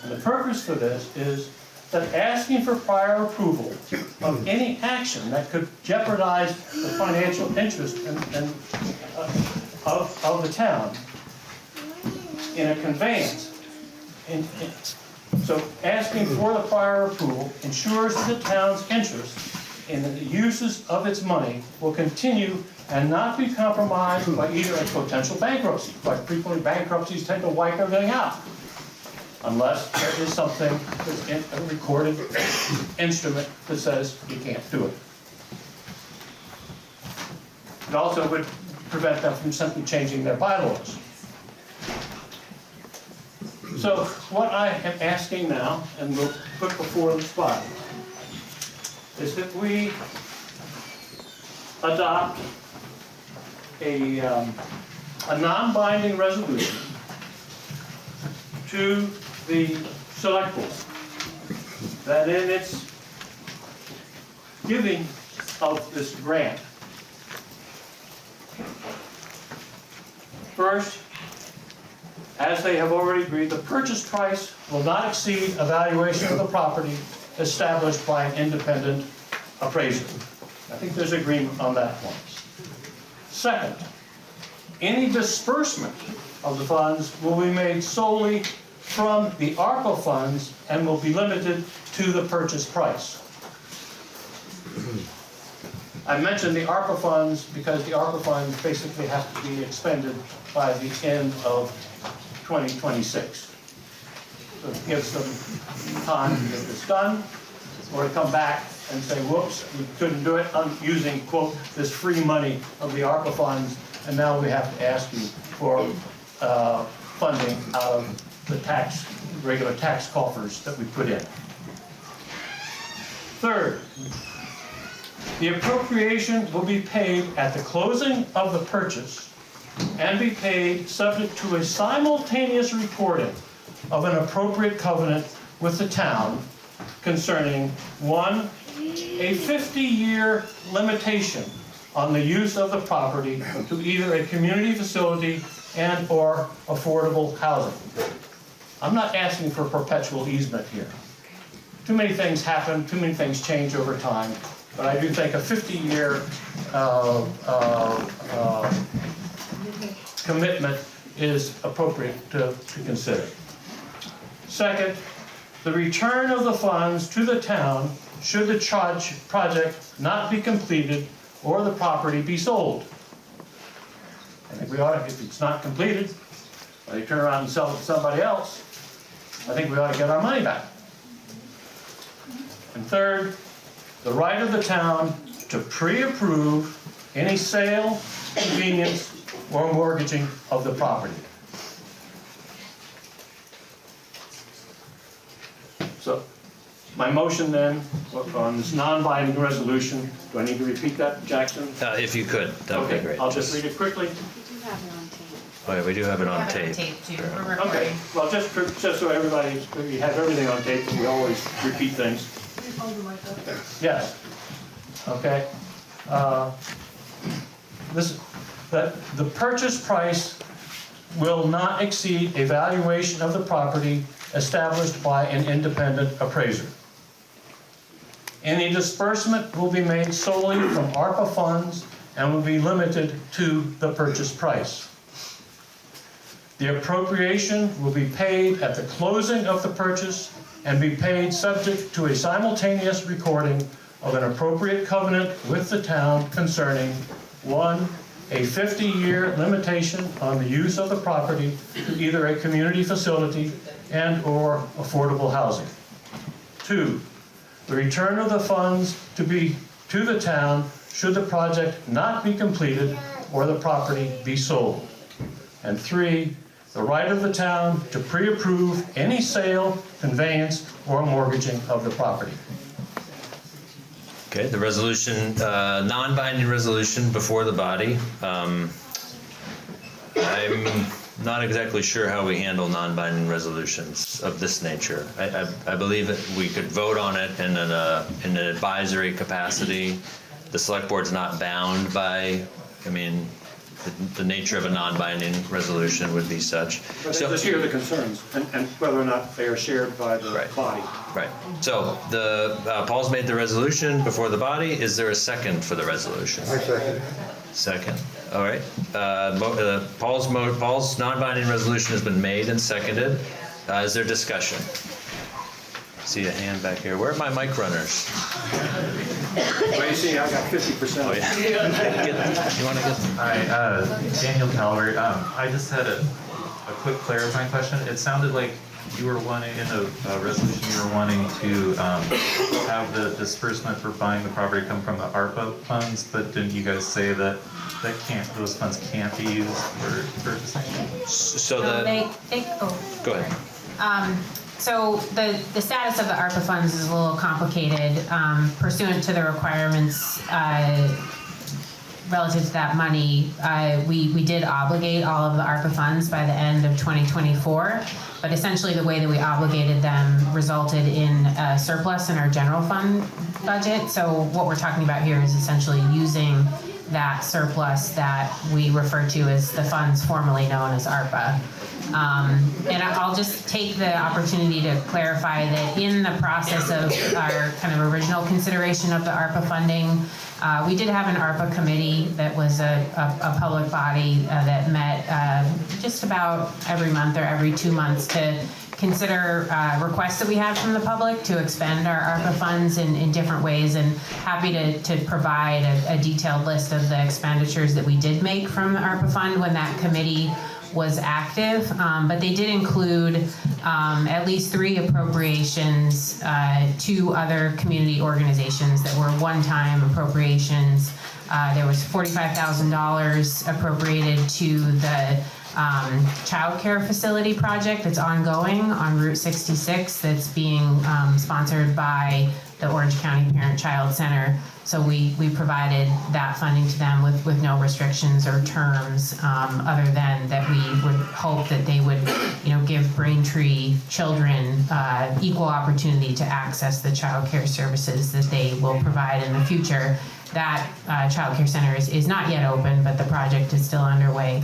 And the purpose for this is that asking for prior approval of any action that could jeopardize the financial interest of the town in a conveyance So asking for the prior approval ensures that the town's interest in the uses of its money will continue and not be compromised by either a potential bankruptcy. Quite frequently, bankruptcies tend to wipe everything out, unless there is something that's in a recorded instrument that says you can't do it. It also would prevent them from simply changing their bylaws. So what I am asking now, and we'll put before the spot, is that we adopt a non-binding resolution to the select board that in its giving of this grant, first, as they have already agreed, the purchase price will not exceed a valuation of the property established by an independent appraiser. I think there's agreement on that point. Second, any disbursement of the funds will be made solely from the ARPA funds and will be limited to the purchase price. I mentioned the ARPA funds because the ARPA funds basically have to be expended by the end of 2026. So it gives them time to get this done, or to come back and say, whoops, we couldn't do it. I'm using, quote, this free money of the ARPA funds, and now we have to ask you for funding out of the regular tax coffers that we put in. Third, the appropriation will be paid at the closing of the purchase and be paid subject to a simultaneous recording of an appropriate covenant with the town concerning, one, a 50-year limitation on the use of the property to either a community facility and or affordable housing. I'm not asking for perpetual easement here. Too many things happen, too many things change over time, but I do think a 50-year commitment is appropriate to consider. Second, the return of the funds to the town should the project not be completed or the property be sold. I think we ought to, if it's not completed, or they turn around and sell it to somebody else, I think we ought to get our money back. And third, the right of the town to pre-approve any sale, convenience, or mortgaging of the property. So, my motion then, on this non-binding resolution, do I need to repeat that, Jackson? If you could, that would be great. I'll just read it quickly. Oh, yeah, we do have it on tape. Okay, well, just so everybody, we have everything on tape, we always repeat things. Yes. Okay. The purchase price will not exceed a valuation of the property established by an independent appraiser. Any disbursement will be made solely from ARPA funds and will be limited to the purchase price. The appropriation will be paid at the closing of the purchase and be paid subject to a simultaneous recording of an appropriate covenant with the town concerning, one, a 50-year limitation on the use of the property to either a community facility and or affordable housing. Two, the return of the funds to the town should the project not be completed or the property be sold. And three, the right of the town to pre-approve any sale, conveyance, or mortgaging of the property. Okay, the resolution, non-binding resolution before the body. I'm not exactly sure how we handle non-binding resolutions of this nature. I believe that we could vote on it in an advisory capacity. The select board's not bound by, the nature of a non-binding resolution would be such. But they just hear the concerns and whether or not they are shared by the body. Right. So Paul's made the resolution before the body. Is there a second for the resolution? I second. Second. All right. Paul's non-binding resolution has been made and seconded. Is there discussion? See a hand back here. Where are my mic runners? Tracy, I got 50%. Oh, yeah. You want to get? Hi, Daniel Calvert. I just had a quick clarifying question. It sounded like you were wanting, in a resolution, you were wanting to have the disbursement for buying the property come from the ARPA funds, but didn't you guys say that those funds can't be used for purchasing? So Go ahead. So the status of the ARPA funds is a little complicated. Pursuant to the requirements relative to that money, we did obligate all of the ARPA funds by the end of 2024, but essentially the way that we obligated them resulted in a surplus in our general fund budget. So what we're talking about here is essentially using that surplus that we refer to as the funds formerly known as ARPA. And I'll just take the opportunity to clarify that in the process of our kind of original consideration of the ARPA funding, we did have an ARPA committee that was a public body that met just about every month or every 2 months to consider requests that we had from the public to expend our ARPA funds in different ways, and happy to provide a detailed list of the expenditures that we did make from the ARPA fund when that committee was active, but they did include at least 3 appropriations to other community organizations that were one-time appropriations. There was $45,000 appropriated to the child care facility project that's ongoing on Route 66 that's being sponsored by the Orange County Parent-Child Center. So we provided that funding to them with no restrictions or terms other than that we would hope that they would, give Braintree children equal opportunity to access the child care services that they will provide in the future. That child care center is not yet open, but the project is still underway.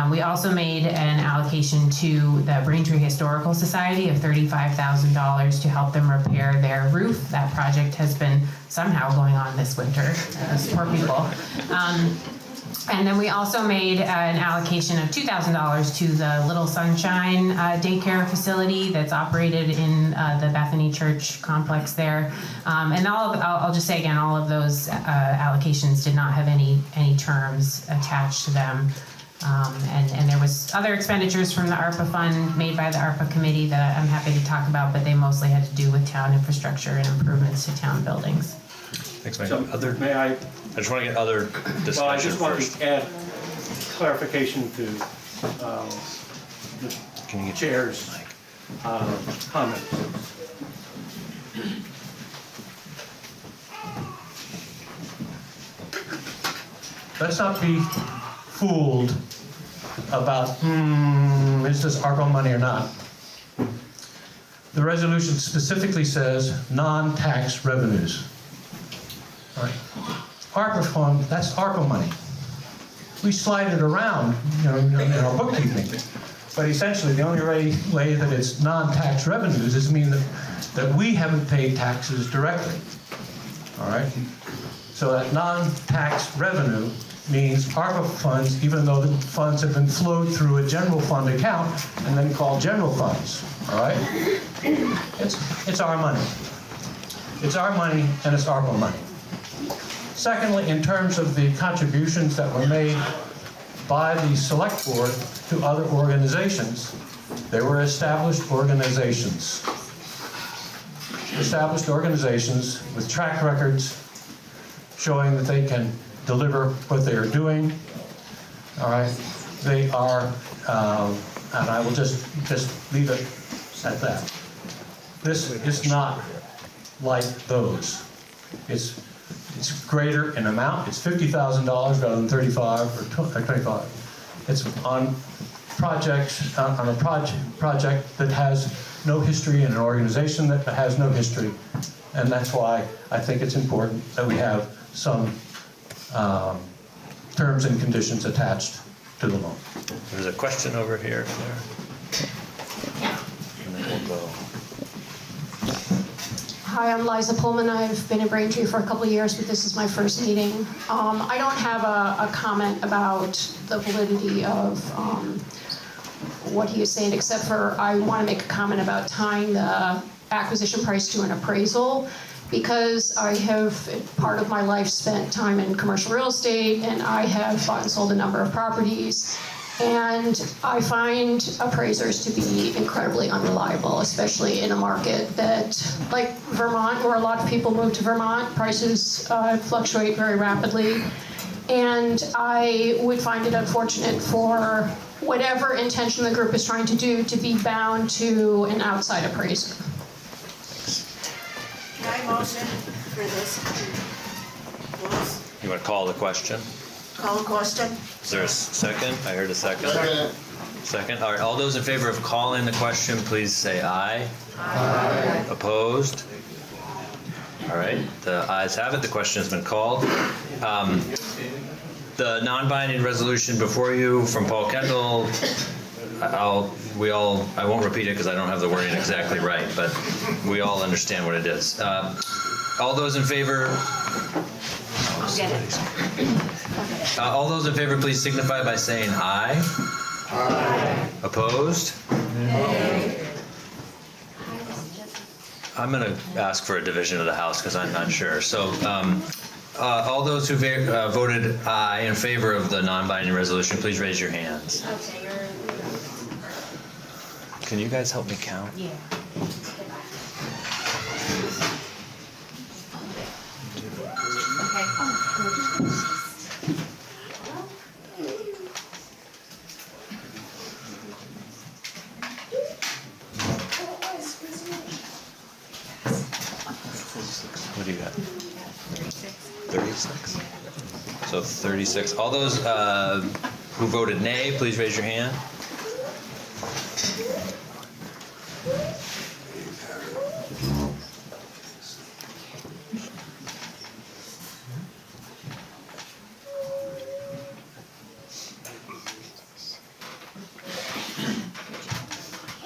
We also made an allocation to the Braintree Historical Society of $35,000 to help them repair their roof. That project has been somehow going on this winter. Those poor people. And then we also made an allocation of $2,000 to the Little Sunshine daycare facility that's operated in the Bethany Church complex there. And I'll just say again, all of those allocations did not have any terms attached to them. And there was other expenditures from the ARPA fund made by the ARPA committee that I'm happy to talk about, but they mostly had to do with town infrastructure and improvements to town buildings. Thanks, Mike. So, may I? I just want to get other discussion Well, I just want first. to add clarification to the chair's comments. Let's not be fooled about, is this ARPA money or not? The resolution specifically says non-tax revenues. All right. ARPA fund, that's ARPA money. We slide it around, in our bookkeeping. But essentially, the only way that it's non-tax revenues is mean that we haven't paid taxes directly. All right? So that non-tax revenue means ARPA funds, even though the funds have been flowed through a general fund account and then called general funds. All right? It's our money. It's our money and it's ARPA money. Secondly, in terms of the contributions that were made by the select board to other organizations, they were established organizations. Established organizations with track records showing that they can deliver what they are doing. All right, they are, and I will just leave it at that. This is not like those. It's greater in amount. It's $50,000 rather than 35 or 25. It's on projects on a project that has no history and an organization that has no history, and that's why I think it's important that we have some terms and conditions attached to the loan. There's a question over here. And then we'll go. Hi, I'm Liza Pullman. I've been in Braintree for a couple of years, but this is my first meeting. I don't have a comment about the validity of what he is saying, except for I want to make a comment about tying the acquisition price to an appraisal, because I have, part of my life, spent time in commercial real estate, and I have bought and sold a number of properties. And I find appraisers to be incredibly unreliable, especially in a market that, like Vermont, where a lot of people move to Vermont, prices fluctuate very rapidly. And I would find it unfortunate for whatever intention the group is trying to do to be bound to an outside appraiser. Can I motion for this? You want to call the question? Call the question? Is there a second? I heard a second. Second. Second. All right. All those in favor of calling the question, please say aye. Aye. Opposed? All right. The ayes have it. The question has been called. The non-binding resolution before you from Paul Kendall, I won't repeat it because I don't have the wording exactly right, but we all understand what it is. All those in favor? I'll get it. All those in favor, please signify by saying aye. Aye. Opposed? Nay. I'm going to ask for a division of the House because I'm not sure. So all those who voted aye in favor of the non-binding resolution, please raise your hands. Can you guys help me count? Yeah. What do you got? 36. So 36. All those who voted nay, please raise your hand.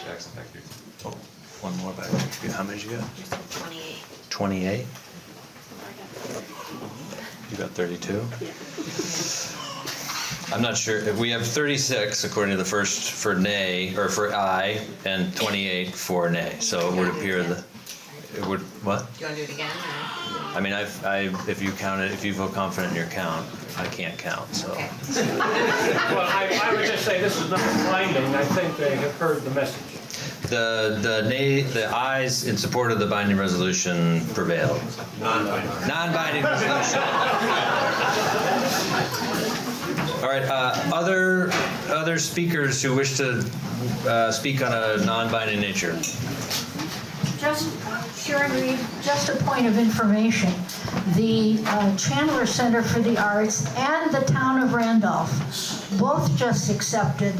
Jackson, back here. Oh, one more back here. How many did you get? 28. 28? You got 32? I'm not sure. If we have 36 according to the first for nay, or for aye, and 28 for nay. So it would appear that it would, what? Do you want to do it again? I mean, if you count it, if you feel confident in your count, I can't count, so. Okay. Well, I would just say this is not binding. I think they have heard the message. The ayes in support of the binding resolution prevailed. Non-binding. Non-binding resolution. All right, other speakers who wish to speak on a non-binding nature. Sharon Reed, just a point of information. The Chandler Center for the Arts and the town of Randolph both just accepted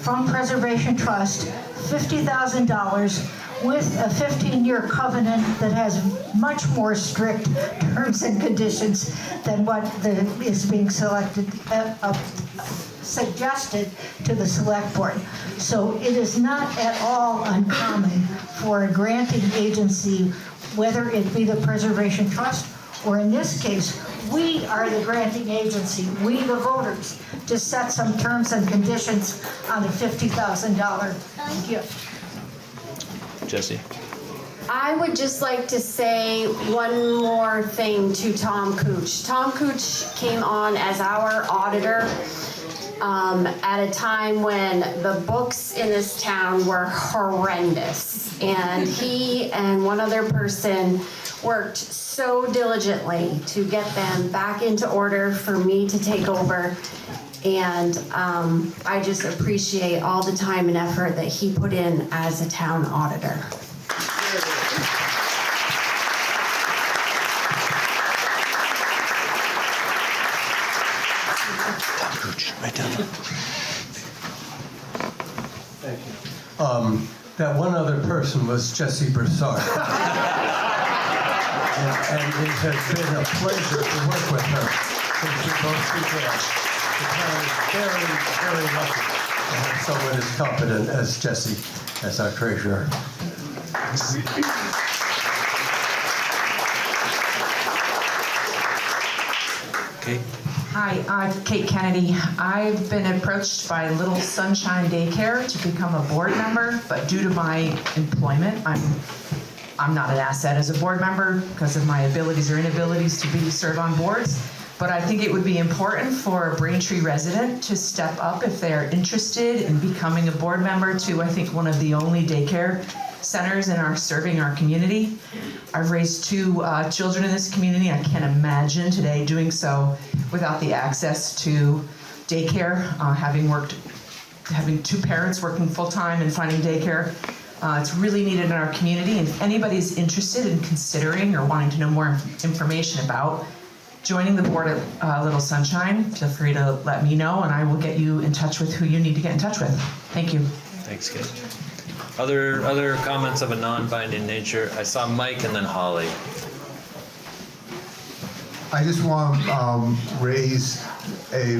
from Preservation Trust $50,000 with a 15-year covenant that has much more strict terms and conditions than what is being suggested to the select board. So it is not at all uncommon for a granting agency, whether it be the Preservation Trust or in this case, we are the granting agency, we the voters, to set some terms and conditions on a $50,000 gift. Jesse? I would just like to say one more thing to Tom Cooch. Tom Cooch came on as our auditor at a time when the books in this town were horrendous. And he and one other person worked so diligently to get them back into order for me to take over. And I just appreciate all the time and effort that he put in as a town auditor. Right down there. Thank you. That one other person was Jesse Broussard. and it has been a pleasure to work with her since we both began. The town is very, very lucky to have someone as competent as Jesse as our treasurer. Kate? Hi, I'm Kate Kennedy. I've been approached by Little Sunshine Daycare to become a board member, but due to my employment, I'm I'm not an asset as a board member because of my abilities or inabilities to serve on boards. But I think it would be important for a Braintree resident to step up if they're interested in becoming a board member to, I think, one of the only daycare centers serving our community. I've raised 2 children in this community. I can't imagine today doing so without the access to daycare, having 2 parents working full-time and finding daycare. It's really needed in our community, and if anybody's interested in considering or wanting to know more information about joining the board at Little Sunshine, feel free to let me know, and I will get you in touch with who you need to get in touch with. Thank you. Thanks, Kate. Other comments of a non-binding nature? I saw Mike and then Holly. I just want to raise a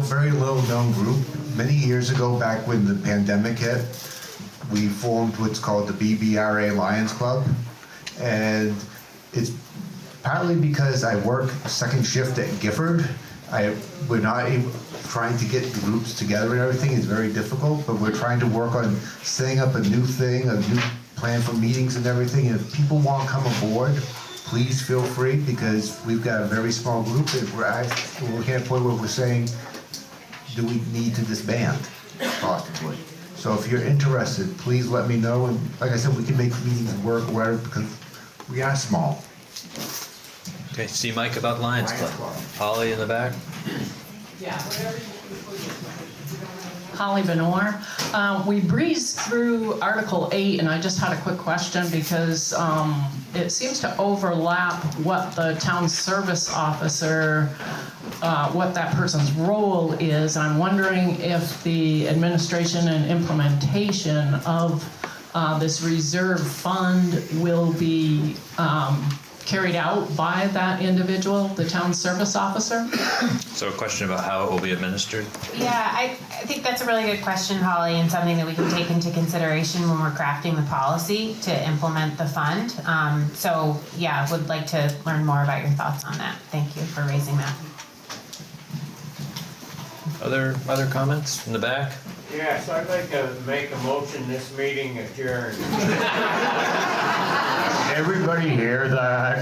very little known group. Many years ago, back when the pandemic hit, we formed what's called the BBRA Lions Club. And it's partly because I work second shift at Gifford. We're not trying to get the groups together and everything is very difficult, but we're trying to work on setting up a new thing, a new plan for meetings and everything. And if people want to come aboard, please feel free, because we've got a very small group and we're at a point where we're saying, do we need to disband, possibly? So if you're interested, please let me know. And like I said, we can make meetings work or whatever, because we are small. Okay, see Mike about Lions Club. Holly in the back. Holly Benor. We breezed through Article 8, and I just had a quick question because it seems to overlap what the town service officer, what that person's role is. I'm wondering if the administration and implementation of this reserve fund will be carried out by that individual, the town service officer? So a question about how it will be administered? Yeah, I think that's a really good question, Holly, and something that we can take into consideration when we're crafting the policy to implement the fund. So yeah, would like to learn more about your thoughts on that. Thank you for raising that. Other comments in the back? Yes, I'd like to make a motion this meeting adjourned. Everybody hear that?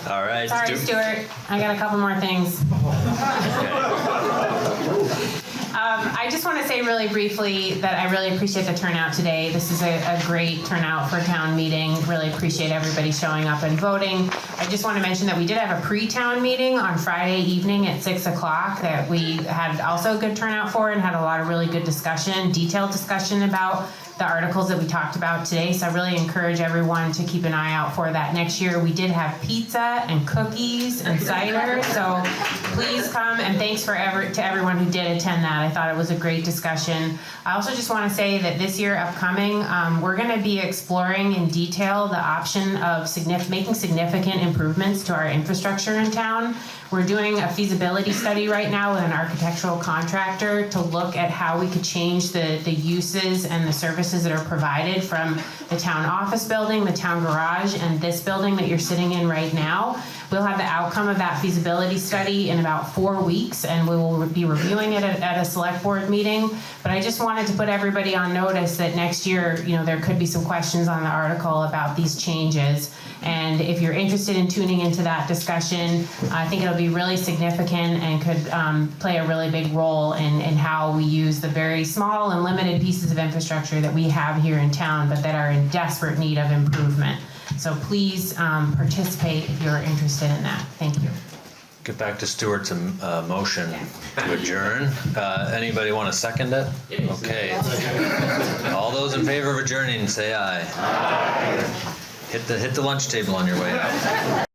All right. Sorry, Stuart. I got a couple more things. I just want to say really briefly that I really appreciate the turnout today. This is a great turnout for a town meeting. Really appreciate everybody showing up and voting. I just want to mention that we did have a pre-town meeting on Friday evening at 6 o'clock that we had also a good turnout for and had a lot of really good discussion, detailed discussion about the articles that we talked about today. So I really encourage everyone to keep an eye out for that next year. We did have pizza and cookies and cider, so please come, and thanks to everyone who did attend that. I thought it was a great discussion. I also just want to say that this year upcoming, we're going to be exploring in detail the option of making significant improvements to our infrastructure in town. We're doing a feasibility study right now with an architectural contractor to look at how we could change the uses and the services that are provided from the town office building, the town garage, and this building that you're sitting in right now. We'll have the outcome of that feasibility study in about 4 weeks, and we will be reviewing it at a select board meeting. But I just wanted to put everybody on notice that next year, there could be some questions on the article about these changes. And if you're interested in tuning into that discussion, I think it'll be really significant and could play a really big role in how we use the very small and limited pieces of infrastructure that we have here in town, but that are in desperate need of improvement. So please participate if you're interested in that. Thank you. Get back to Stuart's motion to adjourn. Anybody want to second it? Okay. All those in favor of adjourning, say aye. Aye. Hit the lunch table on your way out.